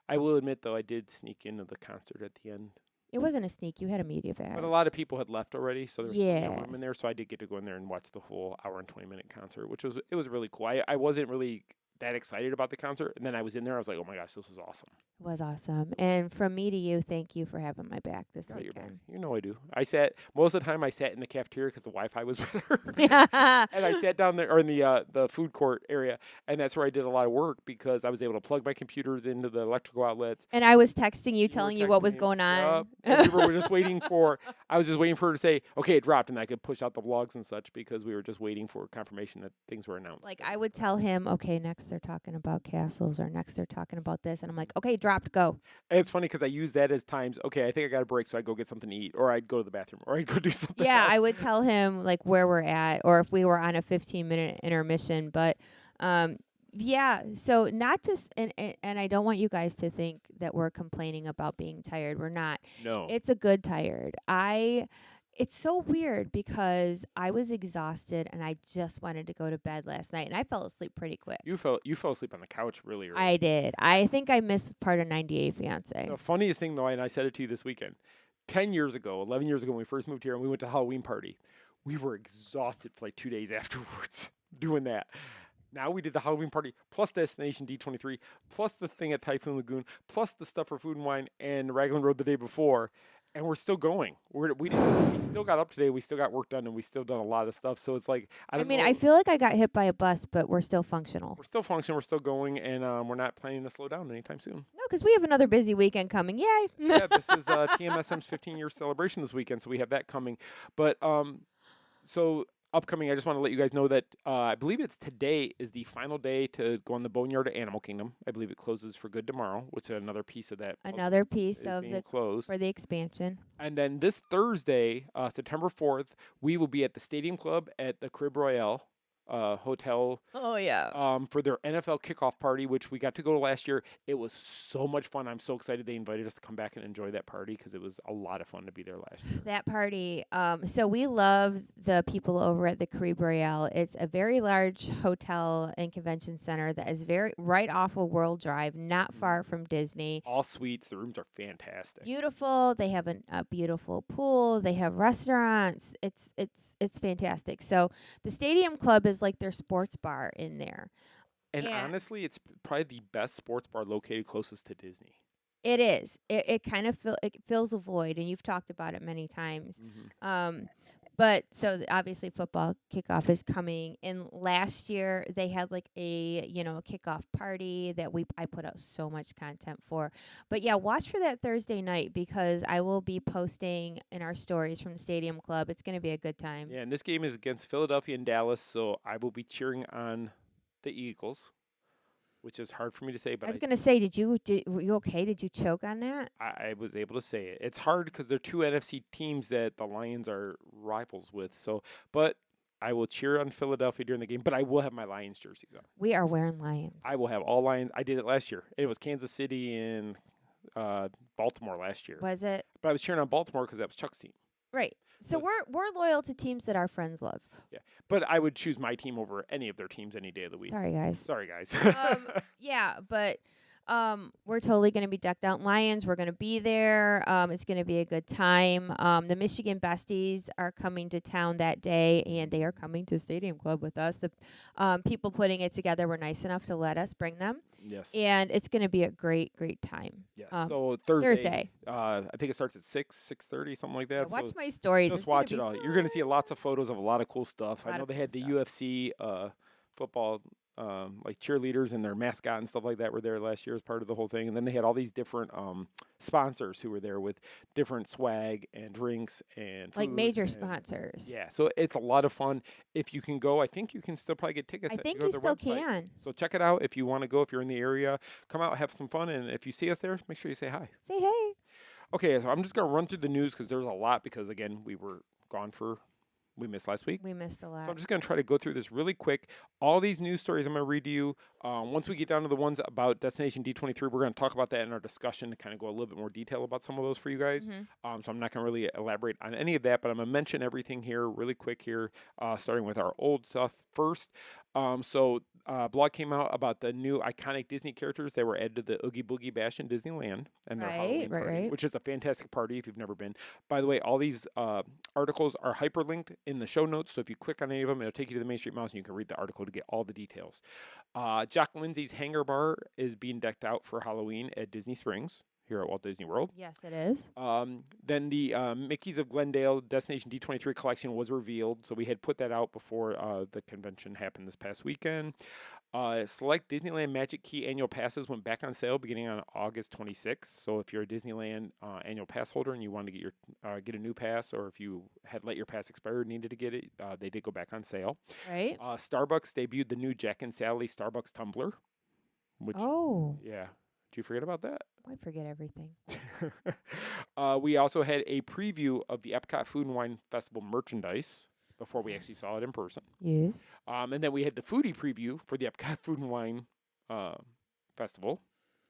Speaker 1: I will admit, though, I did sneak into the concert at the end.
Speaker 2: It wasn't a sneak. You had a media badge.
Speaker 1: But a lot of people had left already, so there was plenty of room in there. So I did get to go in there and watch the whole hour and 20-minute concert, which was really cool. I wasn't really that excited about the concert, and then I was in there. I was like, oh my gosh, this was awesome.
Speaker 2: It was awesome. And from me to you, thank you for having my back this weekend.
Speaker 1: You know I do. Most of the time I sat in the cafeteria because the Wi-Fi was better. And I sat down there, or in the food court area, and that's where I did a lot of work, because I was able to plug my computers into the electrical outlets.
Speaker 2: And I was texting you, telling you what was going on.
Speaker 1: And we were just waiting I was just waiting for her to say, okay, it dropped, and I could push out the vlogs and such, because we were just waiting for confirmation that things were announced.
Speaker 2: Like, I would tell him, okay, next they're talking about castles, or next they're talking about this, and I'm like, okay, dropped, go.
Speaker 1: And it's funny because I use that as times, okay, I think I got a break, so I'd go get something to eat, or I'd go to the bathroom, or I'd go do something else.
Speaker 2: I would tell him, like, where we're at, or if we were on a 15-minute intermission. But, so not just, and I don't want you guys to think that we're complaining about being tired. We're not.
Speaker 1: No.
Speaker 2: It's a good tired. It's so weird, because I was exhausted and I just wanted to go to bed last night, and I fell asleep pretty quick.
Speaker 1: You fell asleep on the couch really early.
Speaker 2: I did. I think I missed part of 98 Fiancé.
Speaker 1: The funniest thing, though, and I said it to you this weekend, 11 years ago, when we first moved here and we went to the Halloween party, we were exhausted for like 2 days afterwards doing that. Now we did the Halloween party, plus Destination D23, plus the thing at Typhoon Lagoon, plus the stuff for Food and Wine and Raglan Road the day before. And we're still going. We still got up today. We still got work done, and we still done a lot of stuff. So it's like, I don't know.
Speaker 2: I feel like I got hit by a bus, but we're still functional.
Speaker 1: We're still functional. We're still going, and we're not planning to slow down anytime soon.
Speaker 2: No, because we have another busy weekend coming. Yay!
Speaker 1: Yeah, this is TMSM's 15-year celebration this weekend, so we have that coming. But so upcoming, I just want to let you guys know that I believe it's today is the final day to go on the Boneyard to Animal Kingdom. I believe it closes for good tomorrow, which is another piece of that.
Speaker 2: Another piece of
Speaker 1: closed
Speaker 2: for the expansion.
Speaker 1: And then this Thursday, September 4th, we will be at the Stadium Club at the Crib Royale hotel.
Speaker 2: Oh yeah.
Speaker 1: For their NFL kickoff party, which we got to go to last year. It was so much fun. I'm so excited they invited us to come back and enjoy that party, because it was a lot of fun to be there last year.
Speaker 2: That party. So we love the people over at the Crib Royale. It's a very large hotel and convention center that is right off of World Drive, not far from Disney.
Speaker 1: All suites. The rooms are fantastic.
Speaker 2: Beautiful. They have a beautiful pool. They have restaurants. It's fantastic. So the Stadium Club is like their sports bar in there.
Speaker 1: And honestly, it's probably the best sports bar located closest to Disney.
Speaker 2: It is. It kind of fills a void, and you've talked about it many times. But so obviously football kickoff is coming, and last year they had like a a kickoff party that I put out so much content for. But yeah, watch for that Thursday night because I will be posting in our stories from the Stadium Club. It's going to be a good time.
Speaker 1: Yeah, and this game is against Philadelphia and Dallas, so I will be cheering on the Eagles, which is hard for me to say. But
Speaker 2: I was going to say, were you okay? Did you choke on that?
Speaker 1: I was able to say it. It's hard because they're two NFC teams that the Lions are rivals with. So, but I will cheer on Philadelphia during the game. But I will have my Lions jerseys on.
Speaker 2: We are wearing Lions.
Speaker 1: I will have all Lions. I did it last year. It was Kansas City and Baltimore last year.
Speaker 2: Was it?
Speaker 1: But I was cheering on Baltimore because that was Chuck's team.
Speaker 2: Right. So we're loyal to teams that our friends love.
Speaker 1: Yeah, but I would choose my team over any of their teams any day of the week.
Speaker 2: Sorry, guys. Yeah, but we're totally going to be decked out in Lions. We're going to be there. It's going to be a good time. The Michigan Besties are coming to town that day, and they are coming to Stadium Club with us. The people putting it together were nice enough to let us bring them.
Speaker 1: Yes.
Speaker 2: And it's going to be a great time.
Speaker 1: Yes. So Thursday.
Speaker 2: I
Speaker 1: think it starts at 6:30, something like that.
Speaker 2: Watch my stories.
Speaker 1: Just watch it all. You're going to see lots of photos of a lot of cool stuff. I know they had the UFC football like cheerleaders and their mascot and stuff like that were there last year as part of the whole thing. And then they had all these different sponsors who were there with different swag and drinks and
Speaker 2: like
Speaker 1: food
Speaker 2: major sponsors.
Speaker 1: Yeah, so it's a lot of fun. If you can go, I think you can still probably get tickets.
Speaker 2: I think you still can.
Speaker 1: So check it out if you want to go. If you're in the area, come out, have some fun. And if you see us there, make sure you say hi.
Speaker 2: Say hey.
Speaker 1: Okay, so I'm just going to run through the news because there's a lot because, again, we missed last week.
Speaker 2: We missed a lot.
Speaker 1: So I'm just going to try to go through this really quick. All these news stories I'm going to read to you. Once we get down to the ones about Destination D23, we're going to talk about that in our discussion to kind of go a little bit more detail about some of those for you guys. So I'm not going to really elaborate on any of that, but I'm going to mention everything here really quick here, starting with our old stuff first. Blog came out about the new iconic Disney characters that were added to the Oogie Boogie Bash in Disneyland and their Halloween party, which is a fantastic party if you've never been. By the way, all these articles are hyperlinked in the show notes, so if you click on any of them, it'll take you to the Main Street Mouse and you can read the article to get all the details. Jock Lindsay's Hangar Bar is being decked out for Halloween at Disney Springs here at Walt Disney World.
Speaker 2: Yes, it is.
Speaker 1: Then the Mickey's of Glendale Destination D23 collection was revealed, so we had put that out before the convention happened this past weekend. Select Disneyland Magic Key annual passes went back on sale beginning on August 26th. So if you're a Disneyland annual pass holder and you want to get your get a new pass, or if you had let your pass expire and needed to get it, they did go back on sale.
Speaker 2: Right.
Speaker 1: Starbucks debuted the new Jack and Sally Starbucks tumbler. Which, yeah. Did you forget about that?
Speaker 2: I forget everything.
Speaker 1: We also had a preview of the Epcot Food and Wine Festival merchandise before we actually saw it in person.
Speaker 2: Yes.
Speaker 1: And then we had the foodie preview for the Epcot Food and Wine Festival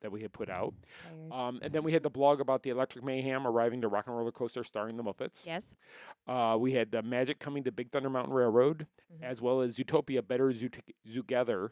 Speaker 1: that we had put out. And then we had the blog about the Electric Mayhem arriving to Rock and Roller Coaster starring the Muppets.
Speaker 2: Yes.
Speaker 1: We had the Magic coming to Big Thunder Mountain Railroad, as well as Zootopia Better Zootopia.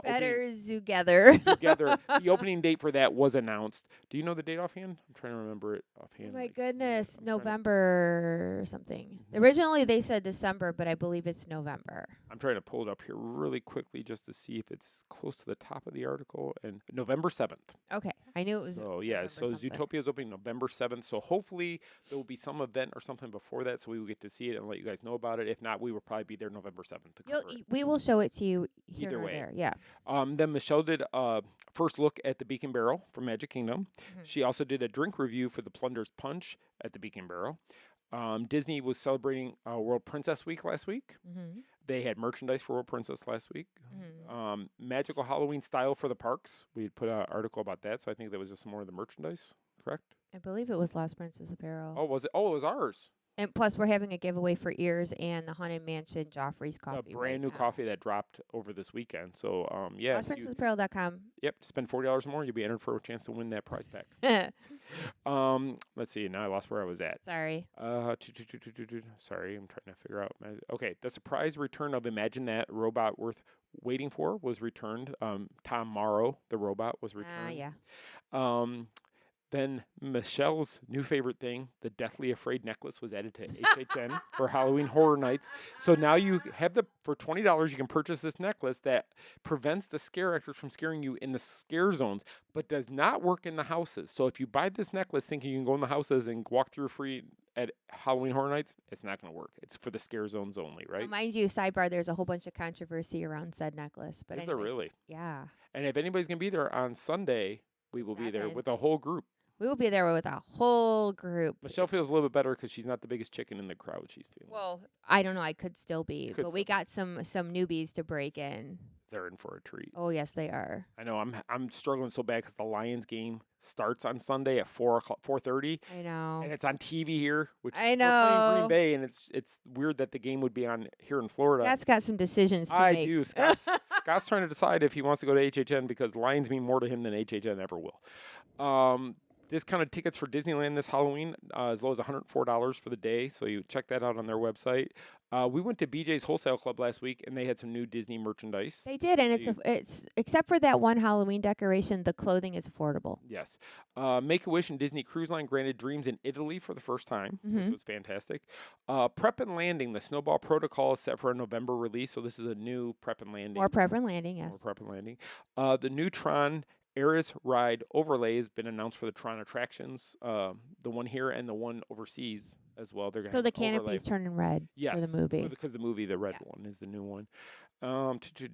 Speaker 2: Better Zootopia.
Speaker 1: Together. The opening date for that was announced. Do you know the date offhand? I'm trying to remember it offhand.
Speaker 2: Oh my goodness, November or something. Originally they said December, but I believe it's November.
Speaker 1: I'm trying to pull it up here really quickly just to see if it's close to the top of the article. And November 7th.
Speaker 2: Okay, I knew it was.
Speaker 1: So yeah, so Zootopia is opening November 7th. So hopefully there will be some event or something before that, so we will get to see it and let you guys know about it. If not, we will probably be there November 7th to cover it.
Speaker 2: We will show it to you here
Speaker 1: either
Speaker 2: or
Speaker 1: way.
Speaker 2: there. Yeah.
Speaker 1: Then Michelle did a first look at the Beak and Barrel from Magic Kingdom. She also did a drink review for the Plunder's Punch at the Beak and Barrel. Disney was celebrating World Princess Week last week. They had merchandise for World Princess last week. Magical Halloween style for the parks. We had put out an article about that, so I think that was just some more of the merchandise, correct?
Speaker 2: I believe it was Lost Princess Apparel.
Speaker 1: Oh, was it? Oh, it was ours.
Speaker 2: And plus, we're having a giveaway for Ears and the Haunted Mansion Joffrey's coffee.
Speaker 1: A brand new coffee that dropped over this weekend. So, yeah.
Speaker 2: LostPrincessApparel.com.
Speaker 1: Yep. Spend $40 more, you'll be entered for a chance to win that prize pack. Let's see. Now I lost where I was at.
Speaker 2: Sorry.
Speaker 1: Sorry, I'm trying to figure out. Okay, the surprise return of Imagine That robot worth waiting for was returned. Tom Morrow, the robot, was returned.
Speaker 2: Yeah.
Speaker 1: Then Michelle's new favorite thing, the Deathly Afraid necklace, was added to HHN for Halloween Horror Nights. So now you have for $20, you can purchase this necklace that prevents the scare actors from scaring you in the scare zones, but does not work in the houses. So if you buy this necklace thinking you can go in the houses and walk through free at Halloween Horror Nights, it's not going to work. It's for the scare zones only, right?
Speaker 2: Mind you, sidebar, there's a whole bunch of controversy around said necklace. But
Speaker 1: Is there really?
Speaker 2: Yeah.
Speaker 1: And if anybody's going to be there on Sunday, we will be there
Speaker 2: 7th.
Speaker 1: with a whole group.
Speaker 2: We will be there with a whole group.
Speaker 1: Michelle feels a little bit better because she's not the biggest chicken in the crowd. She's feeling.
Speaker 2: Well, I don't know. I could still be,
Speaker 1: Could
Speaker 2: but we
Speaker 1: still
Speaker 2: got some newbies to break in.
Speaker 1: They're in for a treat.
Speaker 2: Oh yes, they are.
Speaker 1: I know. I'm struggling so bad because the Lions game starts on Sunday at 4:30.
Speaker 2: I know.
Speaker 1: And it's on TV here, which
Speaker 2: I
Speaker 1: we're playing
Speaker 2: know.
Speaker 1: Green Bay, and it's weird that the game would be on here in Florida.
Speaker 2: Scott's got some decisions to
Speaker 1: I
Speaker 2: make.
Speaker 1: do. Scott's trying to decide if he wants to go to HHN because Lions mean more to him than HHN ever will. Discounted tickets for Disneyland this Halloween as low as $104 for the day, so you check that out on their website. We went to BJ's Wholesale Club last week, and they had some new Disney merchandise.
Speaker 2: They did, and it's except for that one Halloween decoration, the clothing is affordable.
Speaker 1: Yes. Make-A-Wish and Disney Cruise Line granted Dreams in Italy for the first time, which was fantastic. Prep and Landing, the Snowball Protocol is set for a November release, so this is a new Prep and Landing.
Speaker 2: More Prep and Landing, yes.
Speaker 1: More Prep and Landing. The new Tron Eris Ride overlay has been announced for the Tron attractions, the one here and the one overseas as well. They're gonna
Speaker 2: So the
Speaker 1: have an overlay.
Speaker 2: canopy's turning red for the movie.
Speaker 1: Because the movie, the red one, is the new one.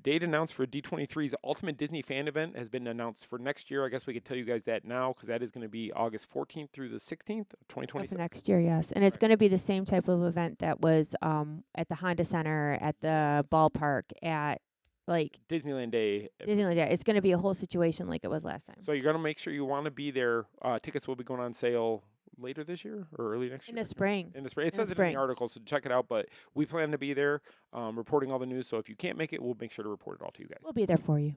Speaker 1: Date announced for D23's Ultimate Disney Fan Event has been announced for next year. I guess we could tell you guys that now because that is going to be August 14th through the 16th of 2026.
Speaker 2: That's next year, yes. And it's going to be the same type of event that was at the Honda Center, at the ballpark, at
Speaker 1: Disneyland Day.
Speaker 2: Disneyland Day. It's going to be a whole situation like it was last time.
Speaker 1: So you're going to make sure you want to be there. Tickets will be going on sale later this year or early next year?
Speaker 2: In the spring.
Speaker 1: In the spring. It says it in the article, so check it out. But we plan to be there reporting all the news. So if you can't make it, we'll make sure to report it all to you guys.
Speaker 2: We'll be there for you.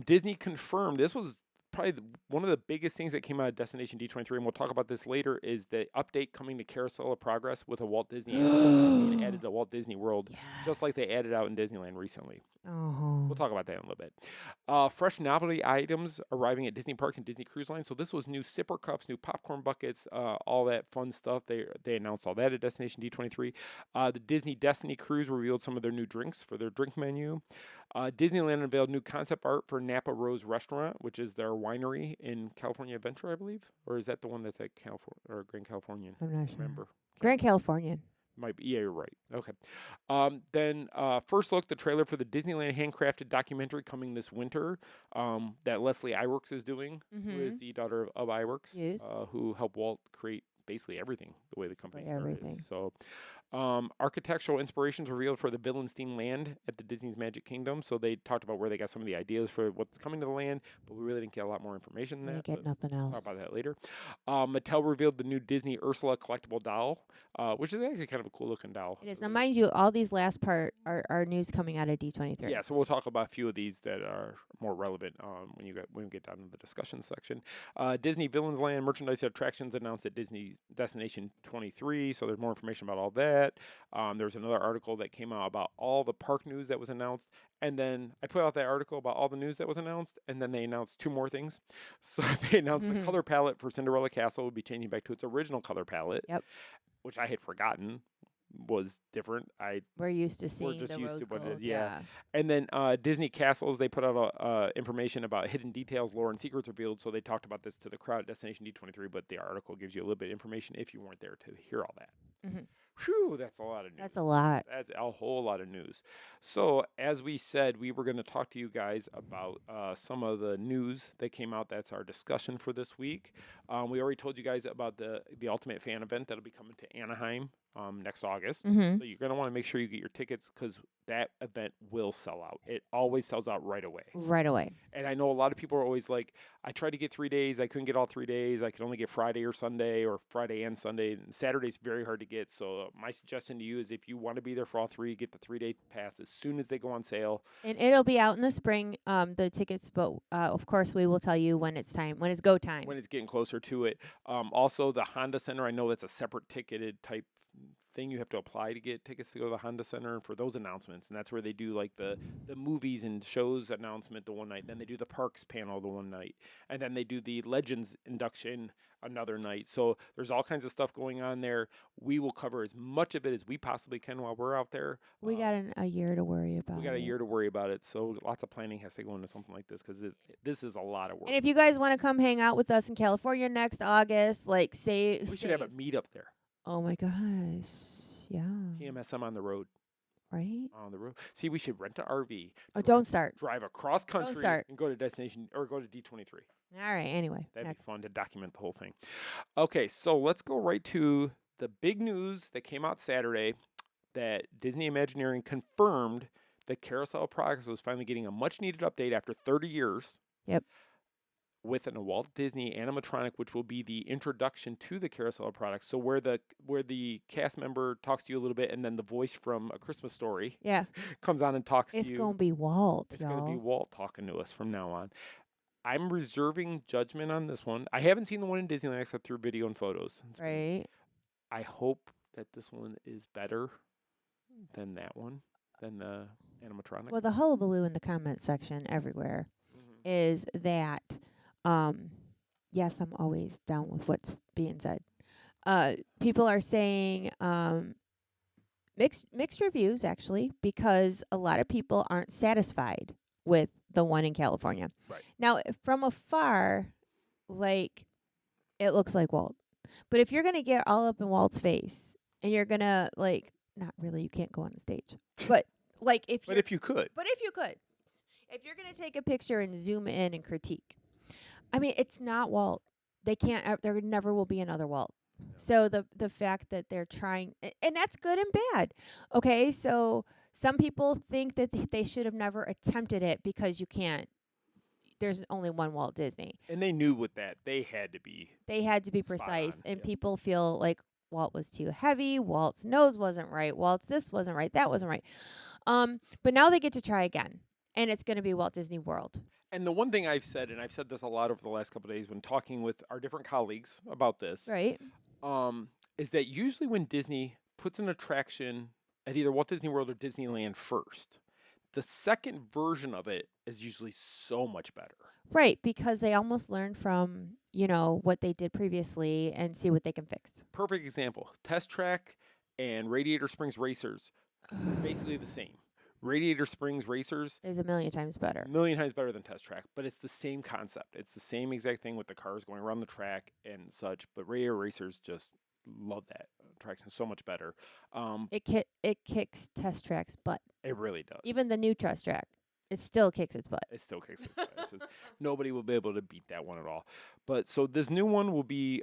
Speaker 1: Disney confirmed. This was probably one of the biggest things that came out of Destination D23, and we'll talk about this later, is the update coming to Carousel of Progress with a Walt Disney animation being added to Walt Disney World, just like they added out in Disneyland recently. We'll talk about that in a little bit. Fresh novelty items arriving at Disney Parks and Disney Cruise Line. So this was new sipper cups, new popcorn buckets, all that fun stuff. They announced all that at Destination D23. The Disney Destiny Cruise revealed some of their new drinks for their drink menu. Disneyland unveiled new concept art for Napa Rose Restaurant, which is their winery in California Adventure, I believe. Or is that the one that's at California or Grand Californian?
Speaker 2: I'm not sure.
Speaker 1: Remember?
Speaker 2: Grand Californian.
Speaker 1: Might be, yeah, you're right. Okay. Then first look, the trailer for the Disneyland handcrafted documentary coming this winter that Leslie Iwerks is doing, who is the daughter of Iwerks, who helped Walt create basically everything the way the company started.
Speaker 2: Everything.
Speaker 1: So architectural inspirations revealed for the Villains themed land at the Disney's Magic Kingdom. So they talked about where they got some of the ideas for what's coming to the land, but we really didn't get a lot more information than that.
Speaker 2: Get nothing else.
Speaker 1: Talk about that later. Mattel revealed the new Disney Ursula collectible doll, which is actually kind of a cool looking doll.
Speaker 2: It is. Now, mind you, all these last part are news coming out of D23.
Speaker 1: Yeah, so we'll talk about a few of these that are more relevant when we get down to the discussion section. Disney Villains Land merchandise attractions announced at Disney Destination 23, so there's more information about all that. There's another article that came out about all the park news that was announced, and then I put out that article about all the news that was announced, and then they announced two more things. So they announced the color palette for Cinderella Castle would be changing back to its original color palette, which I had forgotten was different.
Speaker 2: We're used to seeing
Speaker 1: we're just
Speaker 2: the
Speaker 1: used
Speaker 2: rose
Speaker 1: to what
Speaker 2: gold,
Speaker 1: it is, yeah. And then Disney Castles, they put out information about hidden details, lore, and secrets revealed. So they talked about this to the crowd at Destination D23, but the article gives you a little bit of information if you weren't there to hear all that. Whew, that's a lot of news.
Speaker 2: That's a lot.
Speaker 1: That's a whole lot of news. So, as we said, we were going to talk to you guys about some of the news that came out. That's our discussion for this week. We already told you guys about the Ultimate Fan event that'll be coming to Anaheim next August. So you're going to want to make sure you get your tickets because that event will sell out. It always sells out right away.
Speaker 2: Right away.
Speaker 1: And I know a lot of people are always like, I tried to get 3 days. I couldn't get all 3 days. I could only get Friday or Sunday or Friday and Sunday. And Saturday's very hard to get. So my suggestion to you is if you want to be there for all three, get the 3-day pass as soon as they go on sale.
Speaker 2: And it'll be out in the spring, the tickets, but of course we will tell you when it's time, when it's go time.
Speaker 1: When it's getting closer to it. Also, the Honda Center, I know that's a separate ticketed type thing. You have to apply to get tickets to go to the Honda Center for those announcements, and that's where they do like the movies and shows announcement the one night, then they do the parks panel the one night, and then they do the Legends induction another night. So there's all kinds of stuff going on there. We will cover as much of it as we possibly can while we're out there.
Speaker 2: We got a year to worry about.
Speaker 1: We got a year to worry about it, so lots of planning has to go into something like this because this is a lot of work.
Speaker 2: And if you guys want to come hang out with us in California next August, like
Speaker 1: we should have a meetup there.
Speaker 2: Oh my gosh. Yeah.
Speaker 1: TMSM on the road.
Speaker 2: Right?
Speaker 1: On the road. See, we should rent an RV.
Speaker 2: Oh, don't start.
Speaker 1: Drive across country
Speaker 2: start.
Speaker 1: and go to destination or go to D23.
Speaker 2: All right. Anyway.
Speaker 1: That'd
Speaker 2: next.
Speaker 1: be fun to document the whole thing. Okay, so let's go right to the big news that came out Saturday that Disney Imagineering confirmed that Carousel of Progress was finally getting a much needed update after 30 years.
Speaker 2: Yep.
Speaker 1: With an Walt Disney animatronic, which will be the introduction to the Carousel of Products. So where the cast member talks to you a little bit, and then the voice from A Christmas Story comes on and talks to you.
Speaker 2: It's gonna be Walt.
Speaker 1: It's gonna be Walt talking to us from now on. I'm reserving judgment on this one. I haven't seen the one in Disneyland except through video and photos.
Speaker 2: Right.
Speaker 1: I hope that this one is better than that one, than the animatronic.
Speaker 2: Well, the hullabaloo in the comment section everywhere is that. Yes, I'm always down with what's being said. People are saying mixed reviews actually, because a lot of people aren't satisfied with the one in California.
Speaker 1: Right.
Speaker 2: Now, from afar, like it looks like Walt, but if you're gonna get all up in Walt's face and you're gonna not really, you can't go on the stage, but if
Speaker 1: you could,
Speaker 2: if you're gonna take a picture and zoom in and critique. I mean, it's not Walt. They can't. There never will be another Walt. Yeah. So the fact that they're trying, and that's good and bad. Okay, so some people think that they should have never attempted it because you can't. There's only one Walt Disney.
Speaker 1: And they knew with that they had to be.
Speaker 2: They had to be precise,
Speaker 1: on,
Speaker 2: and people feel like Walt was too heavy. Walt's nose wasn't right. Walt's this wasn't right. That wasn't right. But now they get to try again, and it's going to be Walt Disney World.
Speaker 1: And the one thing I've said, and I've said this a lot over the last couple of days when talking with our different colleagues about this,
Speaker 2: right?
Speaker 1: Is that usually when Disney puts an attraction at either Walt Disney World or Disneyland first, the second version of it is usually so much better.
Speaker 2: Right, because they almost learn from, what they did previously and see what they can fix.
Speaker 1: Perfect example. Test Track and Radiator Springs Racers, basically the same. Radiator Springs Racers
Speaker 2: is a million times better.
Speaker 1: Than Test Track, but it's the same concept. It's the same exact thing with the cars going around the track and such, but Radiator Racers just love that attraction so much better.
Speaker 2: It kicks Test Track's butt.
Speaker 1: It really does.
Speaker 2: Even the new Test Track, it still kicks its butt.
Speaker 1: It still kicks its butt. Nobody will be able to beat that one at all. But so this new one will be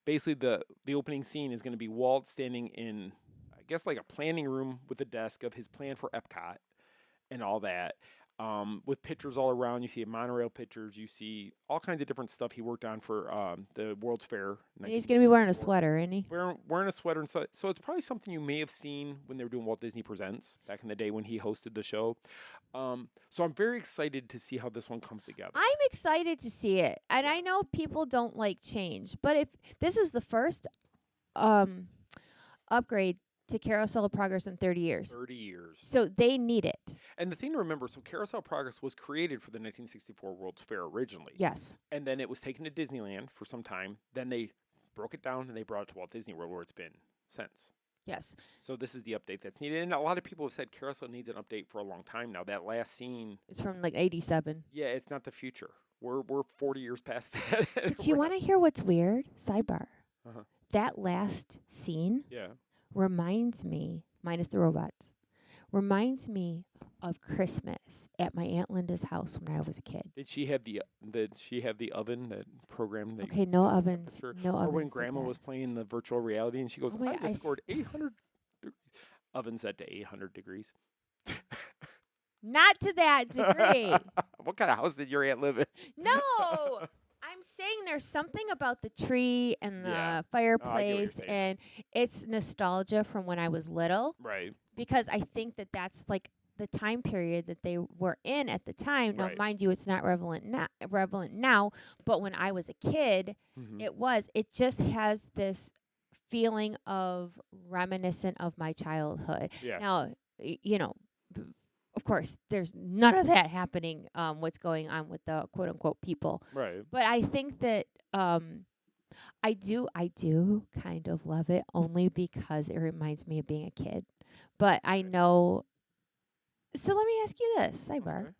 Speaker 1: basically the opening scene is going to be Walt standing in, I guess, like a planning room with a desk of his plan for Epcot and all that, with pictures all around. You see monorail pictures. You see all kinds of different stuff he worked on for the World's Fair.
Speaker 2: And he's going to be wearing a sweater, isn't he?
Speaker 1: Wearing a sweater. And so it's probably something you may have seen when they were doing Walt Disney Presents back in the day when he hosted the show. So I'm very excited to see how this one comes together.
Speaker 2: I'm excited to see it. And I know people don't like change, but if this is the first upgrade to Carousel of Progress in 30 years.
Speaker 1: 30 years.
Speaker 2: So they need it.
Speaker 1: And the thing to remember, so Carousel of Progress was created for the 1964 World's Fair originally.
Speaker 2: Yes.
Speaker 1: And then it was taken to Disneyland for some time. Then they broke it down and they brought it to Walt Disney World where it's been since.
Speaker 2: Yes.
Speaker 1: So this is the update that's needed. And a lot of people have said Carousel needs an update for a long time now. That last scene.
Speaker 2: It's from like 87.
Speaker 1: Yeah, it's not the future. We're 40 years past that.
Speaker 2: But you want to hear what's weird? Sidebar. Uh-huh. That last scene reminds me, minus the robots, reminds me of Christmas at my Aunt Linda's house when I was a kid.
Speaker 1: Did she have the oven that programmed that?
Speaker 2: Okay, no ovens. No ovens.
Speaker 1: Or when Grandma was playing the virtual reality and she goes, I just scored 800 degrees. Oven set to 800 degrees.
Speaker 2: Not to that degree.
Speaker 1: What kind of house did your aunt live in?
Speaker 2: No. I'm saying there's something about the tree and the fireplace, and it's nostalgia from when I was little.
Speaker 1: Right.
Speaker 2: Because I think that that's like the time period that they were in at the time. Now, mind you, it's not relevant now, but when I was a kid, it was. It just has this feeling of reminiscent of my childhood. Yeah. Now, of course, there's none of that happening, what's going on with the quote-unquote people.
Speaker 1: Right.
Speaker 2: But I think that I do kind of love it only because it reminds me of being a kid. But I know... So let me ask you this, sidebar. Okay.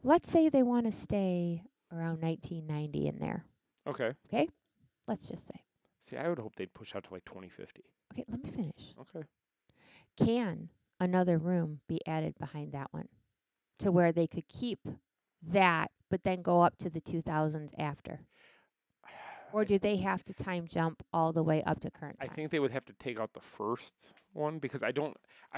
Speaker 2: Let's say they want to stay around 1990 in there.
Speaker 1: Okay.
Speaker 2: Okay? Let's just say.
Speaker 1: See, I would hope they'd push out to like 2050.
Speaker 2: Okay, let me finish.
Speaker 1: Okay.
Speaker 2: Can another room be added behind that one to where they could keep that, but then go up to the 2000s after? Or do they have to time jump all the way up to current
Speaker 1: I
Speaker 2: time?
Speaker 1: think they would have to take out the first one because I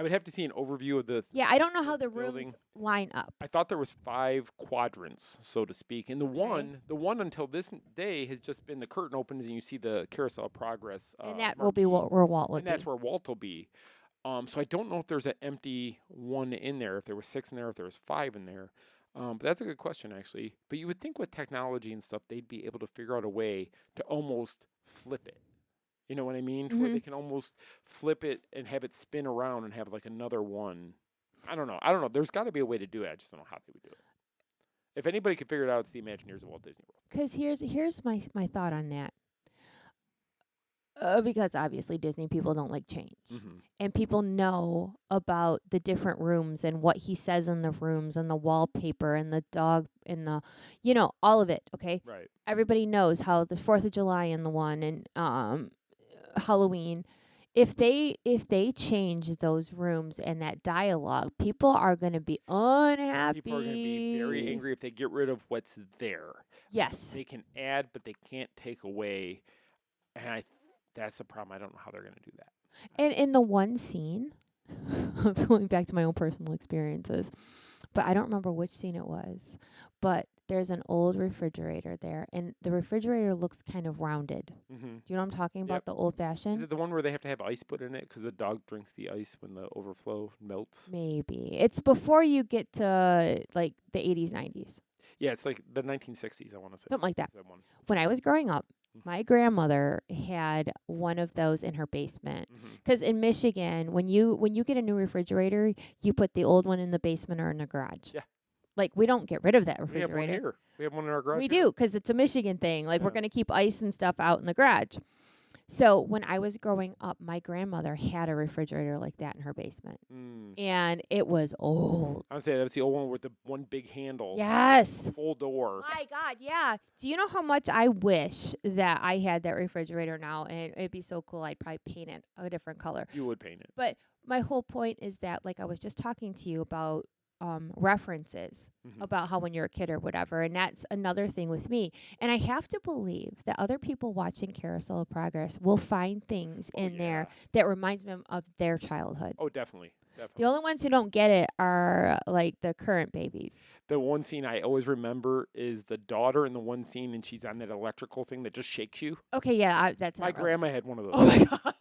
Speaker 1: would have to see an overview of the
Speaker 2: Yeah, I don't know how the
Speaker 1: building.
Speaker 2: rooms line up.
Speaker 1: I thought there was 5 quadrants, so to speak. And the one until this day has just been the curtain opens and you see the Carousel of Progress.
Speaker 2: And that will be where Walt would
Speaker 1: and that's
Speaker 2: be.
Speaker 1: where Walt will be. So I don't know if there's an empty one in there, if there was 6 in there, if there was 5 in there. But that's a good question, actually. But you would think with technology and stuff, they'd be able to figure out a way to almost flip it. You know what I mean? To where they can almost flip it and have it spin around and have like another one. I don't know. There's got to be a way to do it. I just don't know how they would do it. If anybody could figure it out, it's the Imagineers of Walt Disney World.
Speaker 2: Because here's my thought on that. Because obviously Disney people don't like change.
Speaker 1: Mm-hmm.
Speaker 2: And people know about the different rooms and what he says in the rooms and the wallpaper and the dog and the, all of it, okay?
Speaker 1: Right.
Speaker 2: Everybody knows how the 4th of July in the one and Halloween. If they change those rooms and that dialogue, people are going to be unhappy.
Speaker 1: People are going to be very angry if they get rid of what's there.
Speaker 2: Yes.
Speaker 1: They can add, but they can't take away. And that's the problem. I don't know how they're going to do that.
Speaker 2: And in the one scene, going back to my own personal experiences, but I don't remember which scene it was, but there's an old refrigerator there, and the refrigerator looks kind of rounded.
Speaker 1: Mm-hmm.
Speaker 2: Do you know what I'm talking about, the old-fashioned?
Speaker 1: Is it the one where they have to have ice put in it because the dog drinks the ice when the overflow melts?
Speaker 2: Maybe. It's before you get to, like, the 80s, 90s.
Speaker 1: Yeah, it's like the 1960s, I want to say.
Speaker 2: Something like that.
Speaker 1: That one.
Speaker 2: When I was growing up, my grandmother had one of those in her basement. Because in Michigan, when you get a new refrigerator, you put the old one in the basement or in the garage.
Speaker 1: Yeah.
Speaker 2: Like, we don't get rid of that
Speaker 1: We have
Speaker 2: refrigerator.
Speaker 1: one here. We have one in our garage.
Speaker 2: We
Speaker 1: here.
Speaker 2: do, because it's a Michigan thing. Like, we're going to keep ice and stuff out in the garage. So when I was growing up, my grandmother had a refrigerator like that in her basement. And it was old.
Speaker 1: I would say that's the old one with the one big handle.
Speaker 2: Yes.
Speaker 1: Full door.
Speaker 2: My God, yeah. Do you know how much I wish that I had that refrigerator now? And it'd be so cool. I'd probably paint it a different color.
Speaker 1: You would paint it.
Speaker 2: But my whole point is that, like, I was just talking to you about references about how when you're a kid or whatever, and that's another thing with me. And I have to believe that other people watching Carousel of Progress will find things in there that reminds them of their childhood.
Speaker 1: Oh, definitely.
Speaker 2: The only ones who don't get it are like the current babies.
Speaker 1: The one scene I always remember is the daughter in the one scene, and she's on that electrical thing that just shakes you.
Speaker 2: Okay, yeah, that's
Speaker 1: my
Speaker 2: not
Speaker 1: grandma had one of those.
Speaker 2: Oh my God.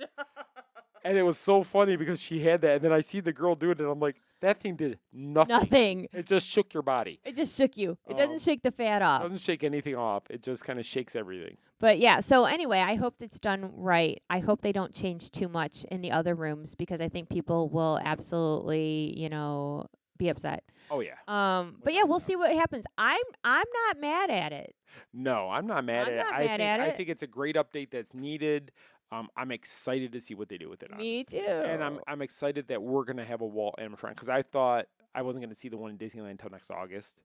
Speaker 1: And it was so funny because she had that, and then I see the girl do it, and I'm like, that thing did nothing.
Speaker 2: Nothing.
Speaker 1: It just shook your body.
Speaker 2: It just shook you. It doesn't shake the fat
Speaker 1: It
Speaker 2: off.
Speaker 1: doesn't shake anything off. It just kind of shakes everything.
Speaker 2: But yeah, so anyway, I hope it's done right. I hope they don't change too much in the other rooms because I think people will absolutely, be upset.
Speaker 1: Oh yeah.
Speaker 2: But yeah, we'll see what happens. I'm not mad at it.
Speaker 1: No, I'm not mad at it. I think it's a great update that's needed. I'm excited to see what they do with it.
Speaker 2: Me too.
Speaker 1: And I'm excited that we're gonna have a Walt animatronic because I thought I wasn't gonna see the one in Disneyland until next August,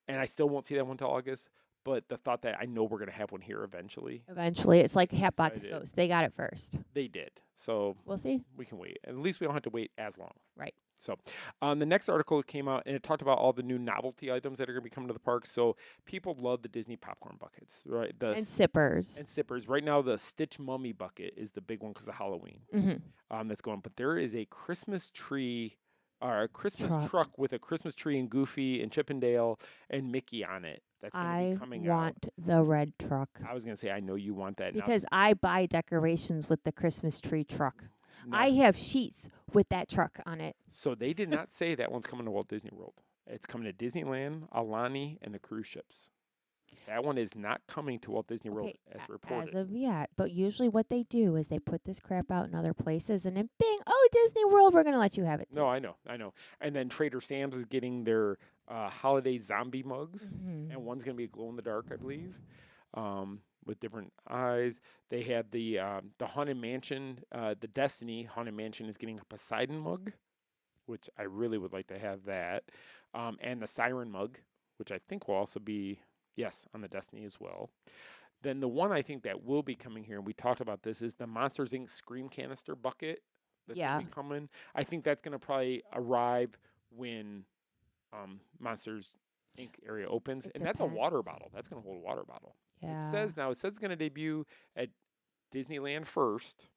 Speaker 1: and I still won't see that one until August. But the thought that I know we're gonna have one here eventually.
Speaker 2: Eventually, it's like Hatbox Ghost. They got it first.
Speaker 1: They did. So
Speaker 2: we'll see.
Speaker 1: We can wait. At least we don't have to wait as long.
Speaker 2: Right.
Speaker 1: So, the next article came out and it talked about all the new novelty items that are going to be coming to the park. So, people love the Disney popcorn buckets, right?
Speaker 2: And sippers.
Speaker 1: And sippers. Right now, the Stitch Mummy bucket is the big one because of Halloween. That's going. But there is a Christmas tree, or a Christmas truck with a Christmas tree and Goofy and Chip and Dale and Mickey on it. That's going to be coming out.
Speaker 2: I want the red truck.
Speaker 1: I was going to say, I know you want that.
Speaker 2: Because I buy decorations with the Christmas tree truck. No. I have sheets with that truck on it.
Speaker 1: So they did not say that one's coming to Walt Disney World. It's coming to Disneyland, Alani, and the cruise ships. That one is not coming to Walt Disney World as reported.
Speaker 2: As of yet. But usually what they do is they put this crap out in other places and then bing, oh, Disney World, we're going to let you have it too.
Speaker 1: No, I know. And then Trader Sam's is getting their holiday zombie mugs. And one's going to be glow-in-the-dark, I believe. With different eyes. They have the Haunted Mansion, the Destiny Haunted Mansion is getting a Poseidon mug, which I really would like to have that. And the Siren mug, which I think will also be, on the Destiny as well. Then the one I think that will be coming here, and we talked about this, is the Monsters Inc. Scream Canister bucket that's going to be coming. I think that's going to probably arrive when Monsters Inc. area opens. And that's a water bottle. That's going to hold a water bottle.
Speaker 2: Yeah.
Speaker 1: It says it's going to debut at Disneyland first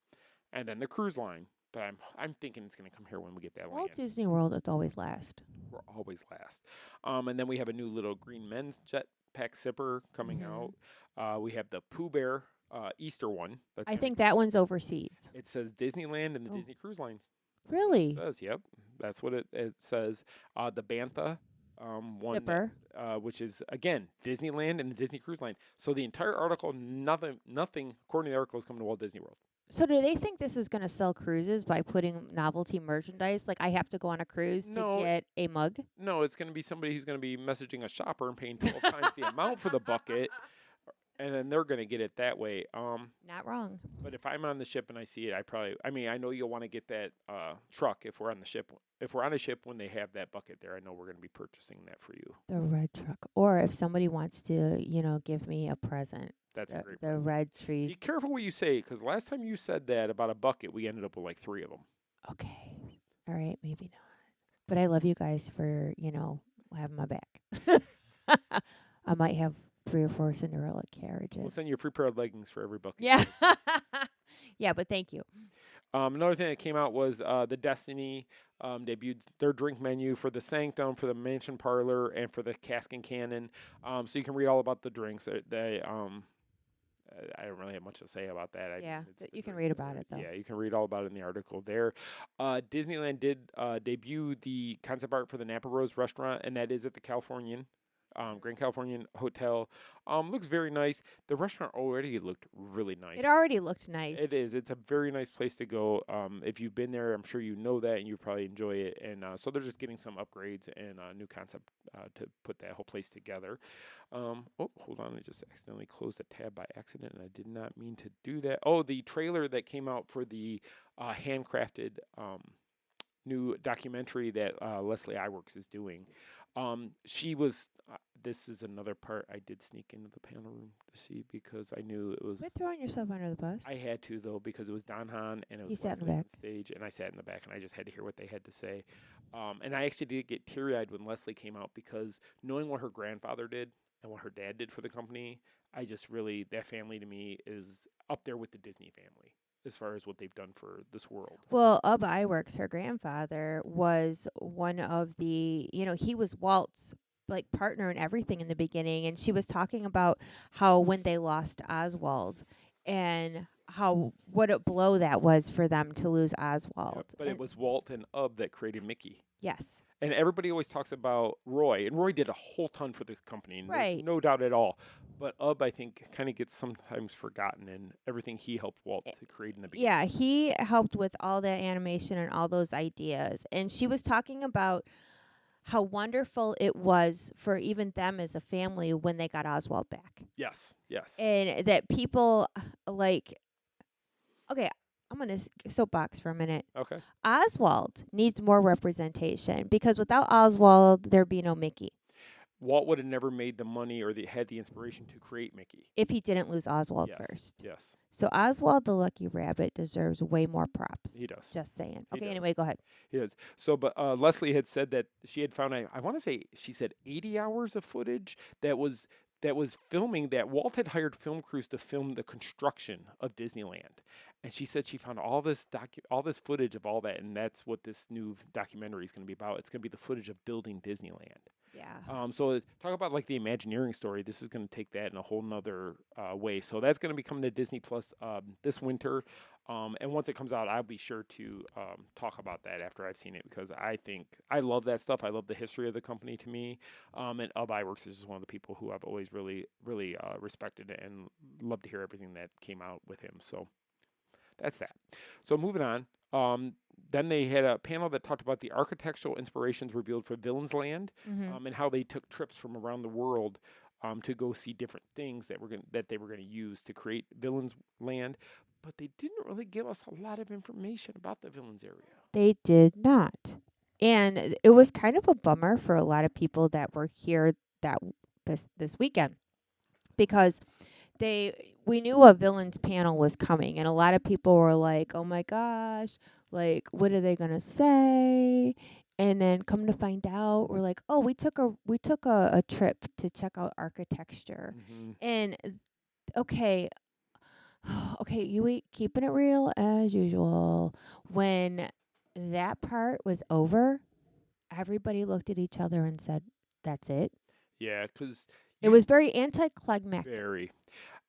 Speaker 1: and then the cruise line. But I'm thinking it's going to come here when we get that
Speaker 2: Walt
Speaker 1: land.
Speaker 2: Disney World, it's always last.
Speaker 1: We're always last. And then we have a new little green men's jetpack zipper coming out. We have the Pooh Bear Easter one.
Speaker 2: I think that one's overseas.
Speaker 1: It says Disneyland and the Disney Cruise Lines.
Speaker 2: Really?
Speaker 1: It says, yep. That's what it says. The Bantha one,
Speaker 2: zipper,
Speaker 1: which is, again, Disneyland and the Disney Cruise Line. So the entire article, nothing, according to the article, is coming to Walt Disney World.
Speaker 2: So do they think this is going to sell cruises by putting novelty merchandise? Like I have to go on a cruise to get a mug?
Speaker 1: No, it's going to be somebody who's going to be messaging a shopper and paying 12 times the amount for the bucket, and then they're going to get it that way.
Speaker 2: Not wrong.
Speaker 1: But if I'm on the ship and I see it, I know you'll want to get that truck if we're on the ship. If we're on a ship when they have that bucket there, I know we're going to be purchasing that for you.
Speaker 2: The red truck. Or if somebody wants to, give me a present.
Speaker 1: That's a great
Speaker 2: The
Speaker 1: present.
Speaker 2: red tree.
Speaker 1: Be careful what you say, because last time you said that about a bucket, we ended up with like 3 of them.
Speaker 2: Okay. All right. Maybe not. But I love you guys for, having my back. I might have 3 or 4 Cinderella carriages.
Speaker 1: We'll send you a free pair of leggings for every bucket.
Speaker 2: Yeah. Yeah, but thank you.
Speaker 1: Another thing that came out was the Destiny debuted their drink menu for the Sanctum, for the Mansion Parlor, and for the Cask and Cannon. So you can read all about the drinks. I don't really have much to say about that.
Speaker 2: You can read about it, though.
Speaker 1: Yeah, you can read all about it in the article there. Disneyland did debut the concept art for the Napa Rose restaurant, and that is at the Grand Californian Hotel. Looks very nice. The restaurant already looked really nice.
Speaker 2: It already looked nice.
Speaker 1: It is. It's a very nice place to go. If you've been there, I'm sure you know that, and you probably enjoy it. And so they're just getting some upgrades and a new concept to put that whole place together. Hold on. I just accidentally closed a tab by accident, and I did not mean to do that. Oh, the trailer that came out for the handcrafted new documentary that Leslie Iwerks is doing. She was, this is another part I did sneak into the panel room to see because I knew it was.
Speaker 2: Quit throwing yourself under the bus.
Speaker 1: I had to, though, because it was Don Hahn and it was
Speaker 2: sat in the
Speaker 1: Leslie on
Speaker 2: back.
Speaker 1: stage, and I sat in the back, and I just had to hear what they had to say. And I actually did get teary-eyed when Leslie came out because knowing what her grandfather did and what her dad did for the company, that family to me is up there with the Disney family as far as what they've done for this world.
Speaker 2: Well, Iwerks, her grandfather, was one of the, he was Walt's partner in everything in the beginning. And she was talking about how when they lost Oswald and what a blow that was for them to lose Oswald.
Speaker 1: Yep, but it was Walt and Ub that created Mickey.
Speaker 2: Yes.
Speaker 1: And everybody always talks about Roy, and Roy did a whole ton for the company,
Speaker 2: right?
Speaker 1: No doubt at all. But Ub, I think, kind of gets sometimes forgotten in everything he helped Walt to create in the beginning.
Speaker 2: Yeah, he helped with all that animation and all those ideas. And she was talking about how wonderful it was for even them as a family when they got Oswald back.
Speaker 1: Yes.
Speaker 2: And that people okay, I'm going to soapbox for a minute.
Speaker 1: Okay.
Speaker 2: Oswald needs more representation because without Oswald, there'd be no Mickey.
Speaker 1: Walt would have never made the money or had the inspiration to create Mickey
Speaker 2: if he didn't lose Oswald first.
Speaker 1: Yes.
Speaker 2: So Oswald the Lucky Rabbit deserves way more props.
Speaker 1: He does.
Speaker 2: Just saying.
Speaker 1: He
Speaker 2: Okay,
Speaker 1: does.
Speaker 2: anyway, go ahead.
Speaker 1: He does. So, but Leslie had said that she had found, I want to say, she said 80 hours of footage that was filming that Walt had hired film crews to film the construction of Disneyland. And she said she found all this footage of all that, and that's what this new documentary is going to be about. It's going to be the footage of building Disneyland.
Speaker 2: Yeah.
Speaker 1: So talk about the Imagineering story. This is going to take that in a whole nother way. So that's going to be coming to Disney Plus this winter. And once it comes out, I'll be sure to talk about that after I've seen it because I love that stuff. I love the history of the company to me. And Ub Iwerks is just one of the people who I've always really, really respected and loved to hear everything that came out with him. So that's that. So moving on. Then they had a panel that talked about the architectural inspirations revealed for Villains Land, and how they took trips from around the world to go see different things that they were going to use to create Villains Land. But they didn't really give us a lot of information about the Villains area.
Speaker 2: They did not. And it was kind of a bummer for a lot of people that were here this weekend because we knew a villains panel was coming, and a lot of people were like, "Oh my gosh, like what are they gonna say?" And then come to find out, we're like, "Oh, we took a trip to check out architecture." And okay, okay, keeping it real as usual. When that part was over, everybody looked at each other and said, "That's it."
Speaker 1: Yeah, because
Speaker 2: It was very anticlimactic.
Speaker 1: very.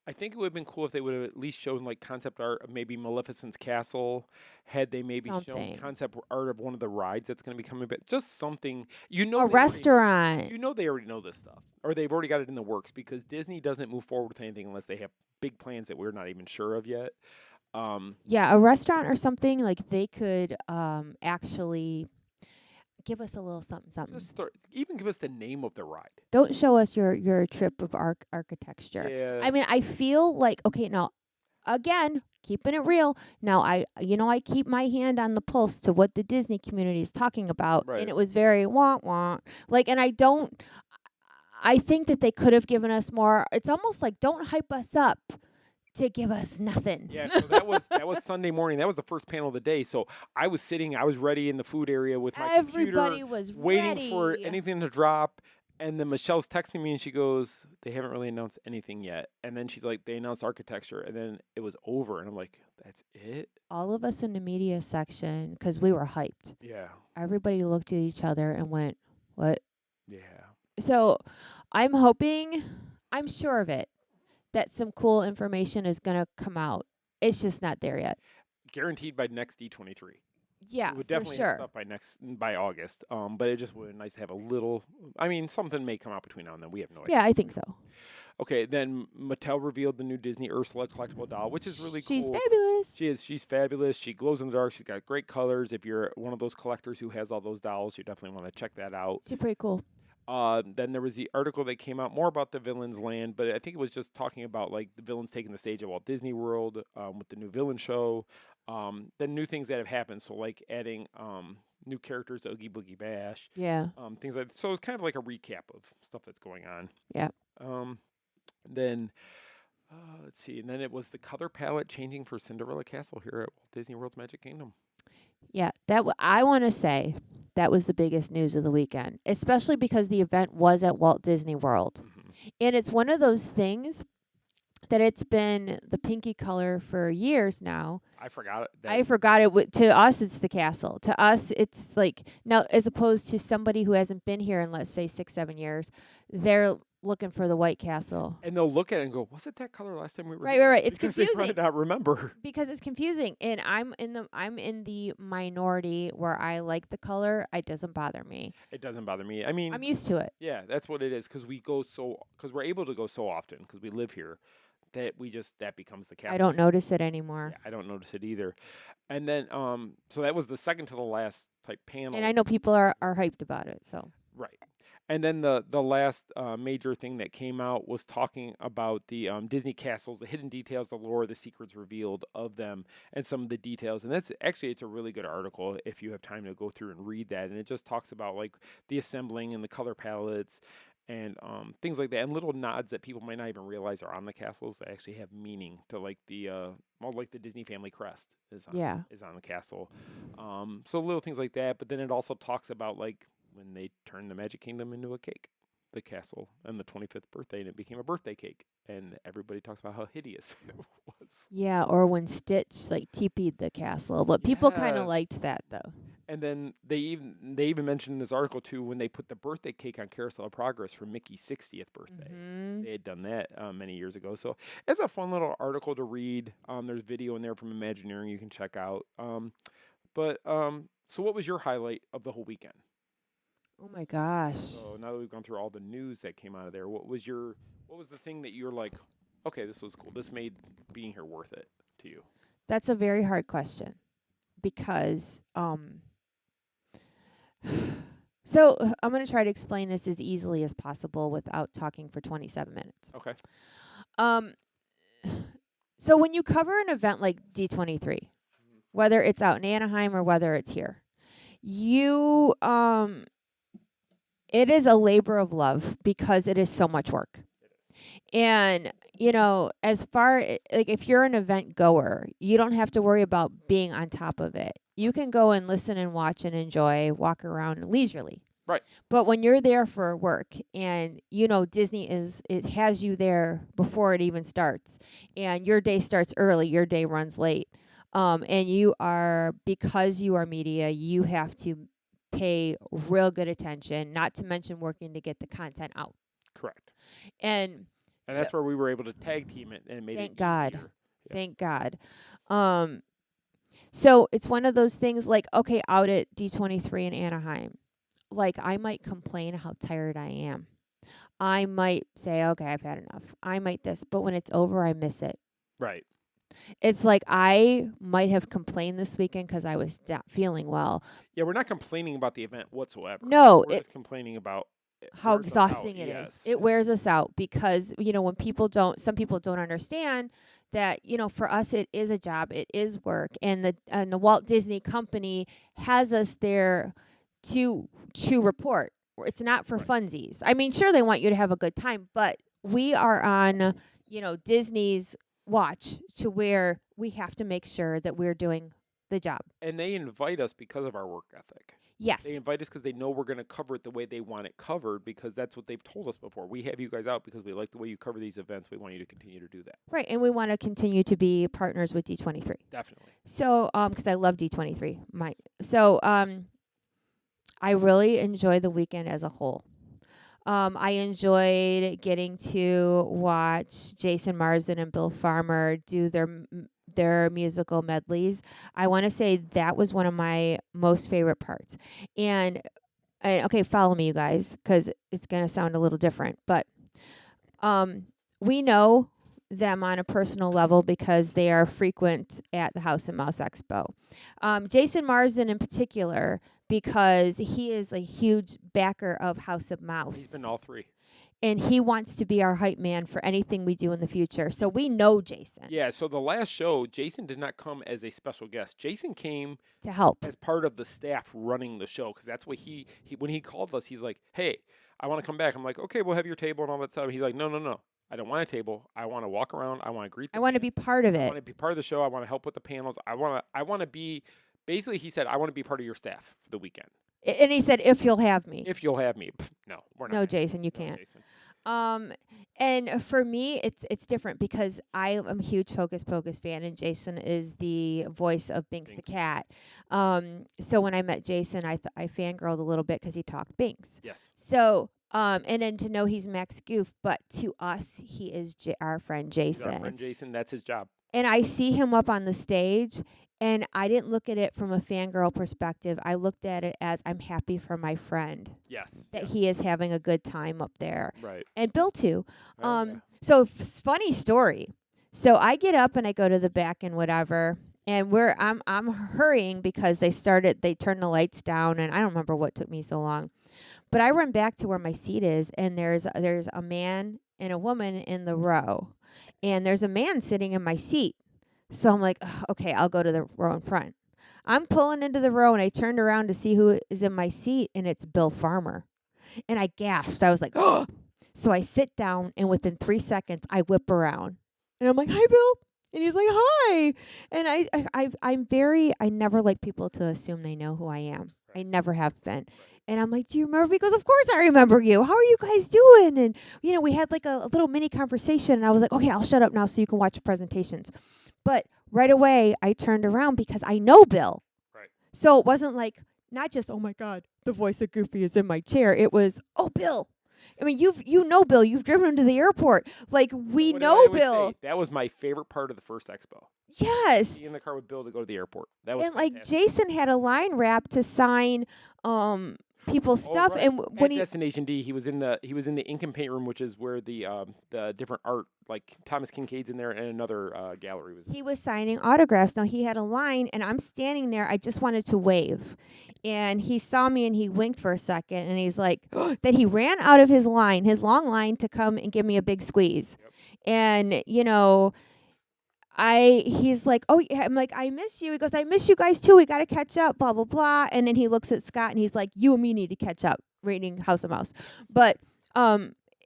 Speaker 1: I think it would have been cool if they would have at least shown like concept art of maybe Maleficent's castle. Had they maybe shown
Speaker 2: Something.
Speaker 1: concept art of one of the rides that's going to be coming back, just something. You know,
Speaker 2: A
Speaker 1: they already-
Speaker 2: restaurant.
Speaker 1: you know they already know this stuff, or they've already got it in the works because Disney doesn't move forward with anything unless they have big plans that we're not even sure of yet.
Speaker 2: Yeah, a restaurant or something like they could actually give us a little something something.
Speaker 1: Just even give us the name of the ride.
Speaker 2: Don't show us your trip of architecture.
Speaker 1: Yeah.
Speaker 2: I mean, I feel like okay, now again, keeping it real. Now I keep my hand on the pulse to what the Disney community is talking about,
Speaker 1: Right.
Speaker 2: and it was very wah. Like, and I think that they could have given us more. It's almost like don't hype us up to give us nothing.
Speaker 1: Yeah, so that was Sunday morning. That was the first panel of the day. So I was ready in the food area with my
Speaker 2: Everybody
Speaker 1: computer,
Speaker 2: was
Speaker 1: waiting for
Speaker 2: ready.
Speaker 1: anything to drop. And then Michelle's texting me and she goes, "They haven't really announced anything yet." And then she's like, "They announced architecture," and then it was over. And I'm like, "That's it?"
Speaker 2: All of us in the media section, because we were hyped.
Speaker 1: Yeah.
Speaker 2: Everybody looked at each other and went, "What?"
Speaker 1: Yeah.
Speaker 2: So I'm sure of it, that some cool information is going to come out. It's just not there yet.
Speaker 1: Guaranteed by next D23.
Speaker 2: Yeah,
Speaker 1: We would
Speaker 2: for
Speaker 1: definitely
Speaker 2: sure.
Speaker 1: have stuff by August. But it just would be nice to have a little. I mean, something may come out between now and then. We have no idea.
Speaker 2: Yeah, I think so.
Speaker 1: Okay, then Mattel revealed the new Disney Ursula collectible doll, which is really cool.
Speaker 2: She's fabulous.
Speaker 1: She is. She's fabulous. She glows in the dark. She's got great colors. If you're one of those collectors who has all those dolls, you definitely want to check that out.
Speaker 2: She's pretty cool.
Speaker 1: Then there was the article that came out more about the villains land, but I think it was just talking about like the villains taking the stage at Walt Disney World with the new villain show. Then new things that have happened, so like adding new characters to Oogie Boogie Bash.
Speaker 2: Yeah.
Speaker 1: Things like so. It's kind of like a recap of stuff that's going on.
Speaker 2: Yeah.
Speaker 1: Then let's see, and then it was the color palette changing for Cinderella Castle here at Walt Disney World's Magic Kingdom.
Speaker 2: Yeah, I want to say that was the biggest news of the weekend, especially because the event was at Walt Disney World. And it's one of those things that it's been the pinky color for years now.
Speaker 1: I forgot it.
Speaker 2: I forgot it. To us, it's the castle. To us, it's like, now, as opposed to somebody who hasn't been here in, let's say, 6-7 years, they're looking for the White Castle.
Speaker 1: And they'll look at it and go, "Was it that color last time we were
Speaker 2: Right,
Speaker 1: here?"
Speaker 2: right, right. It's
Speaker 1: Because
Speaker 2: confusing.
Speaker 1: They might not remember.
Speaker 2: Because it's confusing, and I'm in the minority where I like the color. It doesn't bother me.
Speaker 1: It doesn't bother me. I mean,
Speaker 2: I'm used to it.
Speaker 1: yeah, that's what it is. Because we're able to go so often because we live here that that becomes the castle.
Speaker 2: I don't notice it anymore.
Speaker 1: Yeah, I don't notice it either. And then so that was the second to the last type panel.
Speaker 2: And I know people are hyped about it. So
Speaker 1: Right. And then the last major thing that came out was talking about the Disney castles, the hidden details, the lore, the secrets revealed of them, and some of the details. And it's a really good article if you have time to go through and read that. And it just talks about like the assembling and the color palettes and things like that, and little nods that people might not even realize are on the castles that actually have meaning to like like the Disney family crest is on the castle. So little things like that. But then it also talks about like when they turned the Magic Kingdom into a cake, the castle, and the 25th birthday, and it became a birthday cake. And everybody talks about how hideous it was.
Speaker 2: yeah, or when Stitch like teepeed the castle, but people kind of
Speaker 1: Yes.
Speaker 2: liked that though.
Speaker 1: And then they even mentioned in this article too when they put the birthday cake on Carousel of Progress for Mickey's 60th birthday. They had done that many years ago. So it's a fun little article to read. There's video in there from Imagineering you can check out. So what was your highlight of the whole weekend?
Speaker 2: Oh my gosh.
Speaker 1: So now that we've gone through all the news that came out of there, what was the thing that you're like, okay, this was cool. This made being here worth it to you?
Speaker 2: That's a very hard question because so I'm going to try to explain this as easily as possible without talking for 27 minutes.
Speaker 1: Okay.
Speaker 2: So when you cover an event like D23, whether it's out in Anaheim or whether it's here, you it is a labor of love because it is so much work. And, as far like if you're an event goer, you don't have to worry about being on top of it. You can go and listen and watch and enjoy, walk around leisurely.
Speaker 1: Right.
Speaker 2: But when you're there for work and, Disney it has you there before it even starts, and your day starts early, your day runs late. And because you are media, you have to pay real good attention, not to mention working to get the content out.
Speaker 1: Correct.
Speaker 2: And
Speaker 1: that's where we were able to tag team it and made it easier. Yeah.
Speaker 2: Thank God. So it's one of those things like, okay, out at D23 in Anaheim, like I might complain how tired I am. I might say, okay, I've had enough. I might this, but when it's over, I miss it.
Speaker 1: Right.
Speaker 2: It's like I might have complained this weekend because I was not feeling well.
Speaker 1: Yeah, we're not complaining about the event whatsoever.
Speaker 2: No.
Speaker 1: We're just complaining about
Speaker 2: how exhausting it is. It wears us out because, when some people don't understand that, for us, it is a job, it is work. And the Walt Disney Company has us there to report. It's not for funsies. I mean, sure, they want you to have a good time, but we are on, Disney's watch to where we have to make sure that we're doing the job.
Speaker 1: And they invite us because of our work ethic.
Speaker 2: Yes.
Speaker 1: They invite us because they know we're going to cover it the way they want it covered, because that's what they've told us before. We have you guys out because we like the way you cover these events. We want you to continue to do that.
Speaker 2: Right, and we want to continue to be partners with D23.
Speaker 1: Definitely.
Speaker 2: So, because I love D23. I really enjoy the weekend as a whole. I enjoyed getting to watch Jason Marsden and Bill Farmer do their musical medleys. I want to say that was one of my most favorite parts. And okay, follow me, you guys, because it's going to sound a little different. But we know them on a personal level because they are frequent at the House and Mouse Expo. Jason Marsden in particular, because he is a huge backer of House of Mouse.
Speaker 1: He's been all three.
Speaker 2: And he wants to be our hype man for anything we do in the future. So we know Jason.
Speaker 1: Yeah, so the last show, Jason did not come as a special guest. Jason came
Speaker 2: to help
Speaker 1: as part of the staff running the show, because that's what he when he called us, he's like, hey, I want to come back. I'm like, okay, we'll have your table and all that stuff. He's like, no. I don't want a table. I want to walk around. I want to greet the
Speaker 2: I want to be part of it.
Speaker 1: I want to be part of the show. I want to help with the panels. I want to be, basically he said, I want to be part of your staff for the weekend.
Speaker 2: And he said, if you'll have me.
Speaker 1: If you'll have me. No, we're not.
Speaker 2: No, Jason, you can't. Jason. And for me, it's different because I am a huge Hocus Pocus fan, and Jason is the voice of Binks the cat. So when I met Jason, I fangirled a little bit because he talked Binks.
Speaker 1: Yes.
Speaker 2: So, and then to know he's Max Goof, but to us, he is our friend Jason.
Speaker 1: He's our friend Jason. That's his job.
Speaker 2: And I see him up on the stage, and I didn't look at it from a fangirl perspective. I looked at it as I'm happy for my friend.
Speaker 1: Yes.
Speaker 2: That he is having a good time up there.
Speaker 1: Right.
Speaker 2: And Bill too.
Speaker 1: Yeah.
Speaker 2: So funny story. So I get up and I go to the back and whatever, and I'm hurrying because they turned the lights down, and I don't remember what took me so long. But I run back to where my seat is, and there's a man and a woman in the row, and there's a man sitting in my seat. So I'm like, okay, I'll go to the row in front. I'm pulling into the row, and I turned around to see who is in my seat, and it's Bill Farmer. And I gasped. I was like, oh. So I sit down, and within 3 seconds, I whip around. And I'm like, hi, Bill. And he's like, hi. And I never like people to assume they know who I am. I never have been. And I'm like, do you remember me? He goes, of course I remember you. How are you guys doing? And, we had like a little mini conversation. And I was like, okay, I'll shut up now so you can watch the presentations. But right away, I turned around because I know Bill.
Speaker 1: Right.
Speaker 2: So it wasn't like, not just, oh, my God, the voice of Goofy is in my chair. It was, oh, Bill. I mean, you know Bill. You've driven him to the airport. Like, we know Bill.
Speaker 1: That was my favorite part of the first expo.
Speaker 2: Yes.
Speaker 1: Being in the car with Bill to go to the airport. That was
Speaker 2: and,
Speaker 1: fantastic.
Speaker 2: like, Jason had a line wrap to sign people's stuff.
Speaker 1: Right.
Speaker 2: And when
Speaker 1: At Destination D, he was in the ink and paint room, which is where the different art, like Thomas Kincaid's in there, and another gallery was.
Speaker 2: He was signing autographs. Now he had a line, and I'm standing there. I just wanted to wave, and he saw me, and he winked for a second, and he's like, then he ran out of his long line, to come and give me a big squeeze,
Speaker 1: Yep.
Speaker 2: and he's like, oh, yeah. I'm like, I miss you. He goes, I miss you guys too. We got to catch up, blah, blah, blah. And then he looks at Scott and he's like, you and me need to catch up, reading House of Mouse. But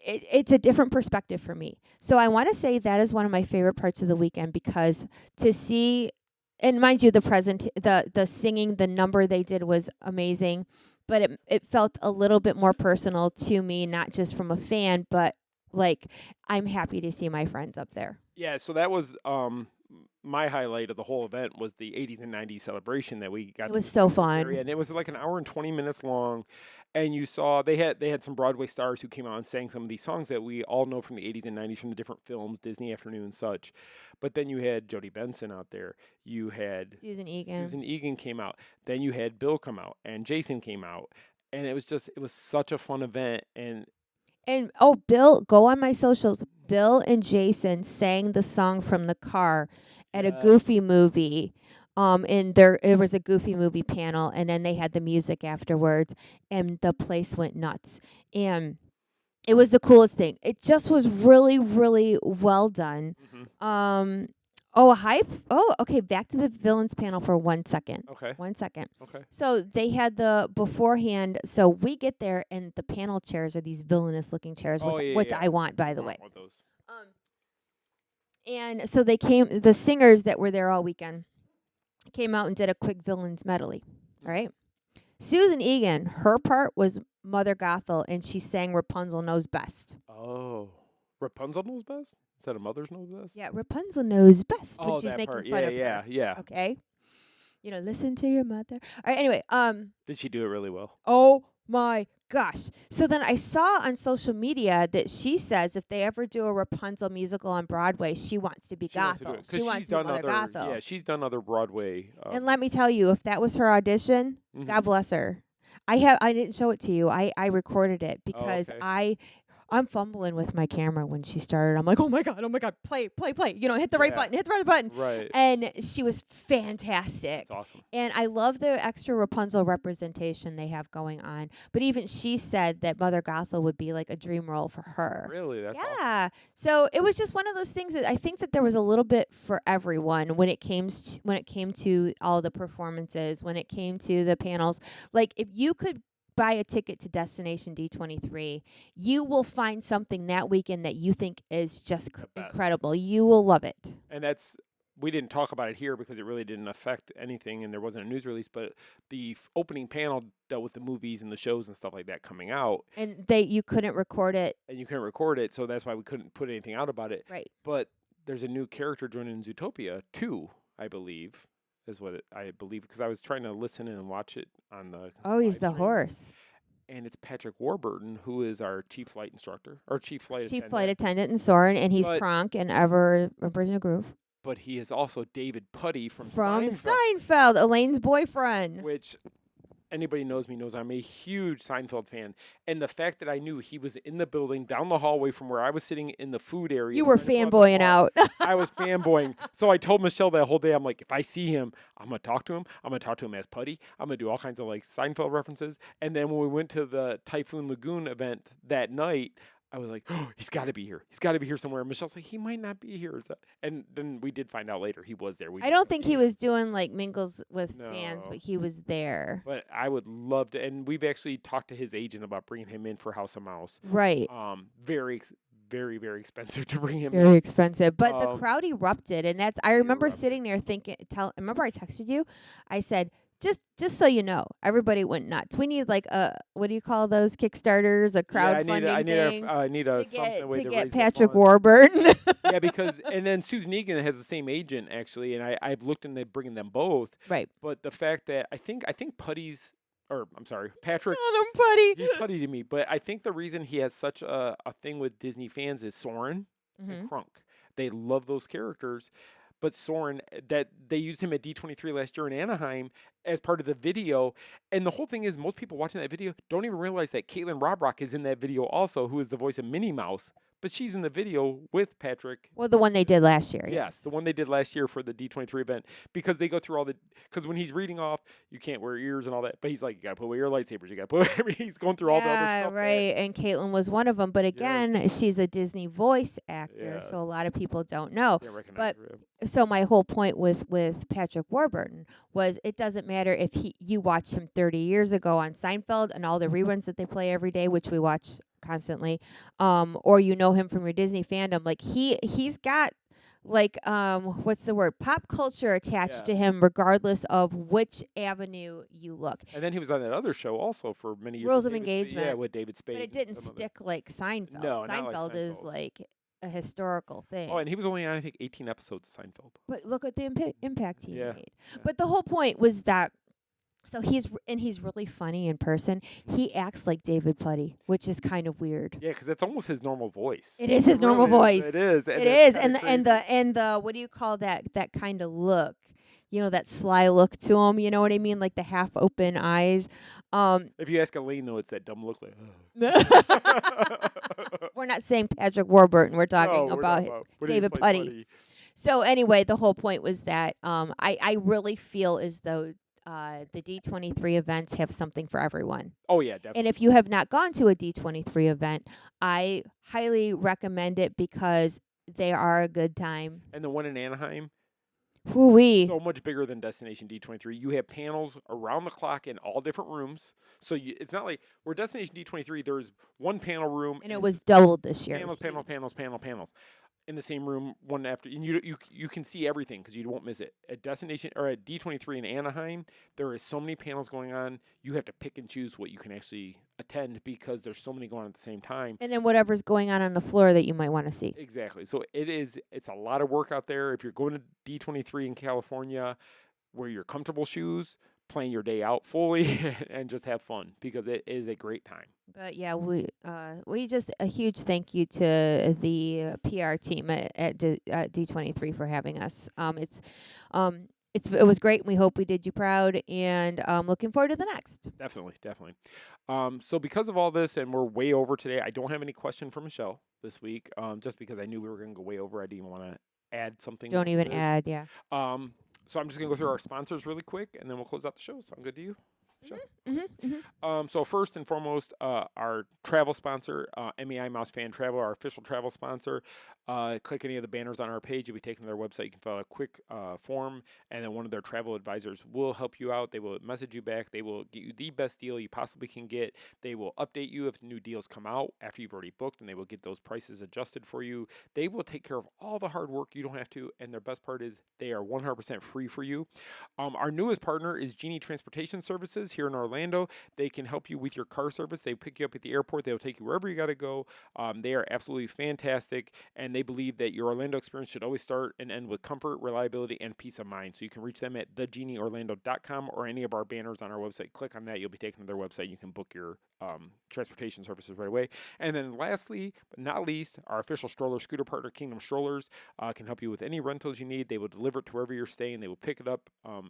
Speaker 2: it's a different perspective for me. So I want to say that is one of my favorite parts of the weekend, because to see, and mind you, the singing, the number they did was amazing, but it felt a little bit more personal to me, not just from a fan, but like I'm happy to see my friends up there.
Speaker 1: Yeah, so that was my highlight of the whole event was the 80s and 90s celebration that we got.
Speaker 2: It was so fun.
Speaker 1: And it was like an hour and 20 minutes long. And you saw they had some Broadway stars who came out and sang some of these songs that we all know from the 80s and 90s from the different films, Disney Afternoon and such. But then you had Jodie Benson out there. You had
Speaker 2: Susan Egan.
Speaker 1: Susan Egan came out. Then you had Bill come out and Jason came out. And it was such a fun event. And
Speaker 2: Bill, go on my socials. Bill and Jason sang the song from the car at a Goofy movie. And it was a Goofy movie panel, and then they had the music afterwards, and the place went nuts. And it was the coolest thing. It just was really, really well done.
Speaker 1: Mm-hmm.
Speaker 2: Okay, back to the villains panel for 1 second.
Speaker 1: Okay.
Speaker 2: 1 second.
Speaker 1: Okay.
Speaker 2: So they had the beforehand, so we get there, and the panel chairs are these villainous looking chairs, which I want, by the way.
Speaker 1: I want those.
Speaker 2: And so the singers that were there all weekend came out and did a quick villains medley. All right. Susan Egan, her part was Mother Gothel, and she sang Rapunzel Knows Best.
Speaker 1: Oh. Rapunzel knows best? Instead of Mother's knows best?
Speaker 2: Yeah, Rapunzel knows best when she's
Speaker 1: that
Speaker 2: making
Speaker 1: part.
Speaker 2: fun of
Speaker 1: Yeah,
Speaker 2: her.
Speaker 1: yeah.
Speaker 2: Okay. Listen to your mother. All right, anyway,
Speaker 1: Did she do it really well?
Speaker 2: oh my gosh. So then I saw on social media that she says if they ever do a Rapunzel musical on Broadway, she wants to be Gothel. She wants to be Mother Gothel.
Speaker 1: Yeah, she's done other Broadway.
Speaker 2: And let me tell you, if that was her audition, God bless her. I didn't show it to you. I recorded it because I'm fumbling with my camera when she started. I'm like, oh my god, play. Hit the right button, hit the right button.
Speaker 1: Right.
Speaker 2: And she was fantastic.
Speaker 1: That's awesome.
Speaker 2: And I love the extra Rapunzel representation they have going on. But even she said that Mother Gothel would be like a dream role for her.
Speaker 1: Really? That's awesome.
Speaker 2: Yeah. So it was just one of those things that I think that there was a little bit for everyone when it came to all the performances, when it came to the panels. Like if you could buy a ticket to Destination D23, you will find something that weekend that you think is just incredible. You will love it.
Speaker 1: And we didn't talk about it here because it really didn't affect anything and there wasn't a news release, but the opening panel dealt with the movies and the shows and stuff like that coming out.
Speaker 2: And you couldn't record it.
Speaker 1: And you couldn't record it, so that's why we couldn't put anything out about it.
Speaker 2: Right.
Speaker 1: But there's a new character joining Zootopia 2, I believe. Is what I believe, because I was trying to listen and watch it on the.
Speaker 2: Oh, he's the horse.
Speaker 1: And it's Patrick Warburton, who is our chief flight instructor, or chief flight
Speaker 2: attendant in Soarin', and he's Kronk in Ever in a Groove.
Speaker 1: But he is also David Putty from
Speaker 2: Seinfeld, Elaine's boyfriend.
Speaker 1: Which anybody knows me knows I'm a huge Seinfeld fan. And the fact that I knew he was in the building down the hallway from where I was sitting in the food area.
Speaker 2: You were fanboying out.
Speaker 1: I was fanboying. So I told Michelle that whole day, I'm like, if I see him, I'm going to talk to him. I'm going to talk to him as Putty. I'm going to do all kinds of like Seinfeld references. And then when we went to the Typhoon Lagoon event that night, I was like, oh, he's got to be here. He's got to be here somewhere. And Michelle's like, he might not be here. And then we did find out later he was there.
Speaker 2: I don't think he was doing like mingles with fans, but he was there.
Speaker 1: But I would love to. And we've actually talked to his agent about bringing him in for House of Mouse.
Speaker 2: Right.
Speaker 1: Very, very expensive to bring him.
Speaker 2: Very expensive. But the crowd erupted. And I remember sitting there thinking, remember I texted you? I said, just so you know, everybody went nuts. We need like what do you call those Kickstarters? A crowdfunding thing.
Speaker 1: I need a something to
Speaker 2: get Patrick Warburton.
Speaker 1: Yeah, because and then Susan Egan has the same agent actually, and I've looked into bringing them both.
Speaker 2: Right.
Speaker 1: But the fact that I think Putty's, or I'm sorry, Patrick's.
Speaker 2: Putty.
Speaker 1: He's Putty to me, but I think the reason he has such a thing with Disney fans is Soren and Kronk. They love those characters. But Soren, that they used him at D23 last year in Anaheim as part of the video. And the whole thing is most people watching that video don't even realize that Caitlin Robrock is in that video also, who is the voice of Minnie Mouse. But she's in the video with Patrick.
Speaker 2: Well, the one they did last year.
Speaker 1: Yes, the one they did last year for the D23 event. Because they go through because when he's reading off, you can't wear ears and all that. But he's like, you got to put away your lightsabers. You got to put he's going through all the other stuff.
Speaker 2: Right. And Caitlin was one of them. But again, she's a Disney voice actor. So a lot of people don't know. But so my whole point with Patrick Warburton was it doesn't matter if you watched him 30 years ago on Seinfeld and all the reruns that they play every day, which we watch constantly, or you know him from your Disney fandom, like he's got like what's the word, pop culture attached to him regardless of which avenue you look.
Speaker 1: And then he was on that other show also for many years.
Speaker 2: Rules of Engagement.
Speaker 1: Yeah, with David Spade.
Speaker 2: But it didn't stick like Seinfeld.
Speaker 1: No, not like
Speaker 2: Seinfeld is
Speaker 1: Seinfeld.
Speaker 2: like a historical thing.
Speaker 1: Oh, and he was only on, I think, 18 episodes of Seinfeld.
Speaker 2: But look at the impact he made.
Speaker 1: Yeah.
Speaker 2: But the whole point was that, so he's really funny in person. He acts like David Puddy, which is kind of weird.
Speaker 1: Yeah, because that's almost his normal voice.
Speaker 2: It is his normal voice.
Speaker 1: It is.
Speaker 2: It is. And the what do you call that kind of look? You know, that sly look to him. You know what I mean? Like the half open eyes.
Speaker 1: If you ask Elaine, though, it's that dumb look like.
Speaker 2: We're not saying Patrick Warburton. We're talking
Speaker 1: No,
Speaker 2: about David Puddy. So anyway, the whole point was that I really feel as though the D23 events have something for everyone.
Speaker 1: Oh, yeah, definitely.
Speaker 2: And if you have not gone to a D23 event, I highly recommend it because they are a good time.
Speaker 1: And the one in Anaheim,
Speaker 2: Hoo-wee.
Speaker 1: so much bigger than Destination D23. You have panels around the clock in all different rooms. So it's not like where Destination D23, there's one panel room.
Speaker 2: And it was doubled this year.
Speaker 1: Panels. In the same room, one after, and you can see everything because you won't miss it. At Destination or at D23 in Anaheim, there is so many panels going on. You have to pick and choose what you can actually attend because there's so many going on at the same time.
Speaker 2: And then whatever's going on the floor that you might want to see.
Speaker 1: Exactly. So it's a lot of work out there. If you're going to D23 in California, wear your comfortable shoes, plan your day out fully, and just have fun because it is a great time.
Speaker 2: But yeah, we just a huge thank you to the PR team at D23 for having us. It was great. And we hope we did you proud, and looking forward to the next.
Speaker 1: Definitely. So because of all this, and we're way over today, I don't have any question for Michelle this week. Just because I knew we were going to go way over, I didn't want to add something.
Speaker 2: Don't even add, yeah.
Speaker 1: So I'm just going to go through our sponsors really quick, and then we'll close out the show. Sound good to you? Sure. So first and foremost, our travel sponsor, MEI Mouse Fan Travel, our official travel sponsor. Click any of the banners on our page. You'll be taken to their website. You can fill out a quick form, and then one of their travel advisors will help you out. They will message you back. They will get you the best deal you possibly can get. They will update you if new deals come out after you've already booked, and they will get those prices adjusted for you. They will take care of all the hard work. You don't have to, and their best part is they are 100% free for you. Our newest partner is Genie Transportation Services here in Orlando. They can help you with your car service. They pick you up at the airport. They will take you wherever you got to go. They are absolutely fantastic, and they believe that your Orlando experience should always start and end with comfort, reliability, and peace of mind. So you can reach them at thegenieorlando.com or any of our banners on our website. Click on that. You'll be taken to their website. You can book your transportation services right away. And then lastly, but not least, our official stroller scooter partner, Kingdom Strollers, can help you with any rentals you need. They will deliver it to wherever you're staying. They will pick it up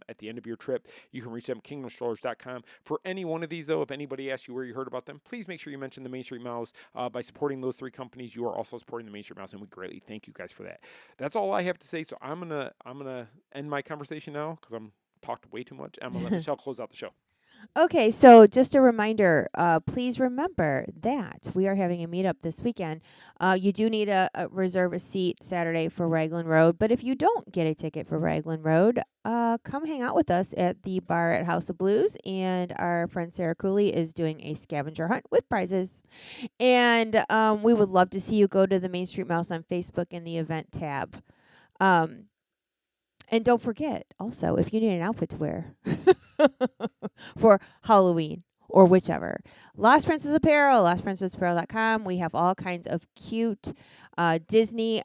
Speaker 1: at the end of your trip. You can reach them at kingdomstrollers.com. For any one of these, though, if anybody asks you where you heard about them, please make sure you mention the Main Street Mouse. By supporting those three companies, you are also supporting the Main Street Mouse, and we greatly thank you guys for that. That's all I have to say. So I'm gonna end my conversation now because I'm talked way too much. I'm gonna let Michelle close out the show.
Speaker 2: Okay, so just a reminder, please remember that we are having a meetup this weekend. You do need to reserve a seat Saturday for Raglan Road, but if you don't get a ticket for Raglan Road, come hang out with us at the bar at House of Blues, and our friend Sarah Cooley is doing a scavenger hunt with prizes. And we would love to see you. Go to the Main Street Mouse on Facebook in the event tab. And don't forget, also, if you need an outfit to wear for Halloween or whichever, Lost Princess Apparel, lostprincessapparel.com. We have all kinds of cute Disney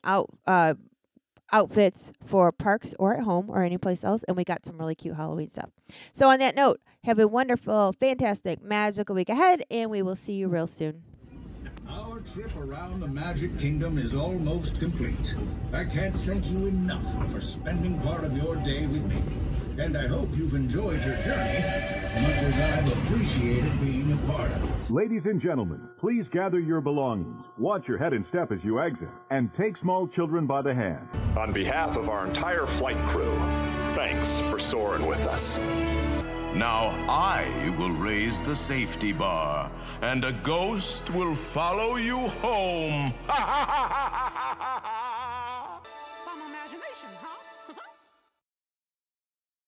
Speaker 2: outfits for parks or at home or anyplace else, and we got some really cute Halloween stuff. So on that note, have a wonderful, fantastic, magical week ahead, and we will see you real soon.
Speaker 10: Our trip around the Magic Kingdom is almost complete. I can't thank you enough for spending part of your day with me. And I hope you've enjoyed your journey as much as I've appreciated being a part of it.
Speaker 11: Ladies and gentlemen, please gather your belongings. Watch your head and step as you exit, and take small children by the hand.
Speaker 6: On behalf of our entire flight crew, thanks for soaring with us.
Speaker 4: Now I will raise the safety bar, and a ghost will follow you home.